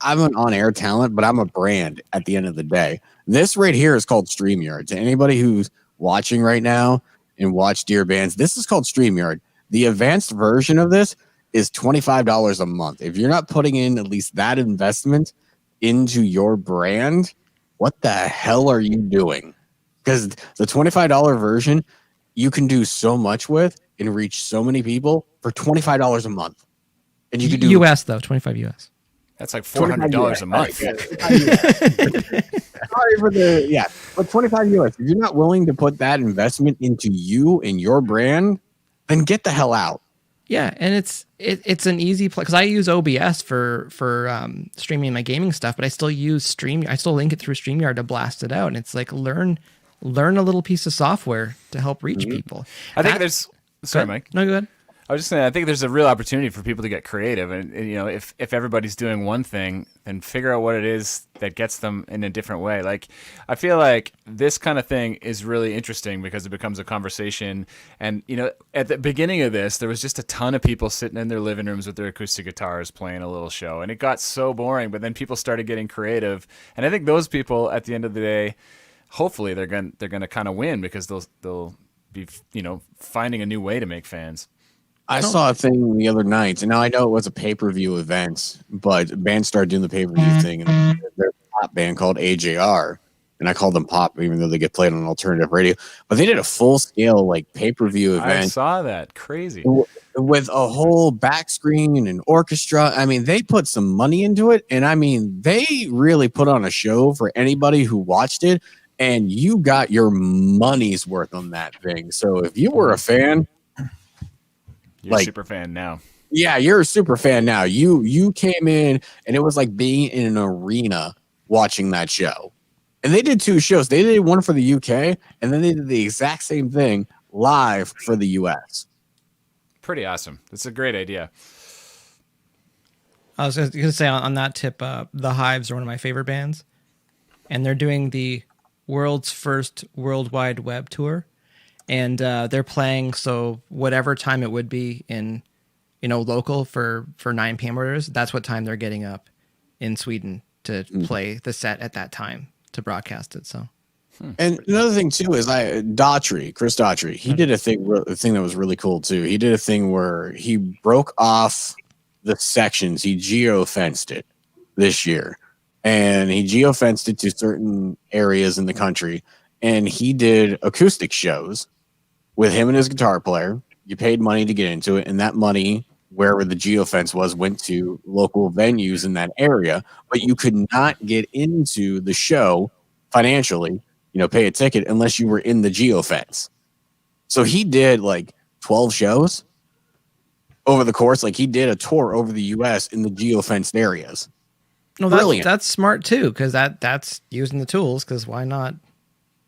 I'm an on-air talent, but I'm a brand at the end of the day. This right here is called StreamYard. To anybody who's watching right now and watch DearBands, this is called StreamYard. The advanced version of this is $25 a month. If you're not putting in at least that investment into your brand, what the hell are you doing? Because the $25 version, you can do so much with and reach so many people for $25 a month. And you can do US though, 25 US. That's like $400 a month. Sorry for the but 25 US. If you're not willing to put that investment into you and your brand, then get the hell out. Yeah, and it's an easy play because I use OBS for streaming my gaming stuff, but I still use I still link it through StreamYard to blast it out, and it's like learn a little piece of software to help reach people. I think there's sorry, Mike. No, go ahead. I was just saying, I think there's a real opportunity for people to get creative, and you know, if everybody's doing one thing, then figure out what it is that gets them in a different way. Like, I feel like this kind of thing is really interesting because it becomes a conversation. And you know, at the beginning of this, there was just a ton of people sitting in their living rooms with their acoustic guitars playing a little show, and it got so boring. But then people started getting creative, and I think those people, at the end of the day, hopefully they're gonna kind of win because they'll be, you know, finding a new way to make fans. I saw a thing the other night, and now I know it was a pay-per-view event, but bands started doing the pay-per-view thing, and there's a pop band called AJR, and I call them pop, even though they get played on alternative radio. But they did a full scale like pay-per-view event. I saw that. Crazy. With a whole back screen and orchestra. I mean, they put some money into it, and I mean, they really put on a show for anybody who watched it, and you got your money's worth on that thing. So if you were a fan, you're a super fan now. Yeah, you're a super fan now. You came in, and it was like being in an arena watching that show. And they did 2 shows. They did one for the UK, and then they did the exact same thing live for the US. Pretty awesome. It's a great idea. I was going to say on that tip, the Hives are one of my favorite bands, and they're doing the world's first worldwide web tour, and they're playing so whatever time it would be in, local for 9 p.m. orders, that's what time they're getting up in Sweden to play the set at that time to broadcast it. So. And another thing too is Chris Daughtry, he did a thing that was really cool too. He did a thing where he broke off the sections. He geofenced it this year, and he geofenced it to certain areas in the country. And he did acoustic shows with him and his guitar player. You paid money to get into it, and that money, wherever the geofence was, went to local venues in that area. But you could not get into the show financially, pay a ticket unless you were in the geofence. So he did like 12 shows over the course. Like he did a tour over the US in the geofenced areas. No, that's smart too, because that's using the tools, because why not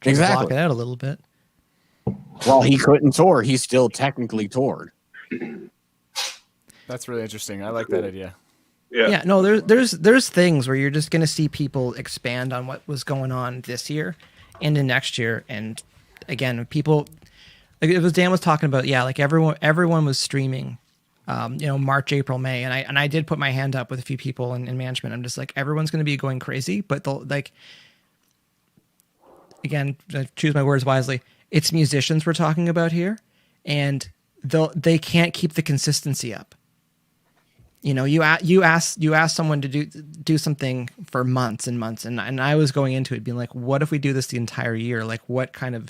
block it out a little bit? While he couldn't tour, he still technically toured. That's really interesting. I like that idea. Yeah, no, there's things where you're just going to see people expand on what was going on this year into next year. And again, people, like it was Dan was talking about, like everyone was streaming, March, April, May. And I did put my hand up with a few people in management. I'm just like, everyone's going to be going crazy, but they'll again, choose my words wisely. It's musicians we're talking about here, and they can't keep the consistency up. You ask someone to do something for months and months, and I was going into it being like, what if we do this the entire year? Like, what kind of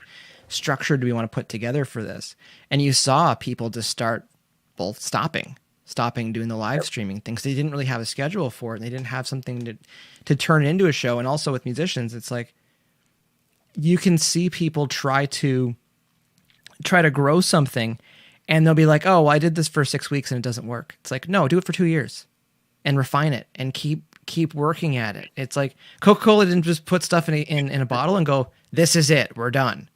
structure do we want to put together for this? And you saw people just start both stopping doing the live streaming things. They didn't really have a schedule for it, and they didn't have something to turn it into a show. And also with musicians, it's like you can see people try to grow something, and they'll be like, oh, well, I did this for 6 weeks and it doesn't work. It's like, no, do it for 2 years and refine it and keep working at it. It's like Coca-Cola didn't just put stuff in a bottle and go, this is it, we're done.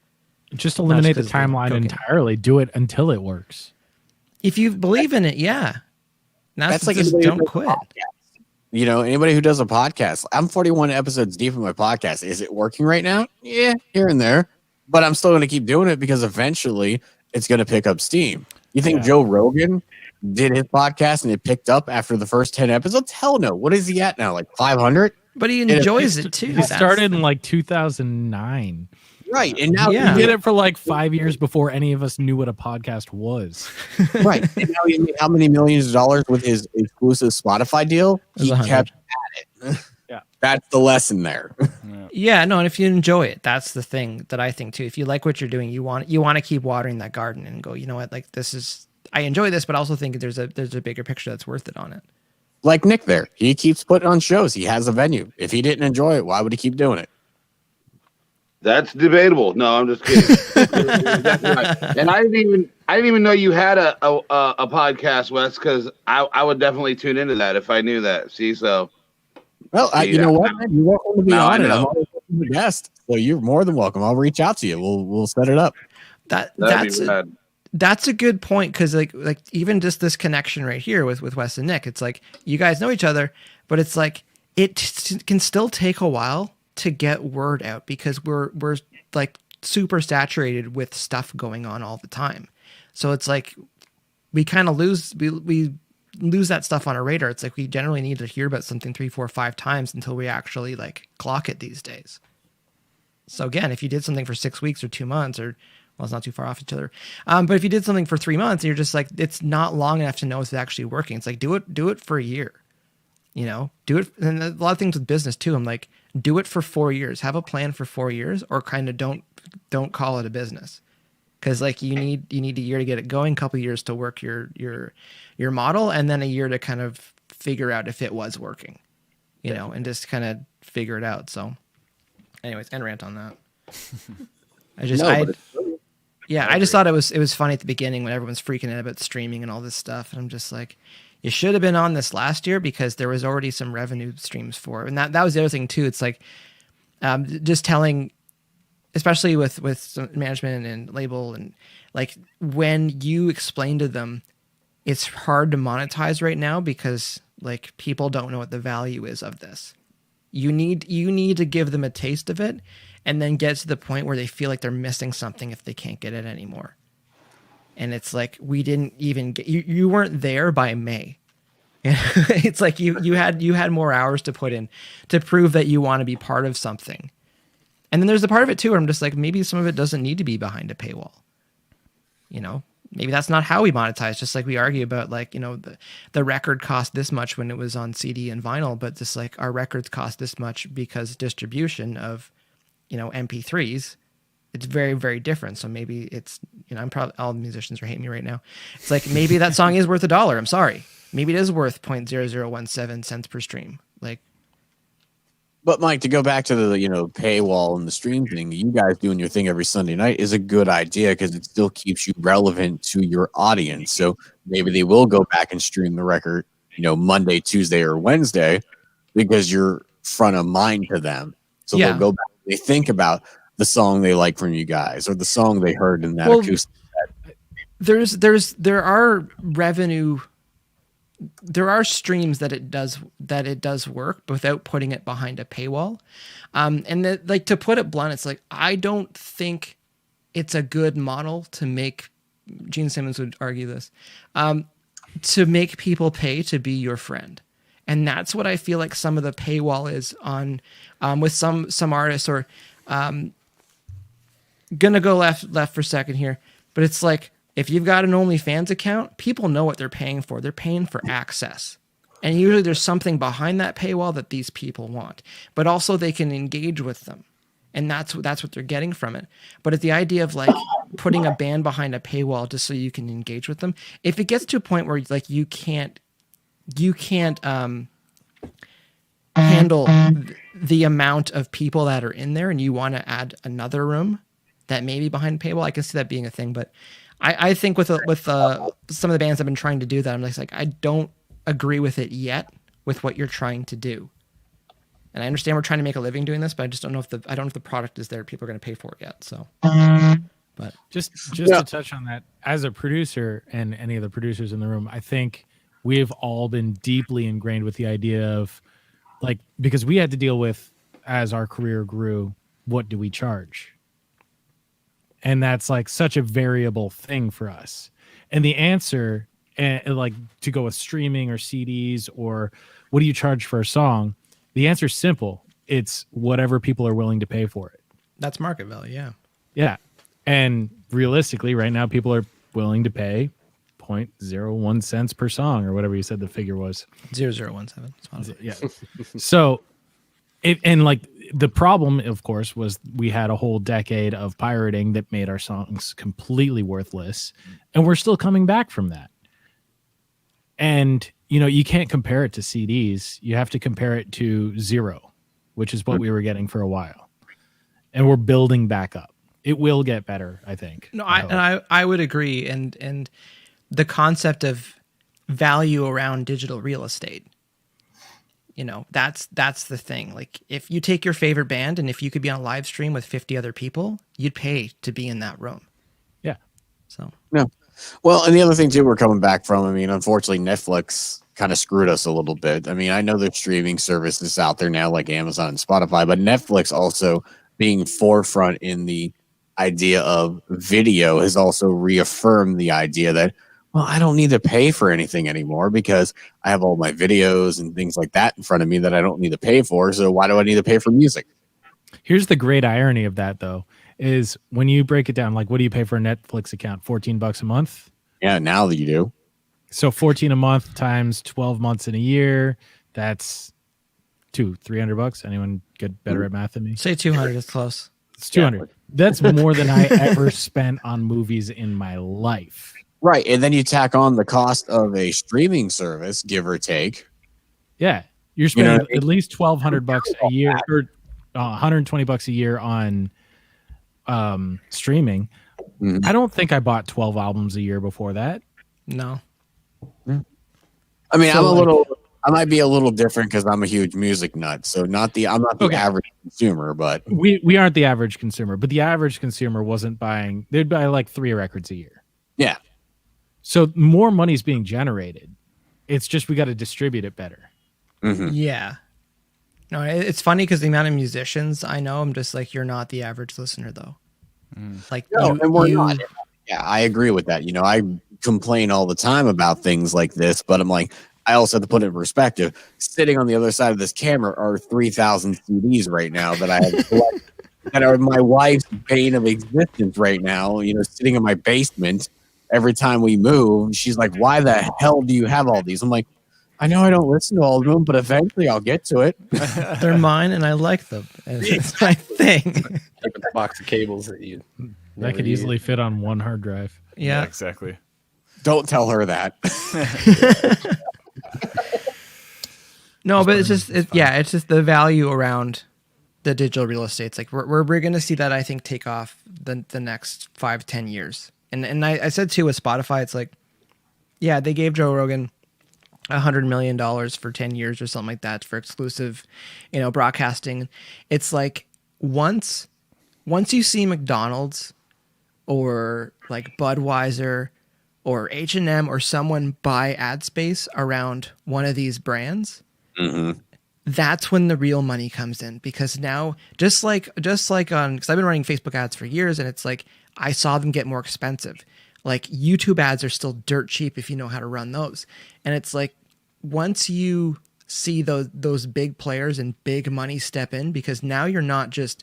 Just eliminate the timeline entirely. Do it until it works. If you believe in it, yeah. That's like, just don't quit. Anybody who does a podcast, I'm 41 episodes deep in my podcast. Is it working right now? Yeah, here and there. But I'm still going to keep doing it because eventually it's going to pick up steam. You think Joe Rogan did his podcast and it picked up after the first 10 episodes? Hell no. What is he at now? Like 500? But he enjoys it too. He started in like 2009. Right. And now he did it for like 5 years before any of us knew what a podcast was. Right. And now he made how many millions of dollars with his exclusive Spotify deal? He kept at it. Yeah. That's the lesson there. Yeah, no, and if you enjoy it, that's the thing that I think too. If you like what you're doing, you want to keep watering that garden and go, you know what, like I enjoy this, but I also think there's a bigger picture that's worth it on it. Like Nick there. He keeps putting on shows. He has a venue. If he didn't enjoy it, why would he keep doing it? That's debatable. No, I'm just kidding. Right. And I didn't even know you had a podcast, Wes, because I would definitely tune into that if I knew that. See, so well, you know what, man? You're welcome to be on it. I'm always welcome to guest, so you're more than welcome. I'll reach out to you. We'll set it up. That's a good point, because like even just this connection right here with Wes and Nick, it's like you guys know each other, but it's like it can still take a while to get word out because we're like super saturated with stuff going on all the time. So it's like we kind of lose that stuff on our radar. It's like we generally need to hear about something 3, 4, 5 times until we actually like clock it these days. So again, if you did something for 6 weeks or 2 months, or well, it's not too far off each other. But if you did something for 3 months, and you're just like, it's not long enough to know if it's actually working. It's like, do it for a year. do it. And a lot of things with business too. I'm like, do it for 4 years, have a plan for 4 years, or kind of don't call it a business. Cause like you need a year to get it going, a couple of years to work your model, and then a year to kind of figure out if it was working, and just kind of figure it out. So anyways, end rant on that. I just thought it was funny at the beginning when everyone's freaking out about streaming and all this stuff. And I'm just like, you should have been on this last year because there was already some revenue streams for it. And that was the other thing too. It's like, just telling, especially with some management and label, and like when you explain to them, it's hard to monetize right now because like people don't know what the value is of this. You need to give them a taste of it, and then get to the point where they feel like they're missing something if they can't get it anymore. And it's like, we didn't even get you weren't there by May. It's like you had more hours to put in to prove that you want to be part of something. And then there's the part of it too where I'm just like, maybe some of it doesn't need to be behind a paywall. Maybe that's not how we monetize. Just like we argue about like, the record cost this much when it was on CD and vinyl, but just like our records cost this much because distribution of, MP3s, it's very, very different. So maybe it's, I'm probably, all the musicians are hating me right now. It's like, maybe that song is worth $1. I'm sorry. Maybe it is worth 0.0017 cents per stream. Like, but Mike, to go back to the paywall and the stream thing, you guys doing your thing every Sunday night is a good idea because it still keeps you relevant to your audience. So maybe they will go back and stream the record, Monday, Tuesday, or Wednesday because you're front of mind to them. So they'll go back. They think about the song they like from you guys or the song they heard in that acoustic set. There are revenue. There are streams that it does work without putting it behind a paywall. Like to put it blunt, it's like, I don't think it's a good model to make, Gene Simmons would argue this, to make people pay to be your friend. And that's what I feel like some of the paywall is on, with some artists, or, gonna go left for a second here, but it's like, if you've got an OnlyFans account, people know what they're paying for. They're paying for access. And usually there's something behind that paywall that these people want, but also they can engage with them. And that's what they're getting from it. But at the idea of like putting a band behind a paywall just so you can engage with them, if it gets to a point where like you can't handle the amount of people that are in there and you want to add another room that may be behind a paywall, I can see that being a thing. But I think with some of the bands I've been trying to do that, I'm like, I don't agree with it yet with what you're trying to do. And I understand we're trying to make a living doing this, but I just don't know if the product is there. People are going to pay for it yet. So, but just to touch on that, as a producer and any of the producers in the room, I think we've all been deeply ingrained with the idea of like, because we had to deal with, as our career grew, what do we charge? And that's like such a variable thing for us. And the answer, like to go with streaming or CDs or what do you charge for a song? The answer is simple. It's whatever people are willing to pay for it. That's market value. Yeah. Yeah. And realistically, right now, people are willing to pay 0.01 cents per song or whatever you said the figure was. 0017. Yeah. So the problem, of course, was we had a whole decade of pirating that made our songs completely worthless. And we're still coming back from that. And, you can't compare it to CDs. You have to compare it to zero, which is what we were getting for a while. And we're building back up. It will get better, I think. No, I would agree. And the concept of value around digital real estate, that's the thing. Like if you take your favorite band and if you could be on a live stream with 50 other people, you'd pay to be in that room. Yeah. So, no. Well, and the other thing too, we're coming back from, unfortunately, Netflix kind of screwed us a little bit. I know there's streaming services out there now like Amazon and Spotify, but Netflix also being forefront in the idea of video has also reaffirmed the idea that, well, I don't need to pay for anything anymore because I have all my videos and things like that in front of me that I don't need to pay for. So why do I need to pay for music? Here's the great irony of that, though, is when you break it down, like what do you pay for a Netflix account? $14 a month? Yeah, now that you do. So 14 a month times 12 months in a year, That's $300. Anyone get better at math than me? Say 200 is close. It's 200. That's more than I ever spent on movies in my life. Right, and then you tack on the cost of a streaming service, give or take. Yeah, you're spending at least $1,200 a year, or $120 a year on streaming. Mm-hmm. I don't think I bought 12 albums a year before that. No. I mean, I might be a little different because I'm a huge music nut. So I'm not the average consumer, but we aren't the average consumer. But the average consumer wasn't buying; they'd buy like 3 records a year. Yeah. So more money's being generated. It's just we got to distribute it better. Mm-hmm. Yeah. No, it's funny because the amount of musicians I know, I'm just like, you're not the average listener, though. Like, no, and we're not. Yeah, I agree with that. I complain all the time about things like this, but I'm like, I also have to put it in perspective. Sitting on the other side of this camera are 3,000 CDs right now that I have collected, that are my wife's bane of existence right now. Sitting in my basement. Every time we move, she's like, "Why the hell do you have all these?" I'm like, "I know I don't listen to all of them, but eventually I'll get to it." They're mine, and I like them. It's my thing. Like a box of cables that could easily fit on one hard drive. Yeah, exactly. Don't tell her that. No, but it's just the value around the digital real estate. It's like we're going to see that, I think, take off the next 5-10 years. And I said too with Spotify, it's like, yeah, they gave Joe Rogan $100 million for 10 years or something like that for exclusive, broadcasting. It's like once you see McDonald's or like Budweiser or H&M or someone buy ad space around one of these brands, that's when the real money comes in. Because now, just like because I've been running Facebook ads for years, and it's like, I saw them get more expensive. Like YouTube ads are still dirt cheap if you know how to run those. And it's like, once you see those big players and big money step in, because now you're not just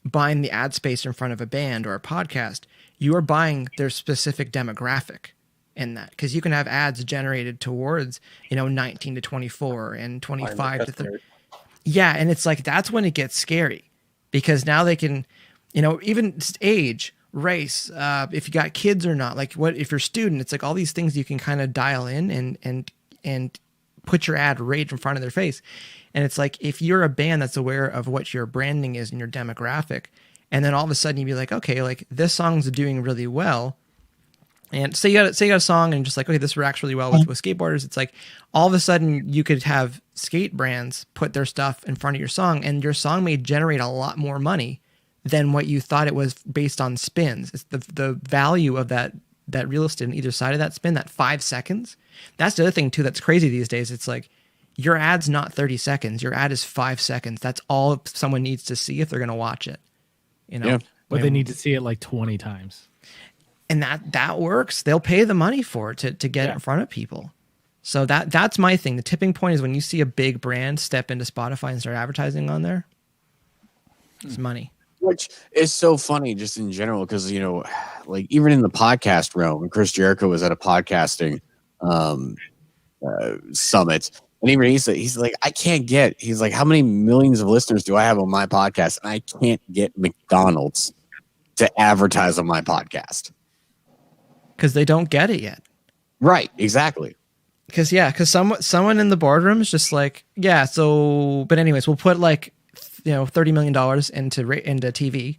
buying the ad space in front of a band or a podcast, you are buying their specific demographic in that. Because you can have ads generated towards, 19 to 24 and 25 to 30. Yeah, and it's like, that's when it gets scary. Because now they can, even age, race, if you got kids or not, like what if you're a student, it's like all these things you can kind of dial in and put your ad right in front of their face. And it's like, if you're a band that's aware of what your branding is and your demographic, and then all of a sudden you'd be like, okay, like this song's doing really well, and say you got a song and just like, okay, this reacts really well with skateboarders. It's like all of a sudden you could have skate brands put their stuff in front of your song, and your song may generate a lot more money than what you thought it was based on spins. It's the value of that real estate on either side of that spin, that 5 seconds. That's the other thing too that's crazy these days. It's like, your ad's not 30 seconds. Your ad is 5 seconds. That's all someone needs to see if they're going to watch it. Yeah. But they need to see it like 20 times. And that works. They'll pay the money for it to get it in front of people. So that's my thing. The tipping point is when you see a big brand step into Spotify and start advertising on there. It's money. Which is so funny just in general, because, like even in the podcast realm, Chris Jericho was at a podcasting summit. And even he's like, he's like, how many millions of listeners do I have on my podcast? And I can't get McDonald's to advertise on my podcast. Because they don't get it yet. Right, exactly. Because someone in the boardroom is just like, yeah, so, but anyways, we'll put like, $30 million into TV,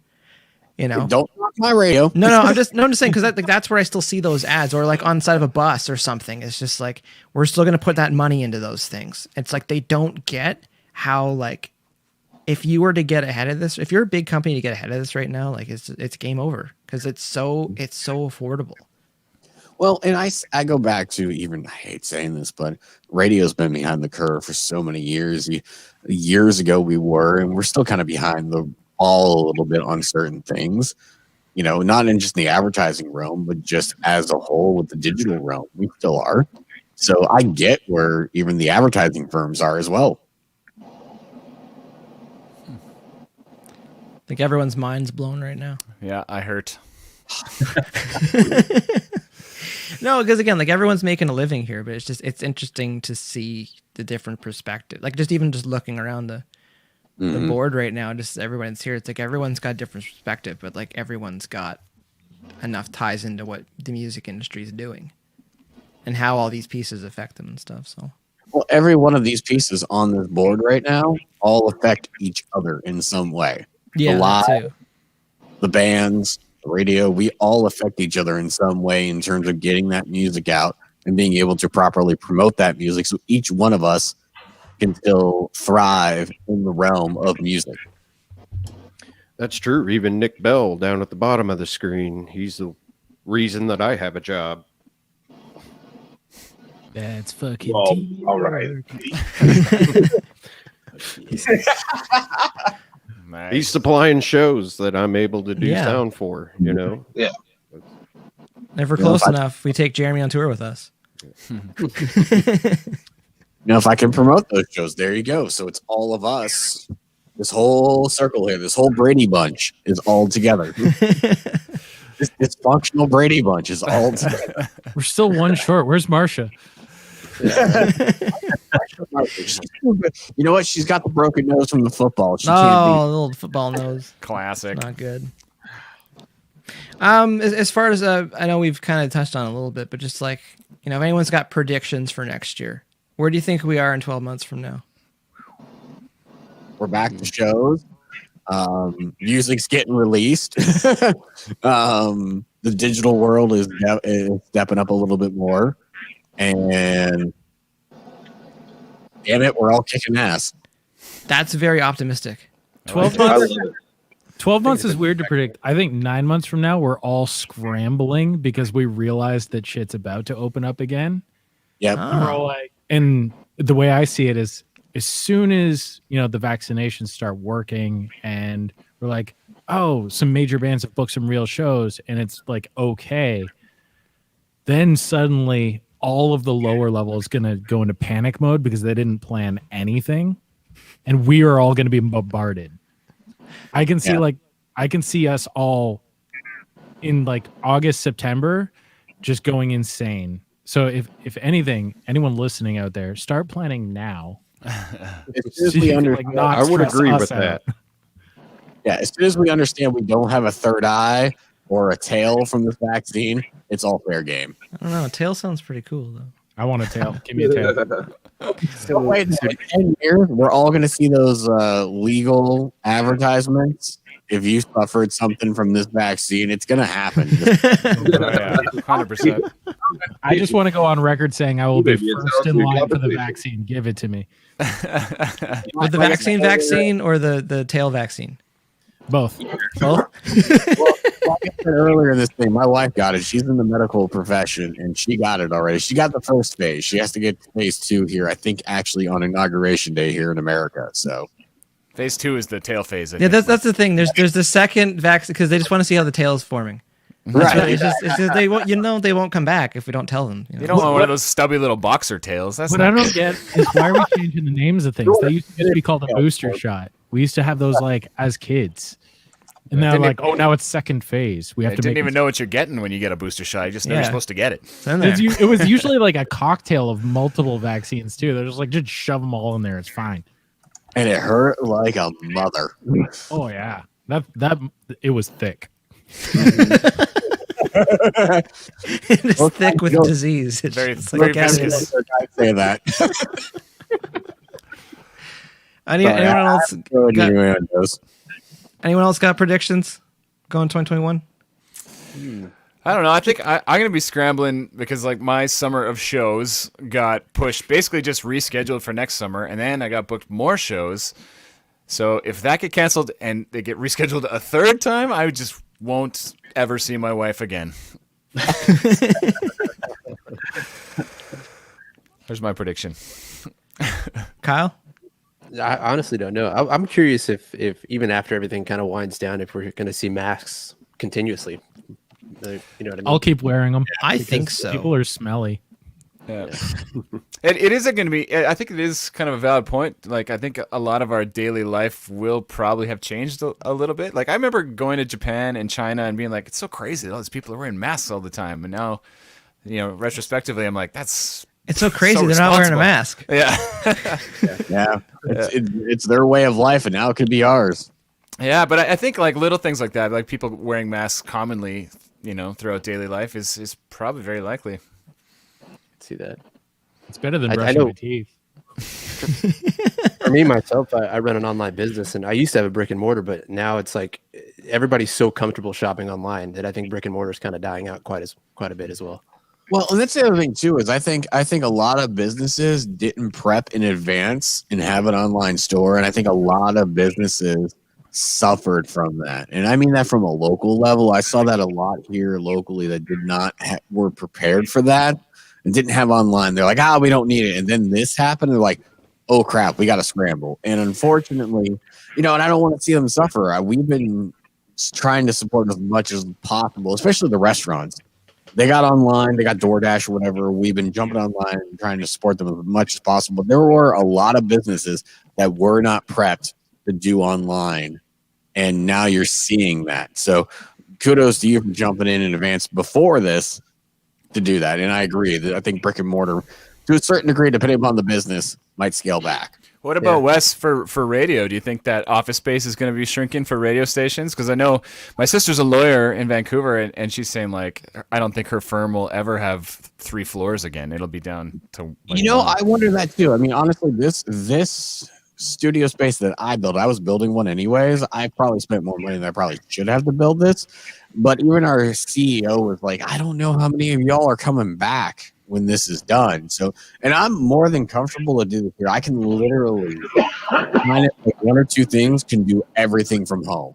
Don't knock my radio. No, I'm just saying, because that's where I still see those ads, or like on the side of a bus or something. It's just like, we're still going to put that money into those things. It's like, they don't get how, like, if you were to get ahead of this, if you're a big company to get ahead of this right now, like it's game over, because it's so affordable. Well, and I go back to, even, I hate saying this, but radio's been behind the curve for so many years. Years ago we were, and we're still kind of behind the ball a little bit on certain things, not in just the advertising realm, but just as a whole with the digital realm, we still are. So I get where even the advertising firms are as well. I think everyone's mind's blown right now. Yeah, I hurt. No, because again, like everyone's making a living here, but it's interesting to see the different perspective. Like just even just looking around the board right now, just everyone's here. It's like everyone's got a different perspective, but like everyone's got enough ties into what the music industry is doing and how all these pieces affect them and stuff. So, well, every one of these pieces on this board right now all affect each other in some way. Yeah, the live, that too. the bands, the radio, we all affect each other in some way in terms of getting that music out and being able to properly promote that music. So each one of us can still thrive in the realm of music. That's true. Even Nick Bell down at the bottom of the screen, he's the reason that I have a job. That's fucking all right. Nice. He's supplying shows that I'm able to do Yeah. sound for, you know? Yeah. If we're close enough, we take Jeremy on tour with us. You know, if I can promote those shows, there you go. So it's all of us. This whole circle here, this whole Brady bunch is all together. This dysfunctional Brady bunch is all together. We're still one short. Where's Marsha? You know what? She's got the broken nose from the football. She Oh, can't little football nose. Classic. Not good. As far as I know we've kind of touched on it a little bit, but just like, you know, if anyone's got predictions for next year, where do you think we are in 12 months from now? We're back to shows. Music's getting released. The digital world is stepping up a little bit more. And damn it, we're all kicking ass. That's very optimistic. 12 months. 12 months is weird to predict. I think 9 months from now, we're all scrambling because we realize that shit's about to open up again. Yep. And we're all like, and the way I see it is, as soon as, you know, the vaccinations start working and we're like, oh, some major bands have booked some real shows and it's like, okay, then suddenly all of the lower level is going to go into panic mode because they didn't plan anything. And we are all going to be bombarded. I can see I can see us all in like August, September, just going insane. So if anything, anyone listening out there, start planning now. As soon as we understand, I would agree with that. Yeah, as soon as we understand we don't have a third eye or a tail from this vaccine, it's all fair game. I don't know. Tail sounds pretty cool though. I want a tail. Give me a tail. So wait, in 10 years, we're all going to see those legal advertisements. If you suffered something from this vaccine, it's going to happen. 100%. I just want to go on record saying I will be first in line for the vaccine. Give it to me. With the vaccine or the tail vaccine? Both. Both? Like I said earlier in this thing, my wife got it. She's in the medical profession, and she got it already. She got the first phase. She has to get phase 2 here, I think, actually on Inauguration Day here in America. So Phase 2 is the tail phase. Yeah, that's the thing. There's the second vaccine because they just want to see how the tail is forming. right. It's just they won't. You know, they won't come back if we don't tell them. You know? You don't want one of those stubby little boxer tails. That's What not I don't good. get is why are we changing the names of things? They used to be called a booster shot. We used to have those like as kids. And now like, oh, now it's second phase. We have I to didn't make even know what you're getting when you get a booster shot. You just know Yeah. you're supposed to get it. It's in there. It was usually like a cocktail of multiple vaccines too. They're just shove them all in there. It's fine. And it hurt like a mother. Oh yeah, that it was thick. It's thick with disease. It's Very- it's very like acid. viscous. I'd say that. Anyone else got predictions going 2021? I don't know. I think I'm going to be scrambling because like my summer of shows got pushed, basically just rescheduled for next summer. And then I got booked more shows. So if that get canceled and they get rescheduled a third time, I just won't ever see my wife again. There's my prediction. Kyle? I honestly don't know. I'm curious if even after everything kind of winds down, if we're going to see masks continuously. You know what I mean? I'll keep wearing them. I think so. People are smelly. Yeah. It isn't going to be. I think it is kind of a valid point. Like I think a lot of our daily life will probably have changed a little bit. Like I remember going to Japan and China and being like, it's so crazy that all these people are wearing masks all the time. And now, you know, retrospectively, I'm like, that's It's so crazy So they're not wearing a responsible. mask. Yeah. It's their way of life, and now it could be ours. Yeah, but I think like little things like that, like people wearing masks commonly, throughout daily life is probably very likely. See that? It's better than I brushing know. my teeth. For me myself, I run an online business, and I used to have a brick and mortar, but now it's like everybody's so comfortable shopping online that I think brick and mortar is kind of dying out quite a bit as well. Well, and that's the other thing too, is I think a lot of businesses didn't prep in advance and have an online store, and I think a lot of businesses suffered from that. And I mean that from a local level. I saw that a lot here locally that did not were prepared for that and didn't have online. They're like, we don't need it. And then this happened. They're like, oh crap, we got to scramble. And unfortunately, and I don't want to see them suffer. We've been trying to support as much as possible, especially the restaurants. They got online, they got DoorDash or whatever. We've been jumping online and trying to support them as much as possible. There were a lot of businesses that were not prepped to do online, and now you're seeing that. So kudos to you for jumping in advance before this to do that. And I agree that I think brick and mortar, to a certain degree, depending upon the business, might scale back. What about Wes for radio? Do you think that office space is going to be shrinking for radio stations? Because I know my sister's a lawyer in Vancouver, and she's saying like, I don't think her firm will ever have 3 floors again. It'll be down to like one. I wonder that too. I mean, honestly, this studio space that I built, I was building one anyways. I probably spent more money than I probably should have to build this. But even our CEO was like, I don't know how many of y'all are coming back when this is done. So, and I'm more than comfortable to do this here. I can literally find it like 1 or 2 things, can do everything from home.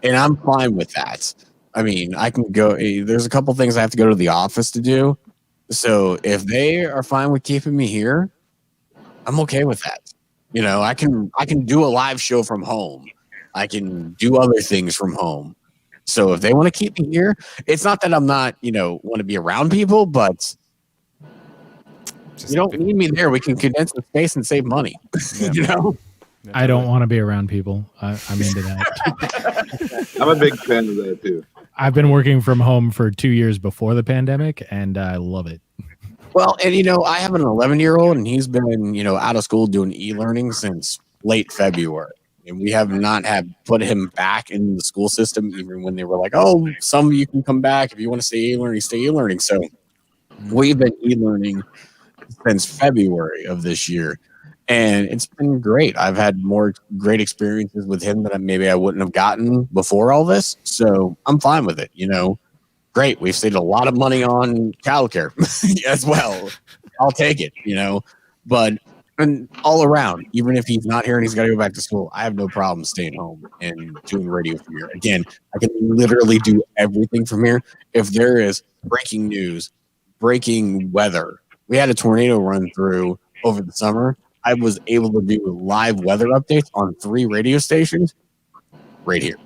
And I'm fine with that. I mean, I can go, there's a couple things I have to go to the office to do. So if they are fine with keeping me here, I'm okay with that. I can do a live show from home. I can do other things from home. So if they want to keep me here, it's not that I'm not, want to be around people, but you don't need me there. We can condense the space and save money. I don't want to be around people. I'm into that. I'm a big fan of that too. I've been working from home for 2 years before the pandemic, and I love it. Well, and I have an 11-year-old, and he's been, out of school doing e-learning since late February. And we have not put him back in the school system, even when they were like, oh, some of you can come back. If you want to stay e-learning, stay e-learning. So we've been e-learning since February of this year. And it's been great. I've had more great experiences with him that maybe I wouldn't have gotten before all this. So I'm fine with it, Great. We've saved a lot of money on childcare as well. I'll take it, But and all around, even if he's not here and he's got to go back to school, I have no problem staying home and doing radio from here. Again, I can literally do everything from here. If there is breaking news, breaking weather, we had a tornado run through over the summer. I was able to do live weather updates on 3 radio stations right here.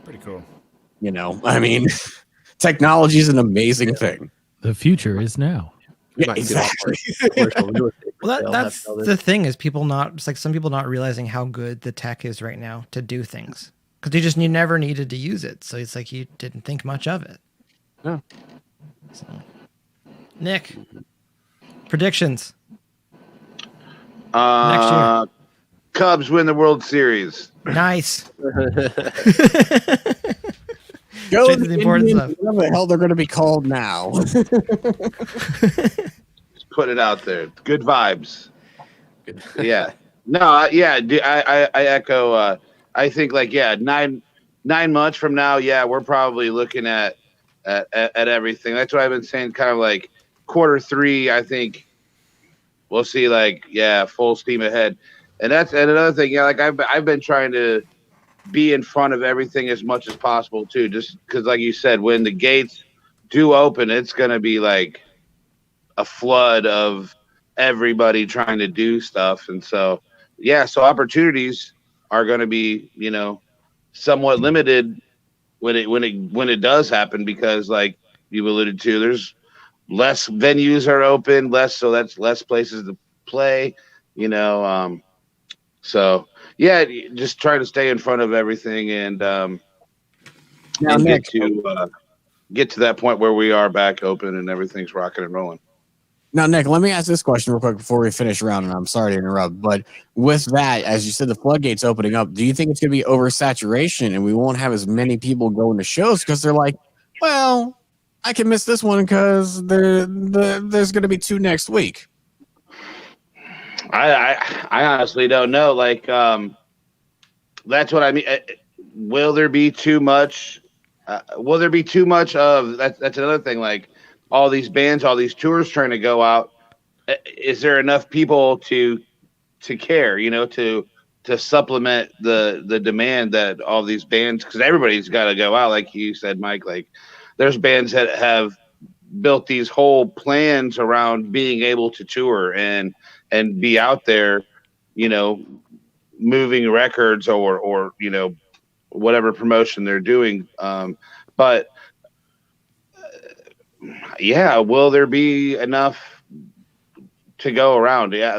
Pretty cool. I mean, technology is an amazing thing. The future is now. Yeah, exactly. Well, that's the thing is some people not realizing how good the tech is right now to do things because you never needed to use it. So it's like you didn't think much of it. No. So, Nick, predictions. Next year. Cubs win the World Series. Nice. Go Straight to the important stuff. Whatever the hell they're going to be called now. Just put it out there. Good vibes. Yeah. No. I echo. I think 9 months from now. Yeah, we're probably looking at everything. That's what I've been saying. Kind of like Q3. I think we'll see. Full steam ahead. And another thing. Yeah, I've been trying to be in front of everything as much as possible too, just because like you said, when the gates do open, it's going to be like a flood of everybody trying to do stuff. And so opportunities are going to be, somewhat limited when it does happen, because like you alluded to, there's less venues are open, so that's less places to play, so yeah, just try to stay in front of everything and get to that point where we are back open and everything's rocking and rolling. Now, Nick, let me ask this question real quick before we finish around, and I'm sorry to interrupt, but with that, as you said, the floodgates opening up, do you think it's going to be oversaturation and we won't have as many people going to shows because they're like, well, I can miss this one because there's going to be 2 next week? I honestly don't know. Like, that's what I mean. Will there be too much? Will there be too much of that? That's another thing. Like, all these bands, all these tours trying to go out. Is there enough people to care? You know, to supplement the demand that all these bands, because everybody's got to go out. Like you said, Mike. Like, there's bands that have built these whole plans around being able to tour and be out there, you know, moving records or you know, whatever promotion they're doing. But yeah, will there be enough to go around? Yeah,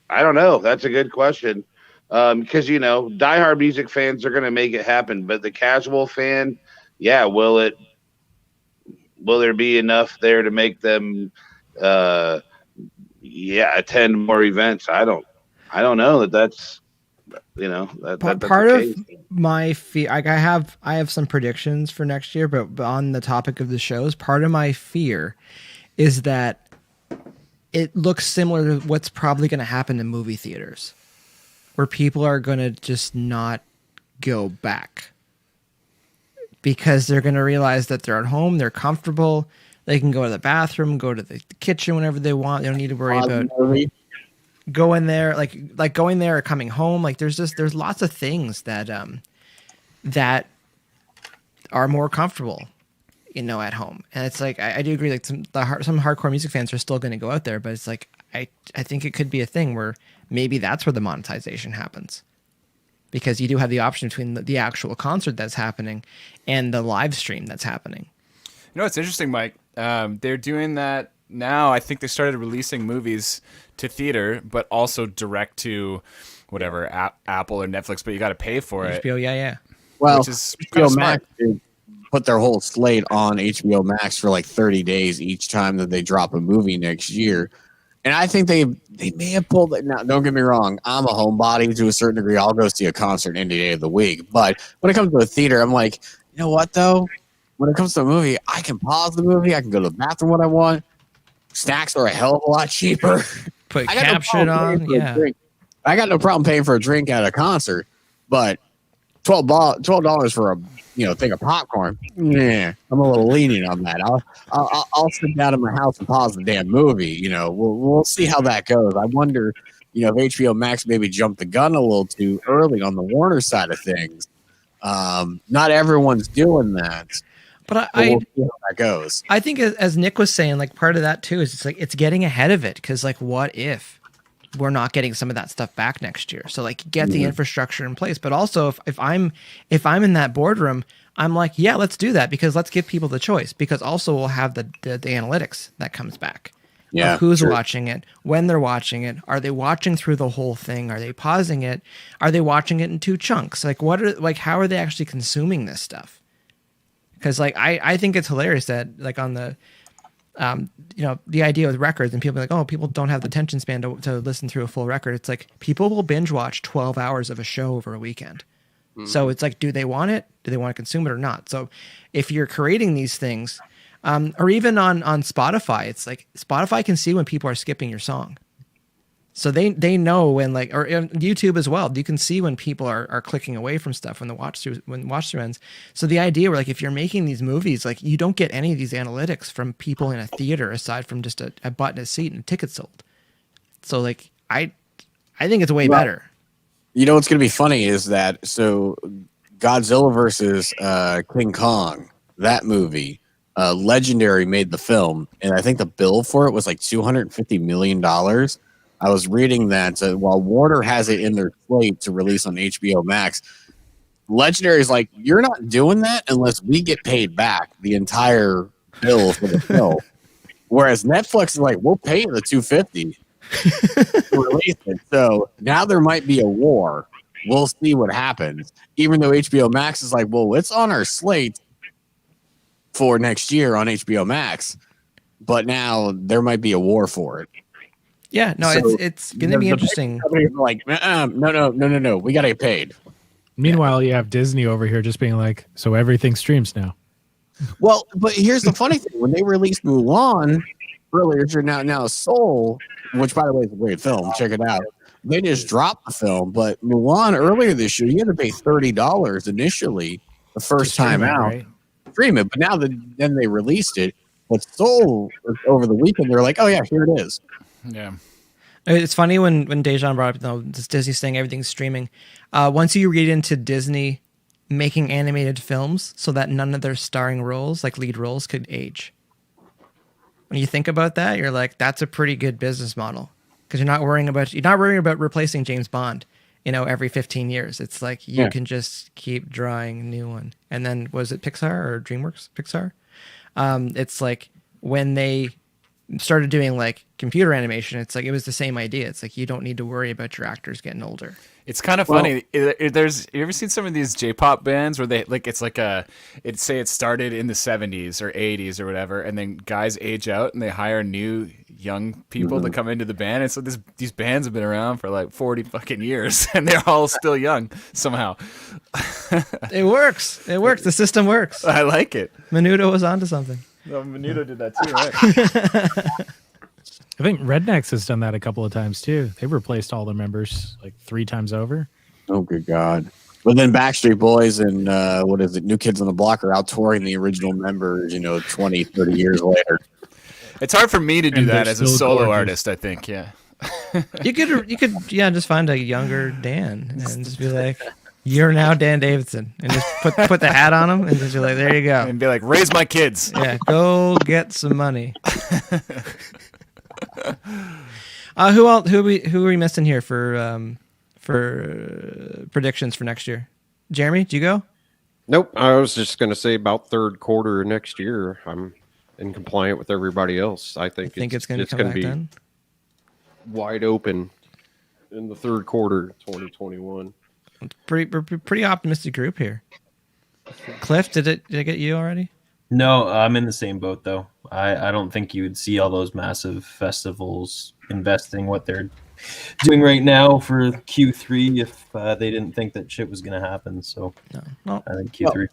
I don't know. That's a good question. Because, you know, diehard music fans are going to make it happen, but the casual fan, yeah, will there be enough there to make them, attend more events? I don't know that's, you know, that's part of my fear. Like, I have some predictions for next year, but on the topic of the shows, part of my fear is that it looks similar to what's probably going to happen in movie theaters, where people are going to just not go back because they're going to realize that they're at home, they're comfortable, they can go to the bathroom, go to the kitchen whenever they want. They don't need to worry about going there, like going there or coming home. Like, there's lots of things that that are more comfortable, you know, at home. And it's like, I do agree, like some hardcore music fans are still going to go out there, but it's like, I think it could be a thing where maybe that's where the monetization happens, because you do have the option between the actual concert that's happening and the live stream that's happening. You know, it's interesting, Mike. They're doing that now. I think they started releasing movies to theater, but also direct to whatever, Apple or Netflix, but you got to pay for it. HBO, yeah. Well, which is HBO Max put their whole slate on HBO Max for like 30 days each time that they drop a movie next year. And I think they may have pulled it. Now, don't get me wrong. I'm a homebody to a certain degree. I'll go see a concert any day of the week. But when it comes to a theater, I'm like, you know what, though? When it comes to a movie, I can pause the movie. I can go to the bathroom when I want. Snacks are a hell of a lot cheaper. Put caption on. Yeah. I got no problem paying for a drink at a concert. But $12 for a thing of popcorn. Yeah, I'm a little lenient on that. I'll sit down in my house and pause the damn movie. We'll see how that goes. I wonder, if HBO Max maybe jumped the gun a little too early on the Warner side of things. Not everyone's doing that. But we'll see how that goes. I think, as Nick was saying, like, part of that too is it's getting ahead of it, because like, what if we're not getting some of that stuff back next year? So like, get the infrastructure in place. But also, if I'm in that boardroom, I'm like, yeah, let's do that, because let's give people the choice. Because also we'll have the analytics that comes back. Yeah, of who's watching it, when they're watching it, are they watching through the whole thing? Are they pausing it? Are they watching it in 2 chunks? Like, how are they actually consuming this stuff? Because like, I think it's hilarious that, like, on the the idea with records, and people are like, oh, people don't have the attention span to listen through a full record. It's like, people will binge watch 12 hours of a show over a weekend. So it's like, do they want it? Do they want to consume it or not? So if you're creating these things, or even on Spotify, it's like, Spotify can see when people are skipping your song. So they know when, like, or YouTube as well, you can see when people are clicking away from stuff when watch through ends. So the idea where, like, if you're making these movies, like, you don't get any of these analytics from people in a theater aside from just a button, a seat, and a ticket sold. So like, I think it's way better. What's going to be funny is that, so Godzilla versus King Kong, that movie, Legendary made the film, and I think the bill for it was like $250 million. I was reading that while Warner has it in their slate to release on HBO Max, Legendary is like, you're not doing that unless we get paid back the entire bill for the film. Whereas Netflix is like, we'll pay you the $250 to release it. So now there might be a war. We'll see what happens. Even though HBO Max is like, well, it's on our slate for next year on HBO Max. but now there might be a war for it. Yeah, no, So it's going to be interesting. Like, no, we got to get paid. Meanwhile, you have Disney over here just being like, so everything streams now. Well, but here's the funny thing: when they released Mulan earlier, now Soul, which by the way is a great film, check it out. They just dropped the film, but Mulan earlier this year, you had to pay $30 initially the first time out, right? stream it. But now then they released it. But Soul over the weekend, they're like, oh yeah, here it is. Yeah. It's funny when Dajaun brought up this Disney thing, everything's streaming. Once you read into Disney making animated films so that none of their starring roles, like lead roles, could age. When you think about that, you're like, that's a pretty good business model because you're not worrying about replacing James Bond, every 15 years. It's like you can just keep drawing a new one. And then was it Pixar or DreamWorks? Pixar. It's like when they started doing like computer animation, it's like it was the same idea. It's like you don't need to worry about your actors getting older. It's kind of funny. You ever seen some of these J-pop bands where they like it started in the 70s or 80s or whatever, and then guys age out and they hire new young people to come into the band, and so these bands have been around for like 40 fucking years and they're all still young somehow. It works. The system works. I like it. Menudo was onto something. No, Menudo did that too, right? I think Rednecks has done that a couple of times too. They've replaced all their members like 3 times over. Oh, good God. But then Backstreet Boys and New Kids on the Block are out touring the original members, 20, 30 years later. It's hard for me to do And that they're as a still solo gorgeous. artist, I think, yeah. You could just find a younger Dan and just be like, you're now Dan Davidson, and just put the hat on him and just be like, there you go. And be like, raise my kids. Yeah, go get some money. Who are we missing here for predictions for next year? Jeremy, do you go? Nope. I was just going to say about third quarter next year. I'm in compliant with everybody else. I think it's going to come back be then. wide open in the third quarter 2021. Pretty optimistic group here. Cliff, did it get you already? No, I'm in the same boat though. I don't think you would see all those massive festivals investing what they're doing right now for Q3 if they didn't think that shit was going to happen. So No. I think Q3.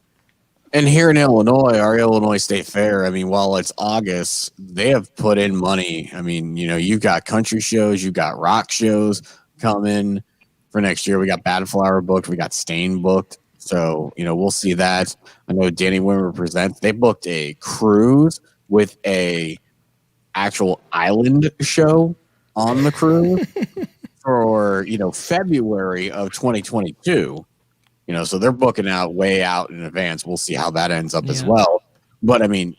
And here in Illinois, our Illinois State Fair, I mean, while it's August, they have put in money. I mean, you've got country shows, you've got rock shows coming for next year. We got Bad Flower booked, we got Stain booked. So, we'll see that. I know Danny Wimmer Presents. They booked a cruise with a actual island show on the cruise for, February of 2022. So they're booking out way out in advance. We'll see how that ends up as well. But, I mean,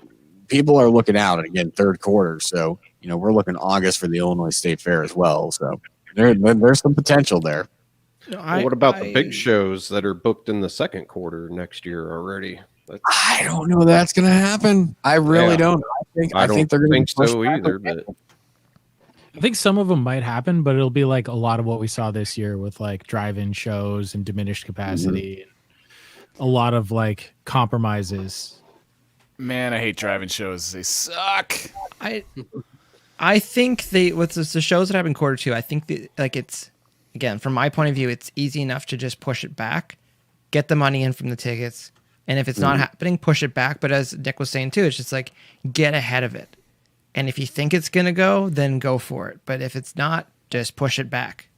people are looking out, and again, third quarter. So, we're looking August for the Illinois State Fair as well. So there's some potential there. What about the big shows that are booked in the second quarter next year already? I don't know that's going to happen. I really don't. I think they're going to so either. But I think some of them might happen, but it'll be like a lot of what we saw this year with like drive-in shows and diminished capacity, and a lot of like compromises. Man, I hate drive-in shows. They suck. I think with the shows that happen quarter 2, I think it's, again, from my point of view, it's easy enough to just push it back, get the money in from the tickets, and if it's not happening, push it back. But as Nick was saying too, it's just like get ahead of it. And if you think it's going to go, then go for it. But if it's not, just push it back.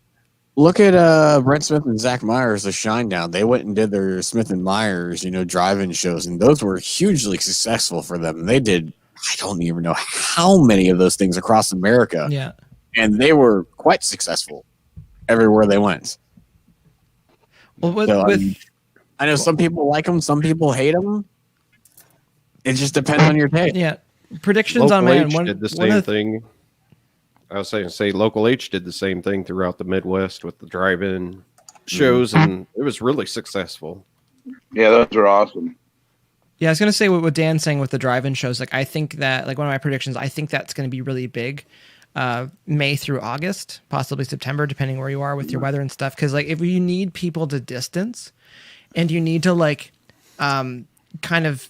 Look at Brent Smith and Zach Myers, the Shinedown. They went and did their Smith and Myers, drive-in shows, and those were hugely successful for them. They did, I don't even know how many of those things across America. Yeah. And they were quite successful everywhere they went. Well, I know some people like them, some people hate them. It just depends on your taste. Yeah. Predictions Local on my H end. did the same thing. I was saying, Local H did the same thing throughout the Midwest with the drive-in shows, and it was really successful. Yeah, those are awesome. Yeah, I was going to say what Dan's saying with the drive-in shows. Like, I think that, like, one of my predictions, I think that's going to be really big. May through August, possibly September, depending where you are with your weather and stuff. Because, like, if you need people to distance and you need to, like, kind of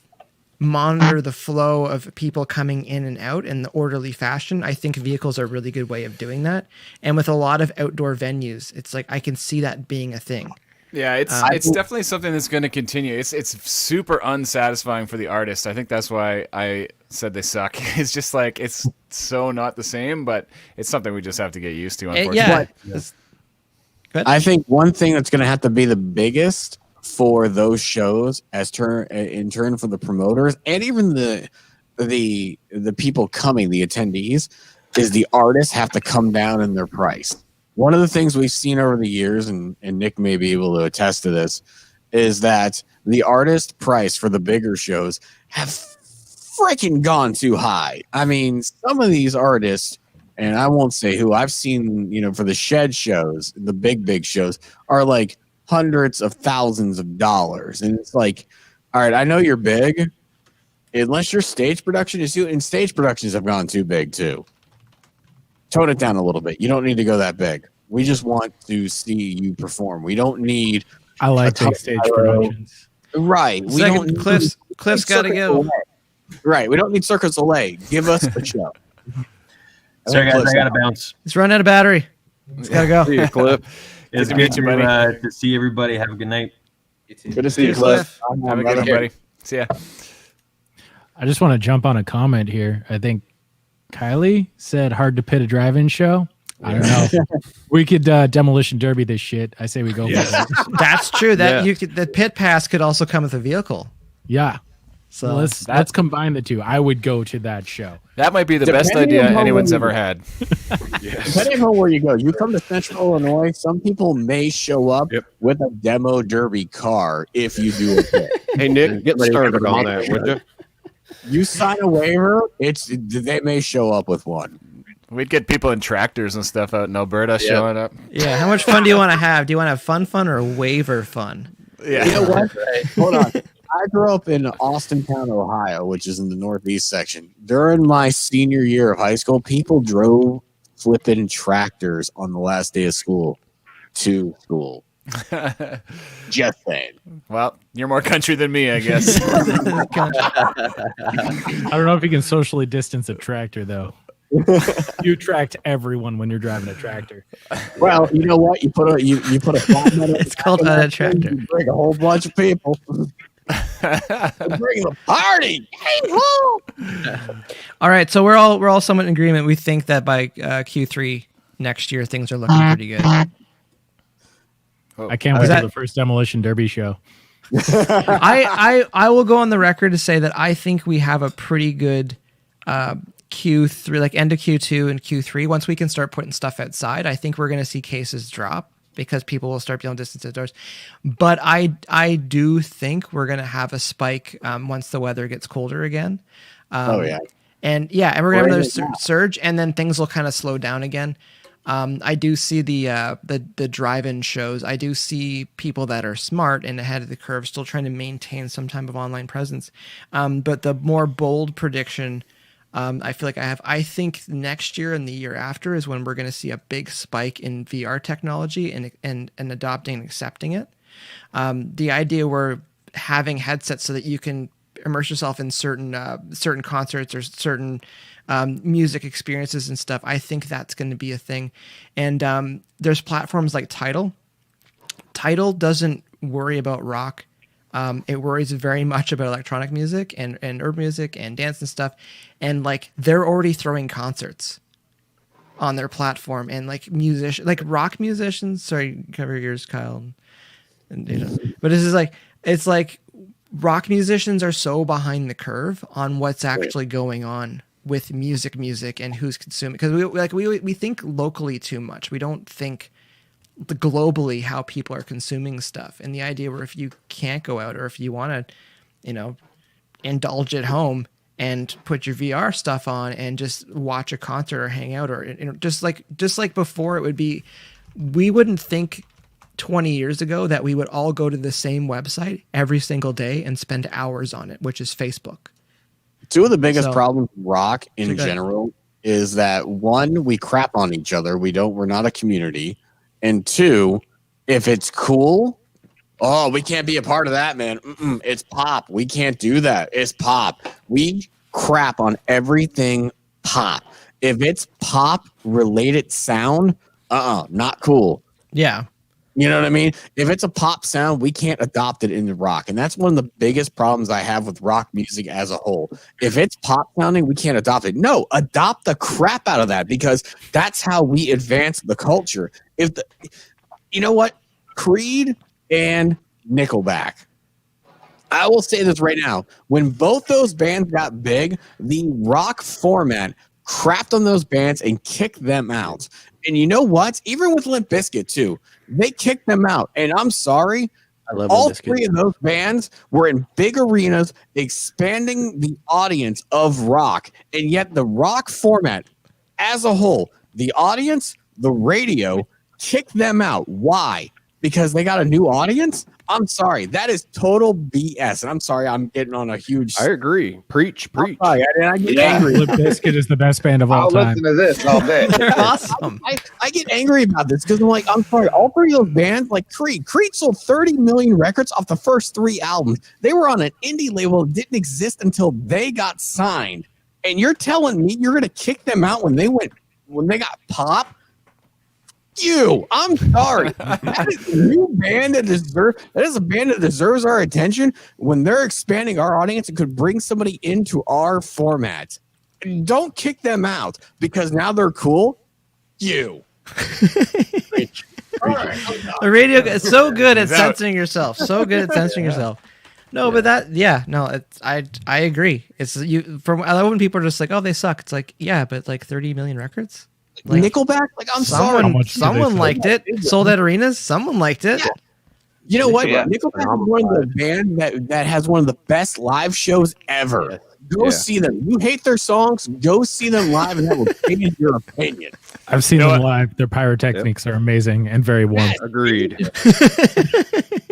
monitor the flow of people coming in and out in the orderly fashion, I think vehicles are a really good way of doing that. And with a lot of outdoor venues, it's like I can see that being a thing. Yeah, it's definitely something that's going to continue. It's super unsatisfying for the artist. I think that's why I said they suck. It's just like it's so not the same, but it's something we just have to get used to. Unfortunately, I think one thing that's going to have to be the biggest for those shows, in turn for the promoters and even the people coming, the attendees, is the artists have to come down in their price. One of the things we've seen over the years, and Nick may be able to attest to this, is that the artist price for the bigger shows have freaking gone too high. I mean, some of these artists, and I won't say who, I've seen, for the shed shows, the big shows, are like hundreds of thousands of dollars. And it's like, all right, I know you're big. Unless your stage production is you, and stage productions have gone too big too. Tone it down a little bit. You don't need to go that big. We just want to see you perform. We don't need. I like big stage productions. Right. We don't. Cliff's got to go. Right. We don't need Cirque du Soleil. Give us a show. Sorry, guys. I got to bounce. It's run out of battery. It's got to go. See you, Cliff. It's good to see everybody. Have a good night. Good to see you, Cliff. Have a good one, buddy. See ya. I just want to jump on a comment here. I think Kylie said hard to pit a drive-in show. I don't know. We could demolition derby this shit. I say we go for it. That's true. The pit pass could also come with a vehicle. Yeah. So let's combine the two. I would go to that show. That might be the best idea anyone's ever had. Depending on where you go. You come to Central Illinois, some people may show up with a demo derby car if you do a pit. Hey, Nick, get started on that, would you? You sign a waiver, they may show up with one. We'd get people in tractors and stuff out in Alberta showing up. Yeah, how much fun do you want to have? Do you want to have fun or waiver fun? Yeah. You know what? Hold on. I grew up in Austintown, Ohio, which is in the northeast section. During my senior year of high school, people drove flipping tractors on the last day of school to school. Just saying. Well, you're more country than me, I guess. I don't know if you can socially distance a tractor, though. You attract everyone when you're driving a tractor. Well, you know what? You put a flat metal. It's called a tractor. You bring a whole bunch of people. Bring the party. Hey, whoa! All right, so we're all somewhat in agreement. We think that by Q3 next year, things are looking pretty good. I can't wait for the first demolition derby show. I will go on the record to say that I think we have a pretty good Q3, like end of Q2 and Q3. Once we can start putting stuff outside, I think we're going to see cases drop because people will start being distance outdoors. But I do think we're going to have a spike once the weather gets colder again. And we're going to have another surge, and then things will kind of slow down again. I do see the drive-in shows. I do see people that are smart and ahead of the curve still trying to maintain some type of online presence. But the more bold prediction I feel like I think next year and the year after is when we're going to see a big spike in VR technology and adopting and accepting it. The idea we're having headsets so that you can immerse yourself in certain concerts or certain music experiences and stuff. I think that's going to be a thing. And there's platforms like Tidal. Tidal doesn't worry about rock. It worries very much about electronic music and urban music and dance and stuff. And like they're already throwing concerts on their platform, and like rock musicians. Sorry, cover your ears, Kyle. But this is it's like rock musicians are so behind the curve on what's actually going on with music and who's consuming, because we think locally too much. We don't think globally how people are consuming stuff. And the idea where if you can't go out or if you want to, indulge at home and put your VR stuff on and just watch a concert or hang out, or just like before, it would be, we wouldn't think 20 years ago that we would all go to the same website every single day and spend hours on it, which is Facebook. Two of the biggest problems with rock in general is that, one, we crap on each other. We're not a community. And two, if it's cool, Oh, we can't be a part of that, man. It's pop. We can't do that. It's pop. We crap on everything pop. If it's pop related sound, not cool. Yeah. You know what I mean? If it's a pop sound, we can't adopt it into rock. And that's one of the biggest problems I have with rock music as a whole. If it's pop sounding, we can't adopt it. No, adopt the crap out of that, because that's how we advance the culture. You know what? Creed and Nickelback. I will say this right now. When both those bands got big, the rock format crapped on those bands and kicked them out. And you know what? Even with Limp Bizkit too, they kicked them out. And I'm sorry, I love all Limp Bizkit. three of those bands were in big arenas, expanding the audience of rock. And yet the rock format as a whole, the audience, the radio, kicked them out. Why? Because they got a new audience? I'm sorry. That is total BS. And I'm sorry I'm getting on a huge... I agree. Preach. I get angry. Limp Bizkit is the best band of all I'll time. listen to this all day. They're awesome. I get angry about this because I'm like, I'm sorry, all three of those bands, like Creed sold 30 million records off the first 3 albums. They were on an indie label that didn't exist until they got signed. And you're telling me you're going to kick them out when they got pop? I'm sorry. That is a new band that is a band that deserves our attention. When they're expanding our audience, it could bring somebody into our format. Don't kick them out because now they're cool. The radio is so good at censoring yourself. So good at censoring yourself. No, but I agree. It's I love when people are just like, oh, they suck. It's like, yeah, but like 30 million records. Like, Nickelback, like I'm sorry. Someone liked it. Sold at arenas. Someone liked it. Yeah. You know what? Yeah. Nickelback is one of the band that has one of the best live shows ever. Go see them. You hate their songs, go see them live, and that will change your opinion. I've seen them live. Their pyrotechnics are amazing and very warm. Agreed.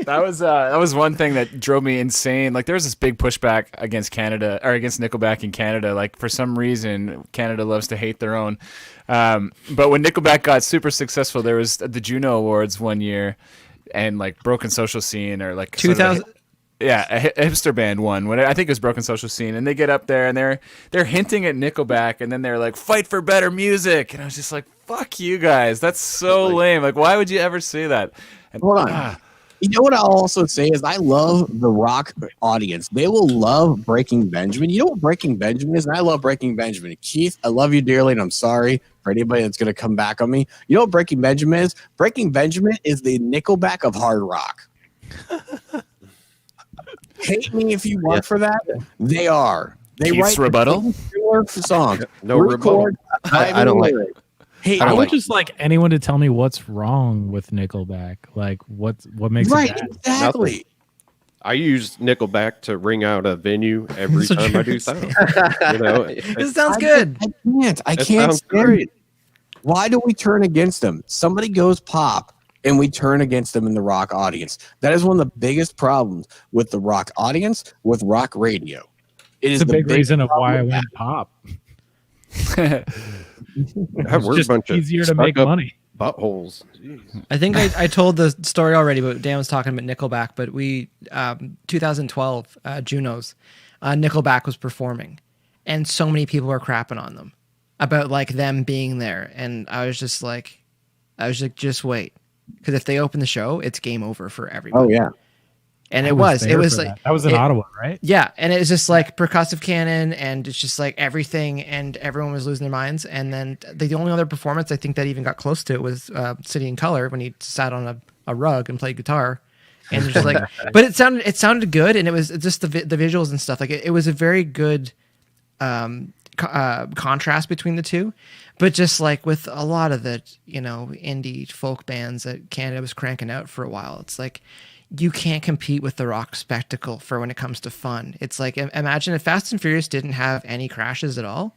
That was one thing that drove me insane. Like there was this big pushback against Canada or against Nickelback in Canada. Like for some reason, Canada loves to hate their own. But when Nickelback got super successful, there was the Juno Awards one year, and like Broken Social Scene or like 2000. A hipster band won. When I think it was Broken Social Scene, and they get up there and they're hinting at Nickelback, and then they're like, "Fight for better music," and I was just like, "Fuck you guys, that's so lame. Like, why would you ever say that?" And, Hold on. You know what I'll also say is I love the rock audience. They will love Breaking Benjamin. You know what Breaking Benjamin is? And I love Breaking Benjamin. Keith, I love you dearly, and I'm sorry for anybody that's going to come back on me. You know what Breaking Benjamin is? Breaking Benjamin is the Nickelback of hard rock. Hate me if you want for that. They are. They Keith's write rebuttal? similar songs. No rebuttal. I don't like it. Hey, I I don't would like- just like anyone to tell me what's wrong with Nickelback. Like what makes it bad? Exactly. I use Nickelback to ring out a venue every So time I do true. sound. You know, This sounds good. I That can't sounds stand great. it. Why do we turn against them? Somebody goes pop and we turn against them in the rock audience. That is one of the biggest problems with the rock audience, with rock radio. It is It's a the big reason of why I problem with went pop. we're a Just bunch of easier to make stuck-up money. buttholes. Jeez. I think I told the story already, but Dan was talking about Nickelback. But we, 2012 Junos, Nickelback was performing, and so many people were crapping on them about like them being there, and I was like, just wait, because if they open the show, it's game over for everybody. Oh yeah. And I it was there for like that was in Ottawa, right? yeah, and it was just like percussive cannon, and it's just like everything, and everyone was losing their minds. And then the only other performance I think that even got close to it was City in Color when he sat on a rug and played guitar, and it's just like, but it sounded good, and it was just the visuals and stuff. Like it was a very good contrast between the two, but just like with a lot of the indie folk bands that Canada was cranking out for a while, it's like, you can't compete with the rock spectacle for when it comes to fun. It's like, imagine if Fast and Furious didn't have any crashes at all.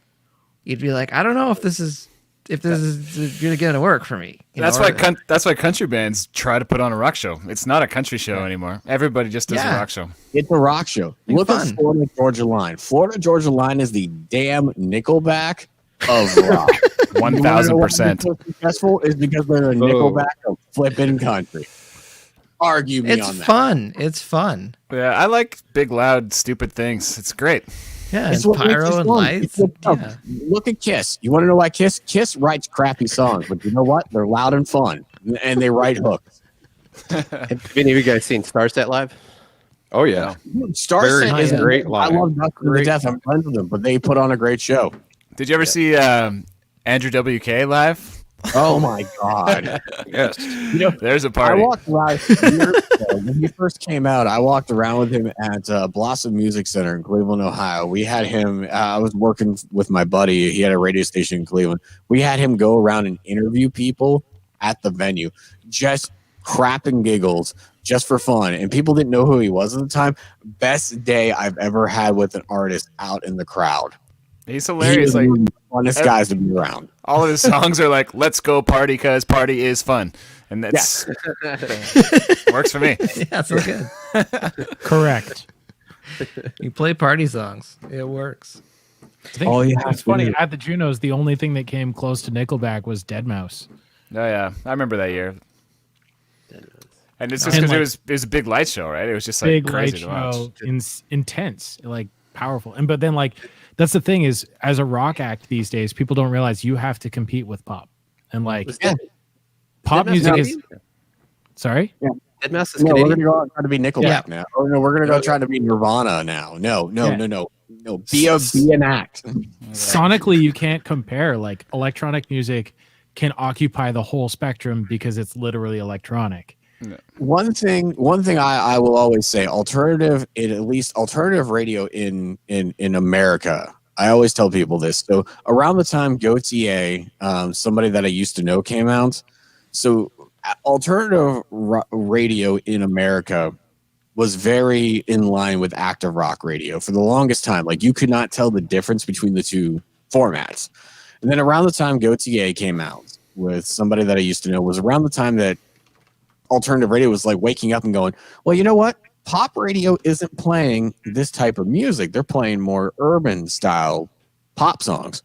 You'd be like, I don't know if this is really going to work for me. That's why country bands try to put on a rock show. It's not a country show anymore. Everybody just does a rock show. It's a rock show. Think Look fun. at Florida Georgia Line. Florida Georgia Line is the damn Nickelback of rock. 1,000%. So successful is because they're a Nickelback of flipping country. argue me It's on that. fun. It's fun. Yeah, I like big, loud, stupid things. It's great. Yeah, It's and what makes pyro it and fun. lights. Yeah. Look at Kiss. You want to know why Kiss? Kiss writes crappy songs, but you know what? They're loud and fun, and they write hooks. Have any of you guys seen Starset live? Oh yeah, Starset Very is great I live. love Duck to the Death. I'm friends with them, but they put on a great show. Did you ever see Andrew WK live? Oh my god! yes. You know, There's a I party. walked around years ago, when he first came out. I walked around with him at Blossom Music Center in Cleveland, Ohio. We had him. I was working with my buddy. He had a radio station in Cleveland. We had him go around and interview people at the venue, just crap and giggles, just for fun. And people didn't know who he was at the time. Best day I've ever had with an artist out in the crowd. He's He hilarious. was Like one of the funnest guys to be around. all of his songs are like, "Let's go party because party is fun," and that's works for me. Yeah, so good. Correct. You play party songs. It works. I think Oh, yeah, it's funny. dude. At the Junos, the only thing that came close to Nickelback was Deadmau5. Oh yeah, I remember that year. And it's just And, because like, it was a big light show, right? It was just like Big light crazy to watch. show, intense, like powerful. And but then like that's the thing is, as a rock act these days, people don't realize you have to compete with pop. And like pop Deadmau5 music not is either. Sorry. Deadmau5 is No, we're Canadian. gonna go out and try to be Nickelback Yeah. now. Or no, we're gonna go try to be Nirvana now. No. Be an act. Sonically, you can't compare. Like electronic music can occupy the whole spectrum because it's literally electronic. One thing I will always say, alternative radio in America. I always tell people this. So around the time GoTA, somebody that I used to know came out. So alternative radio in America was very in line with active rock radio for the longest time. Like you could not tell the difference between the two formats. And then around the time GoTA came out with somebody that I used to know was around the time that alternative radio was like waking up and going, well, you know what? Pop radio isn't playing this type of music. They're playing more urban style pop songs.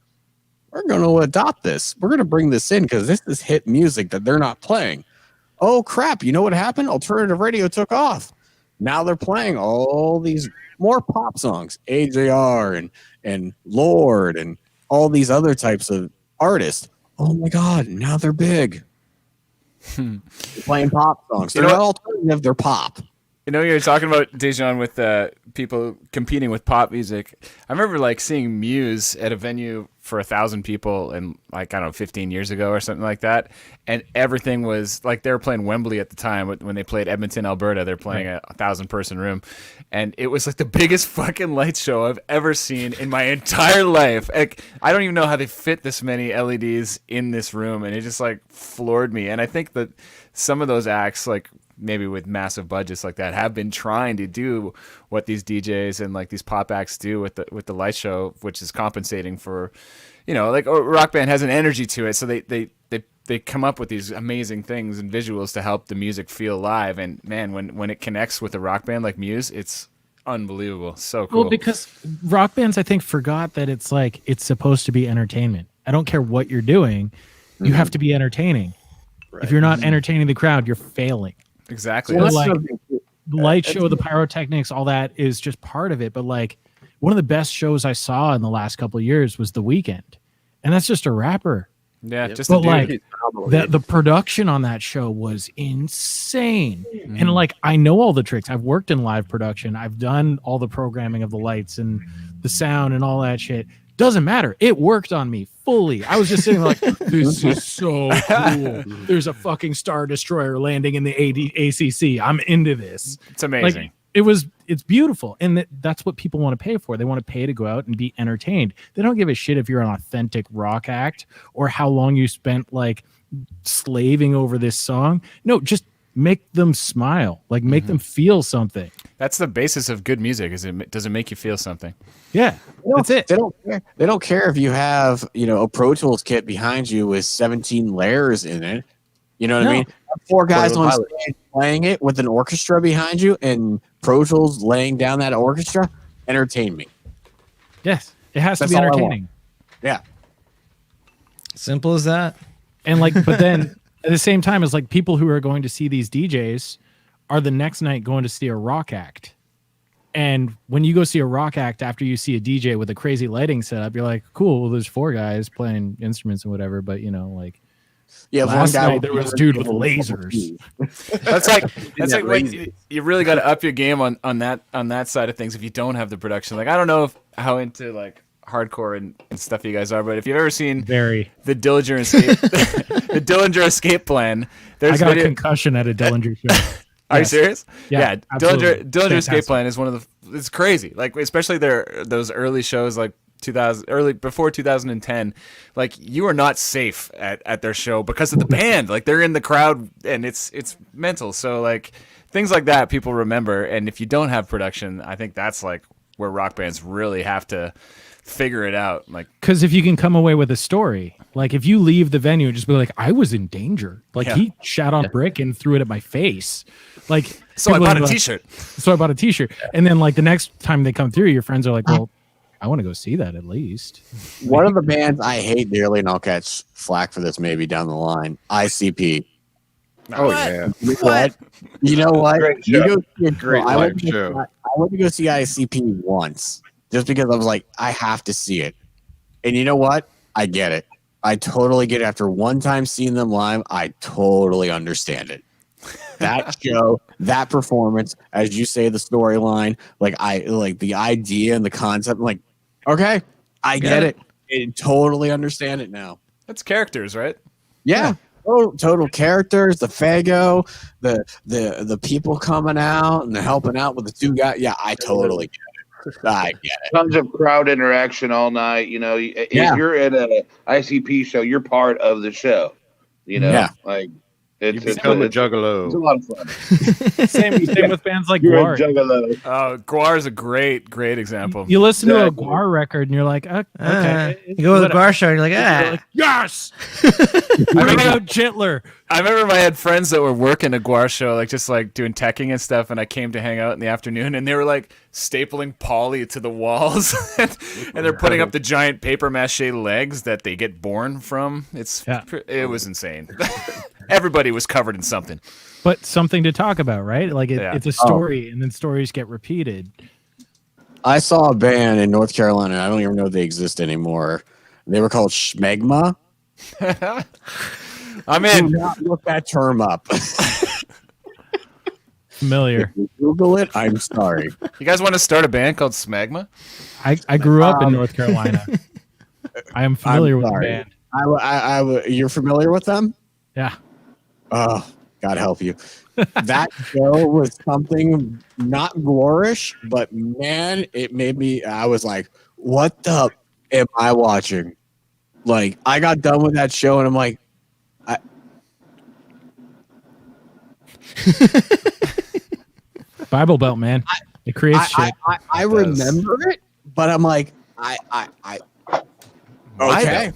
We're going to adopt this. We're going to bring this in because this is hit music that they're not playing. Oh, crap. You know what happened? Alternative radio took off. Now they're playing all these more pop songs, AJR and Lord and all these other types of artists. Oh, my God. Now they're big. They're playing pop songs. They're You know not alternative. They're pop. You know, you're talking about Dajaun with people competing with pop music. I remember like seeing Muse at a venue for 1,000 people and like, I don't know, 15 years ago or something like that. And everything was like, they were playing Wembley at the time when they played Edmonton, Alberta. They're playing a 1,000-person room. And it was like the biggest fucking light show I've ever seen in my entire life. Like, I don't even know how they fit this many LEDs in this room. And it just like floored me. And I think that some of those acts, like, maybe with massive budgets like that, have been trying to do what these DJs and like these pop acts do with the light show, which is compensating for, you know, like a rock band has an energy to it, so they come up with these amazing things and visuals to help the music feel live. And man, when it connects with a rock band like Muse, it's unbelievable. So cool. Well, because rock bands, I think, forgot that it's like it's supposed to be entertainment. I don't care what you're doing, you have to be entertaining. Right. If you're not entertaining the crowd, you're failing. Exactly. So like the light show, the pyrotechnics, all that is just part of it. But like one of the best shows I saw in the last couple of years was The Weeknd, and that's just a rapper. Yeah, just but like the production on that show was insane. And like I know all the tricks. I've worked in live production. I've done all the programming of the lights and the sound and all that shit. Doesn't matter. It worked on me fully. I was just sitting like, this is so cool. There's a fucking Star Destroyer landing in the ACC. I'm into this. It's amazing. Like, it's beautiful. And that's what people want to pay for. They want to pay to go out and be entertained. They don't give a shit if you're an authentic rock act or how long you spent like slaving over this song. No, just make them smile. Like make them feel something. That's the basis of good music. Does it make you feel something? Yeah, that's it. They don't care. They don't care if you have, you know, a Pro Tools kit behind you with 17 layers in it. You know what I mean? 4 guys on stage playing it with an orchestra behind you and Pro Tools laying down that orchestra. Entertain me. Yes, it has That's to be all I want. entertaining. Yeah. Simple as that. And like, but then at the same time, it's like people who are going to see these DJs are the next night going to see a rock act. And when you go see a rock act after you see a DJ with a crazy lighting setup, you're like, cool, well, there's 4 guys playing instruments and whatever, but like last night there was a dude with lasers. That's like when you really got to up your game on that side of things if you don't have the production. Like I don't know how into like hardcore and stuff you guys are, but if you've ever seen the Dillinger Escape Plan, I got a concussion at a Dillinger show. Are you serious? Yeah, Dillinger Escape Plan is one of it's crazy. Like especially those early shows like before 2010, like you are not safe at their show because of the band. Like they're in the crowd and it's mental. So like things like that people remember, and if you don't have production, I think that's like where rock bands really have to figure it out. Like because if you can come away with a story, like if you leave the venue and just be like, I was in danger, like he shot on brick and threw it at my face, like so I bought a t-shirt, and then like the next time they come through, your friends are like, well, I want to go see that at least. One of the bands I hate dearly, and I'll catch flack for this maybe down the line, ICP. Oh yeah. You know what? Great show. I went to go see ICP once just because I was like, I have to see it. And you know what? I get it. I totally get it. After one time seeing them live, I totally understand it. That show, that performance, as you say, the storyline, like I like the idea and the concept. I'm like, okay, I get it. I totally understand it now. That's characters, right? Yeah. Total characters, the Fago, the people coming out and the helping out with the 2 guys. Yeah, I totally get it. I get it. Tons of crowd interaction all night. You know, if you're at a ICP show, you're part of the show. You know, like it's a juggalo. It's a lot of fun. Same with bands like You're Guar. a juggalo. Guar is a great example. You listen to a Guar record and you're like, okay. You go to the Guar show and you're like, yes. Bring out Gentler. I remember I had friends that were working a Guar show, like just like doing teching and stuff, and I came to hang out in the afternoon, and they were like stapling poly to the walls, and they're putting up the giant paper mache legs that they get born from. It was insane. Everybody was covered in something. But something to talk about, right? Like it's a story, and then stories get repeated. I saw a band in North Carolina. I don't even know if they exist anymore. They were called Schmegma. I'm in. Do not look that term up. Familiar. If you Google it, I'm sorry. You guys want to start a band called Smegma? I grew up in North Carolina. I am familiar with the band. You're familiar with them? Yeah. Oh, God help you. That show was something not glorish, but man, it made me, I was like, what the am I watching? Like, I got done with that show and I'm like, Bible Belt, man. It creates shit. I remember it, but I'm like, okay.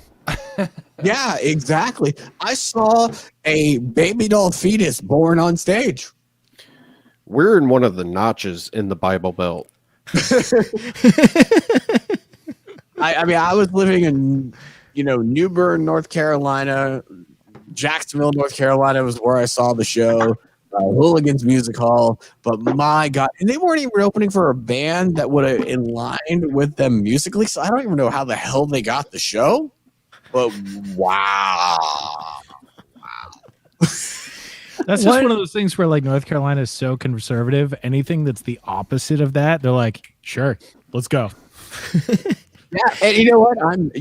Yeah, exactly. I saw a baby doll fetus born on stage. We're in one of the notches in the Bible Belt. I mean, I was living in, New Bern, North Carolina. Jacksonville, North Carolina was where I saw the show. Hooligans Music Hall. But my God, and they weren't even opening for a band that would have aligned with them musically. So I don't even know how the hell they got the show. But wow. That's just one of those things where like North Carolina is so conservative. Anything that's the opposite of that, they're like, sure, let's go. Yeah, and you know what? I'm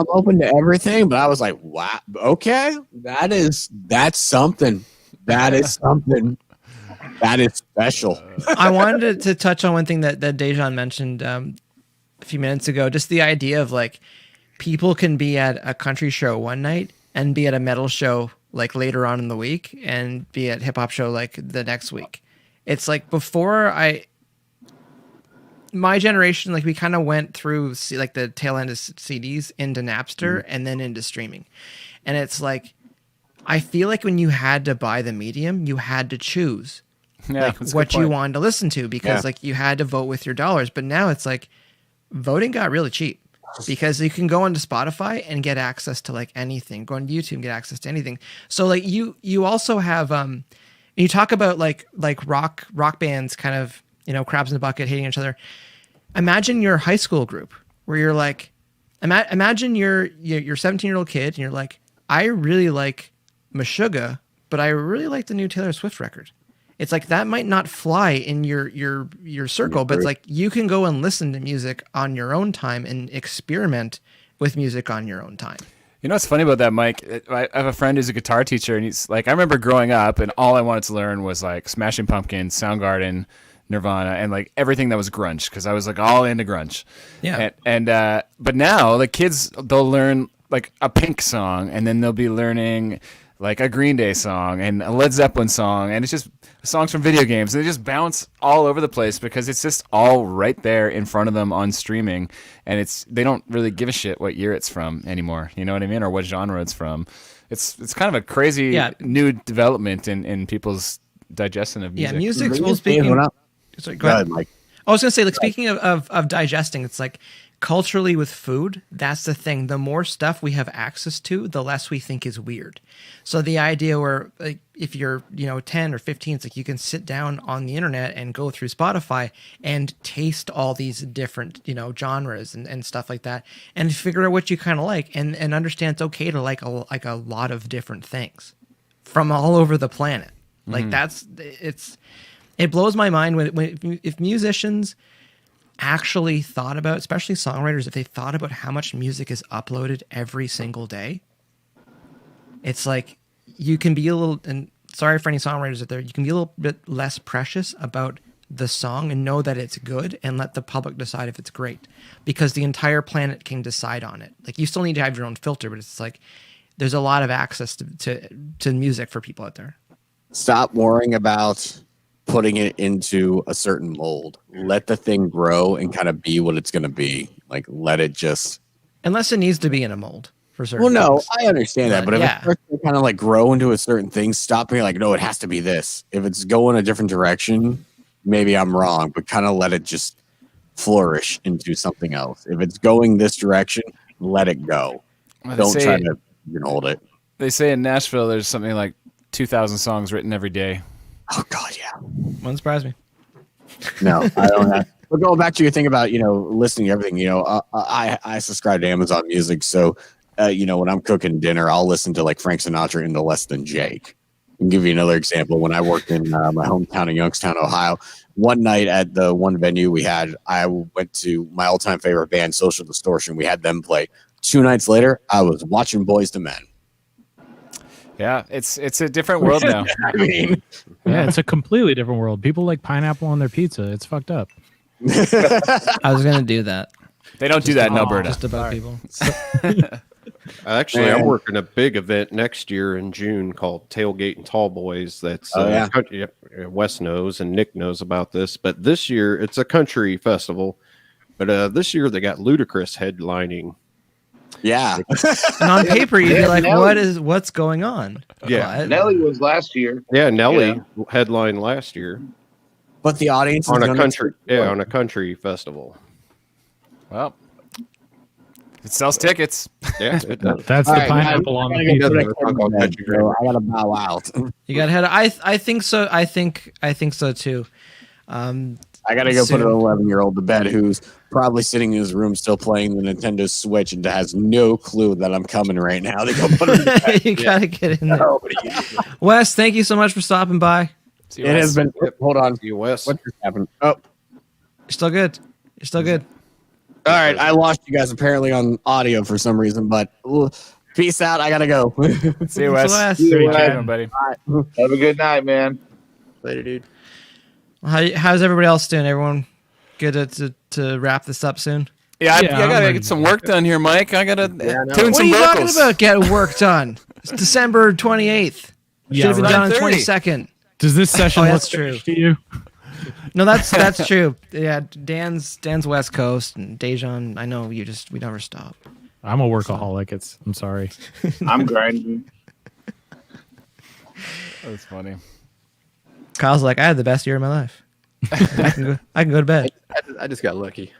open to everything, but I was like, wow, okay, that's something. That is something. That is special. I wanted to touch on one thing that Dajaun mentioned a few minutes ago. Just the idea of like people can be at a country show one night and be at a metal show like later on in the week and be at hip hop show like the next week. It's like my generation, like we kind of went through like the tail end of CDs into Napster and then into streaming. And it's like, I feel like when you had to buy the medium, you had to choose what you wanted to listen to because like you had to vote with your dollars. But now it's like voting got really cheap because you can go onto Spotify and get access to like anything, go on YouTube and get access to anything. So like you also have, You talk about like rock bands kind of, crabs in a bucket hating each other. Imagine your high school group where you're like, imagine you're 17-year-old kid and you're like, I really like Meshuggah, but I really like the new Taylor Swift record. It's like that might not fly in your circle, but it's like you can go and listen to music on your own time and experiment with music on your own time. You know what's funny about that, Mike? I have a friend who's a guitar teacher, and he's like, I remember growing up, and all I wanted to learn was like Smashing Pumpkins, Soundgarden, Nirvana, and like everything that was grunge, because I was like all into grunge. Yeah. And but now the kids, they'll learn like a Pink song, and then they'll be learning like a Green Day song and a Led Zeppelin song, and it's just songs from video games. They just bounce all over the place because it's just all right there in front of them on streaming, and they don't really give a shit what year it's from anymore. You know what I mean? Or what genre it's from. It's kind of a crazy new development in people's digestion of music. Yeah, music. Well, speaking. Sorry, go ahead, Mike. I was gonna say, like, speaking of digesting, it's like culturally with food, that's the thing. The more stuff we have access to, the less we think is weird. So the idea where, like, if you're 10 or 15, it's like you can sit down on the internet and go through Spotify and taste all these different genres and stuff like that, and figure out what you kind of like, and understand it's okay to like a lot of different things from all over the planet. Like it blows my mind if musicians actually thought about, especially songwriters, if they thought about how much music is uploaded every single day. It's like you can be a little, and sorry for any songwriters out there, you can be a little bit less precious about the song and know that it's good and let the public decide if it's great, because the entire planet can decide on it. Like, you still need to have your own filter, but it's like there's a lot of access to music for people out there. Stop worrying about putting it into a certain mold. Let the thing grow and kind of be what it's going to be. Like, let it just... Unless it needs to be in a mold for certain Well, no, things. I understand that. But if it starts to kind of like grow into a certain thing, stop being like, no, it has to be this. If it's going a different direction, maybe I'm wrong, but kind of let it just flourish into something else. If it's going this direction, let it go. Don't try to hold it. They say in Nashville there's something like 2,000 songs written every day. Oh, God, yeah. Wouldn't surprise me. No, I don't have. But going back to your thing about, listening to everything, I subscribe to Amazon Music. So, when I'm cooking dinner, I'll listen to like Frank Sinatra into Less Than Jake. I'll give you another example. When I worked in my hometown of Youngstown, Ohio, one night at the one venue we had, I went to my all-time favorite band, Social Distortion. We had them play. 2 nights later, I was watching Boys to Men. Yeah, it's a different world now. I mean, yeah, it's a completely different world. People like pineapple on their pizza. It's fucked up. I was gonna do that. They don't do that in Alberta. Just about people. Actually, I'm working a big event next year in June called Tailgate and Tall Boys. That's country. Wes knows and Nick knows about this. But this year, it's a country festival. But this year, they got Ludacris headlining. Yeah. And on paper, you'd be like, what's going on? Yeah. What? Nelly was last year. Yeah, Nelly headlined last year. But the audience on a country festival. Well, it sells tickets. Yeah, it does. That's the pineapple on the pizza. I gotta bow out. You got head. I think so. I think so too. I gotta go put an 11-year-old to bed who's probably sitting in his room still playing the Nintendo Switch and has no clue that I'm coming right now. They go put him to bed. You gotta get in there. Wes, thank you so much for stopping by. It has been. Hold on, Wes. What just happened? Oh, you're still good. You're still good. All right, I lost you guys apparently on audio for some reason, but peace out. I gotta go. See you, Wes. See you, Wes. Buddy. Right. Have a good night, man. Later, dude. How's everybody else doing? Everyone good to wrap this up soon? Yeah, I gotta get some work done here, Mike. I gotta tune what some vocals. What are you talking about? Get work done. It's December 28th. Should have been done on the 22nd. Does this session that's look true to you? No, that's true. Yeah, Dan's West Coast and Dajaun. I know we never stop. I'm a workaholic. I'm sorry. I'm grinding. That's funny. Kyle's like, I had the best year of my life. I can go to bed. I just got lucky.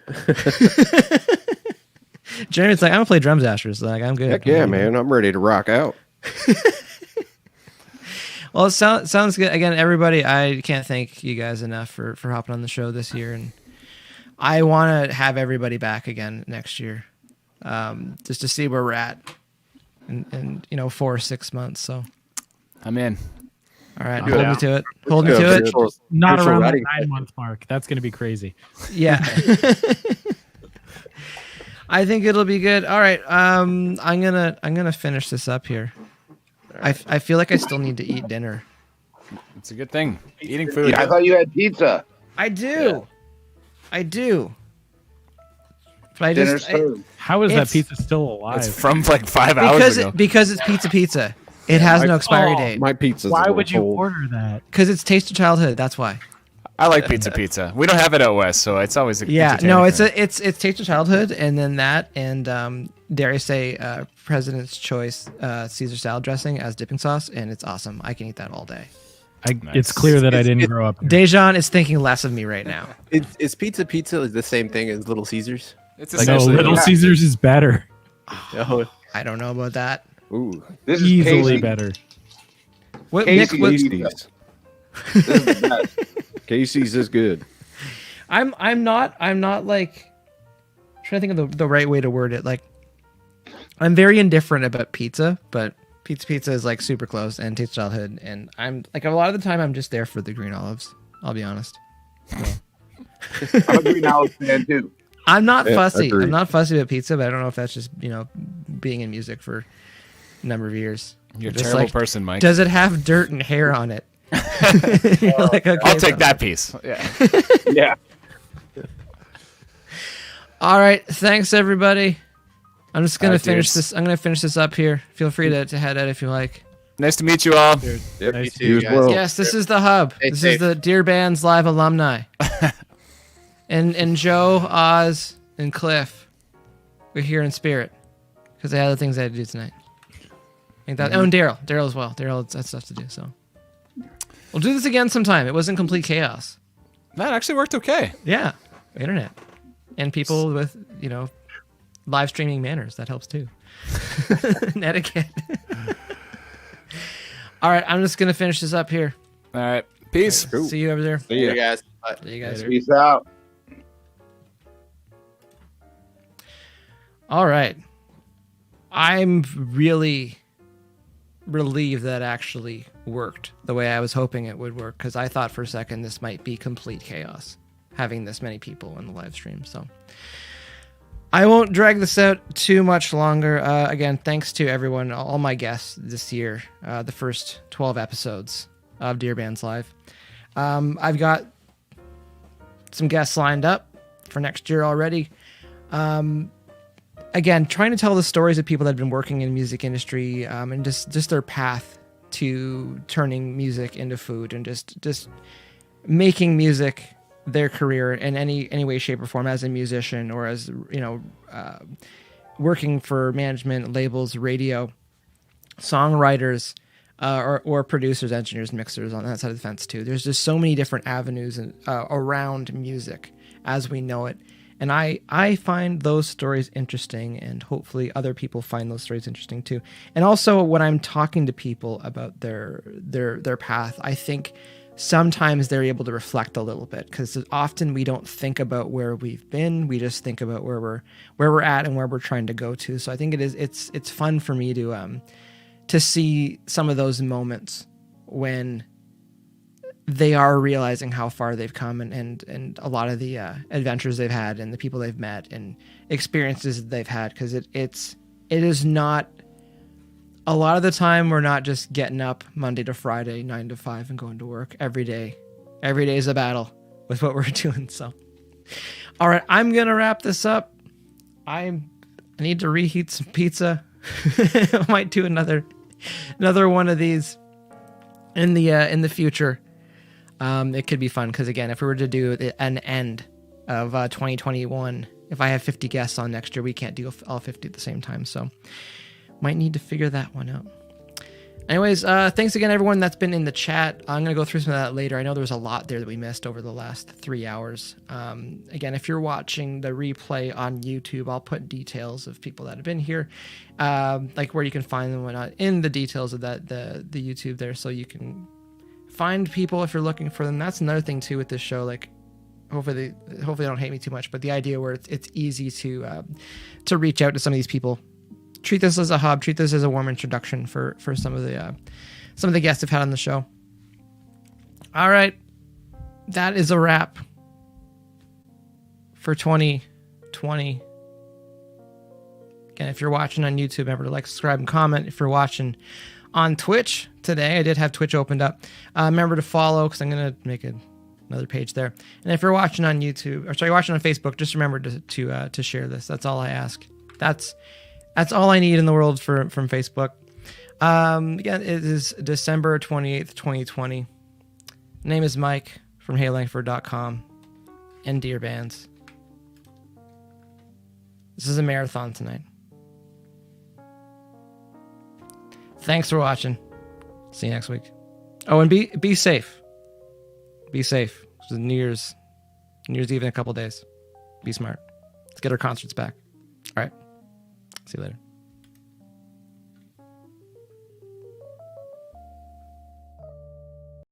Jeremy's like, I'm gonna play drums after, so like I'm good. Heck yeah, man. I'm ready to rock out. Well, it sounds good. Again, everybody, I can't thank you guys enough for hopping on the show this year, and I want to have everybody back again next year, just to see where we're at in 4 or 6 months. So I'm in. All right, hold me to it. Hold me to it. Not virtual around the writing 9-month mark. That's going to be crazy. Yeah. I think it'll be good. All right. I'm gonna finish this up here. I feel like I still need to eat dinner. It's a good thing. Eating food. Yeah, I thought you had pizza. I do. I do. But Dinner's served. How is that It's- pizza still alive? It's from like 5 hours ago. because it's pizza. It has no expiry date. My pizza's Why a would you little cold. order that? Because it's taste of childhood. That's why. I like pizza. We don't have it out west, so it's always No, it's entertaining. it's taste of childhood, and then that, and dare I say, President's Choice Caesar salad dressing as dipping sauce, and it's awesome. I can eat that all day. It's clear that I didn't grow up here. Dajaun is thinking less of me right now. Is pizza the same thing as Little Caesars? It's No, essentially Little Caesars is better. Oh, I don't know about that. Ooh, This is Easily Casey. better. What, Nick? Casey What, needs Casey's. This is the best. Casey's is good. I'm not like trying to think of the right way to word it. Like, I'm very indifferent about pizza, but pizza is like super close and taste of childhood, and I'm like a lot of the time I'm just there for the green olives. I'll be honest. I'm a Green Olive fan too. I'm not Yeah, fussy. agreed. I'm not fussy about pizza, but I don't know if that's just being in music for a number of years. You're a Just terrible like, person, Mike. Does it have dirt and hair on it? You're like, okay, I'll take fine. that piece. Yeah. Yeah. All right, thanks everybody. I'm just gonna All right, finish dudes. this. I'm gonna finish this up here. Feel free to head out if you like. Nice to meet you all. Yep, Nice to you you as guys. well. Yes, this is the hub. Stay This safe. is the DearBands live alumni. and Joe, Oz, and Cliff, we're here in spirit because I had other things I had to do tonight. I think that. Oh, and Daryl as well. Daryl had stuff to do. So we'll do this again sometime. It wasn't complete chaos. That actually worked okay. Yeah, internet and people with live streaming manners, that helps too. And etiquette. All right, I'm just gonna finish this up here. All right. Peace. See you over there. See ya. Hey guys. Bye. See you guys. Peace out. All right. I'm really relieved that actually worked the way I was hoping it would work, because I thought for a second this might be complete chaos, having this many people in the live stream. So I won't drag this out too much longer. Again, thanks to everyone, all my guests this year, the first 12 episodes of DearBands Live. I've got some guests lined up for next year already. Again, trying to tell the stories of people that have been working in the music industry, and just their path to turning music into food, and just making music their career in any way, shape, or form, as a musician or as working for management, labels, radio, songwriters, or producers, engineers, mixers on that side of the fence too. There's just so many different avenues around music as we know it. And I find those stories interesting, and hopefully other people find those stories interesting too. And also when I'm talking to people about their path, I think sometimes they're able to reflect a little bit, because often we don't think about where we've been. We just think about where we're at and where we're trying to go to. So I think it's fun for me to see some of those moments when they are realizing how far they've come, and a lot of the adventures they've had, and the people they've met, and experiences that they've had. Because it is not, a lot of the time we're not just getting up Monday to Friday 9 to 5 and going to work every day. Every day is a battle with what we're doing. So all right, I'm gonna wrap this up. I need to reheat some pizza. I might do another one of these in the future. It could be fun, because again, if we were to do an end of 2021, if I have 50 guests on next year, we can't do all 50 at the same time. So might need to figure that one out. Anyways, thanks again, everyone that's been in the chat. I'm going to go through some of that later. I know there was a lot there that we missed over the last 3 hours. Again, if you're watching the replay on YouTube, I'll put details of people that have been here, like where you can find them and whatnot in the details of that the YouTube there, so you can find people if you're looking for them. That's another thing too with this show. Like, hopefully they don't hate me too much, but the idea where it's easy to reach out to some of these people. Treat this as a hub. Treat this as a warm introduction for some of the guests I've had on the show. All right, that is a wrap for 2020. Again, if you're watching on YouTube, remember to like, subscribe, and comment. If you're watching on Twitch today, I did have Twitch opened up. Remember to follow, because I'm gonna make another page there. And if you're watching on YouTube, or sorry, watching on Facebook, just remember to share this. That's all I ask. That's all I need in the world from Facebook. Again, it is December 28th, 2020. Name is Mike from HeyLangford.com and DearBands. This is a marathon tonight. Thanks for watching. See you next week. Oh, and be safe. Be safe. It's New Year's Eve in a couple days. Be smart. Let's get our concerts back. All right. See you later.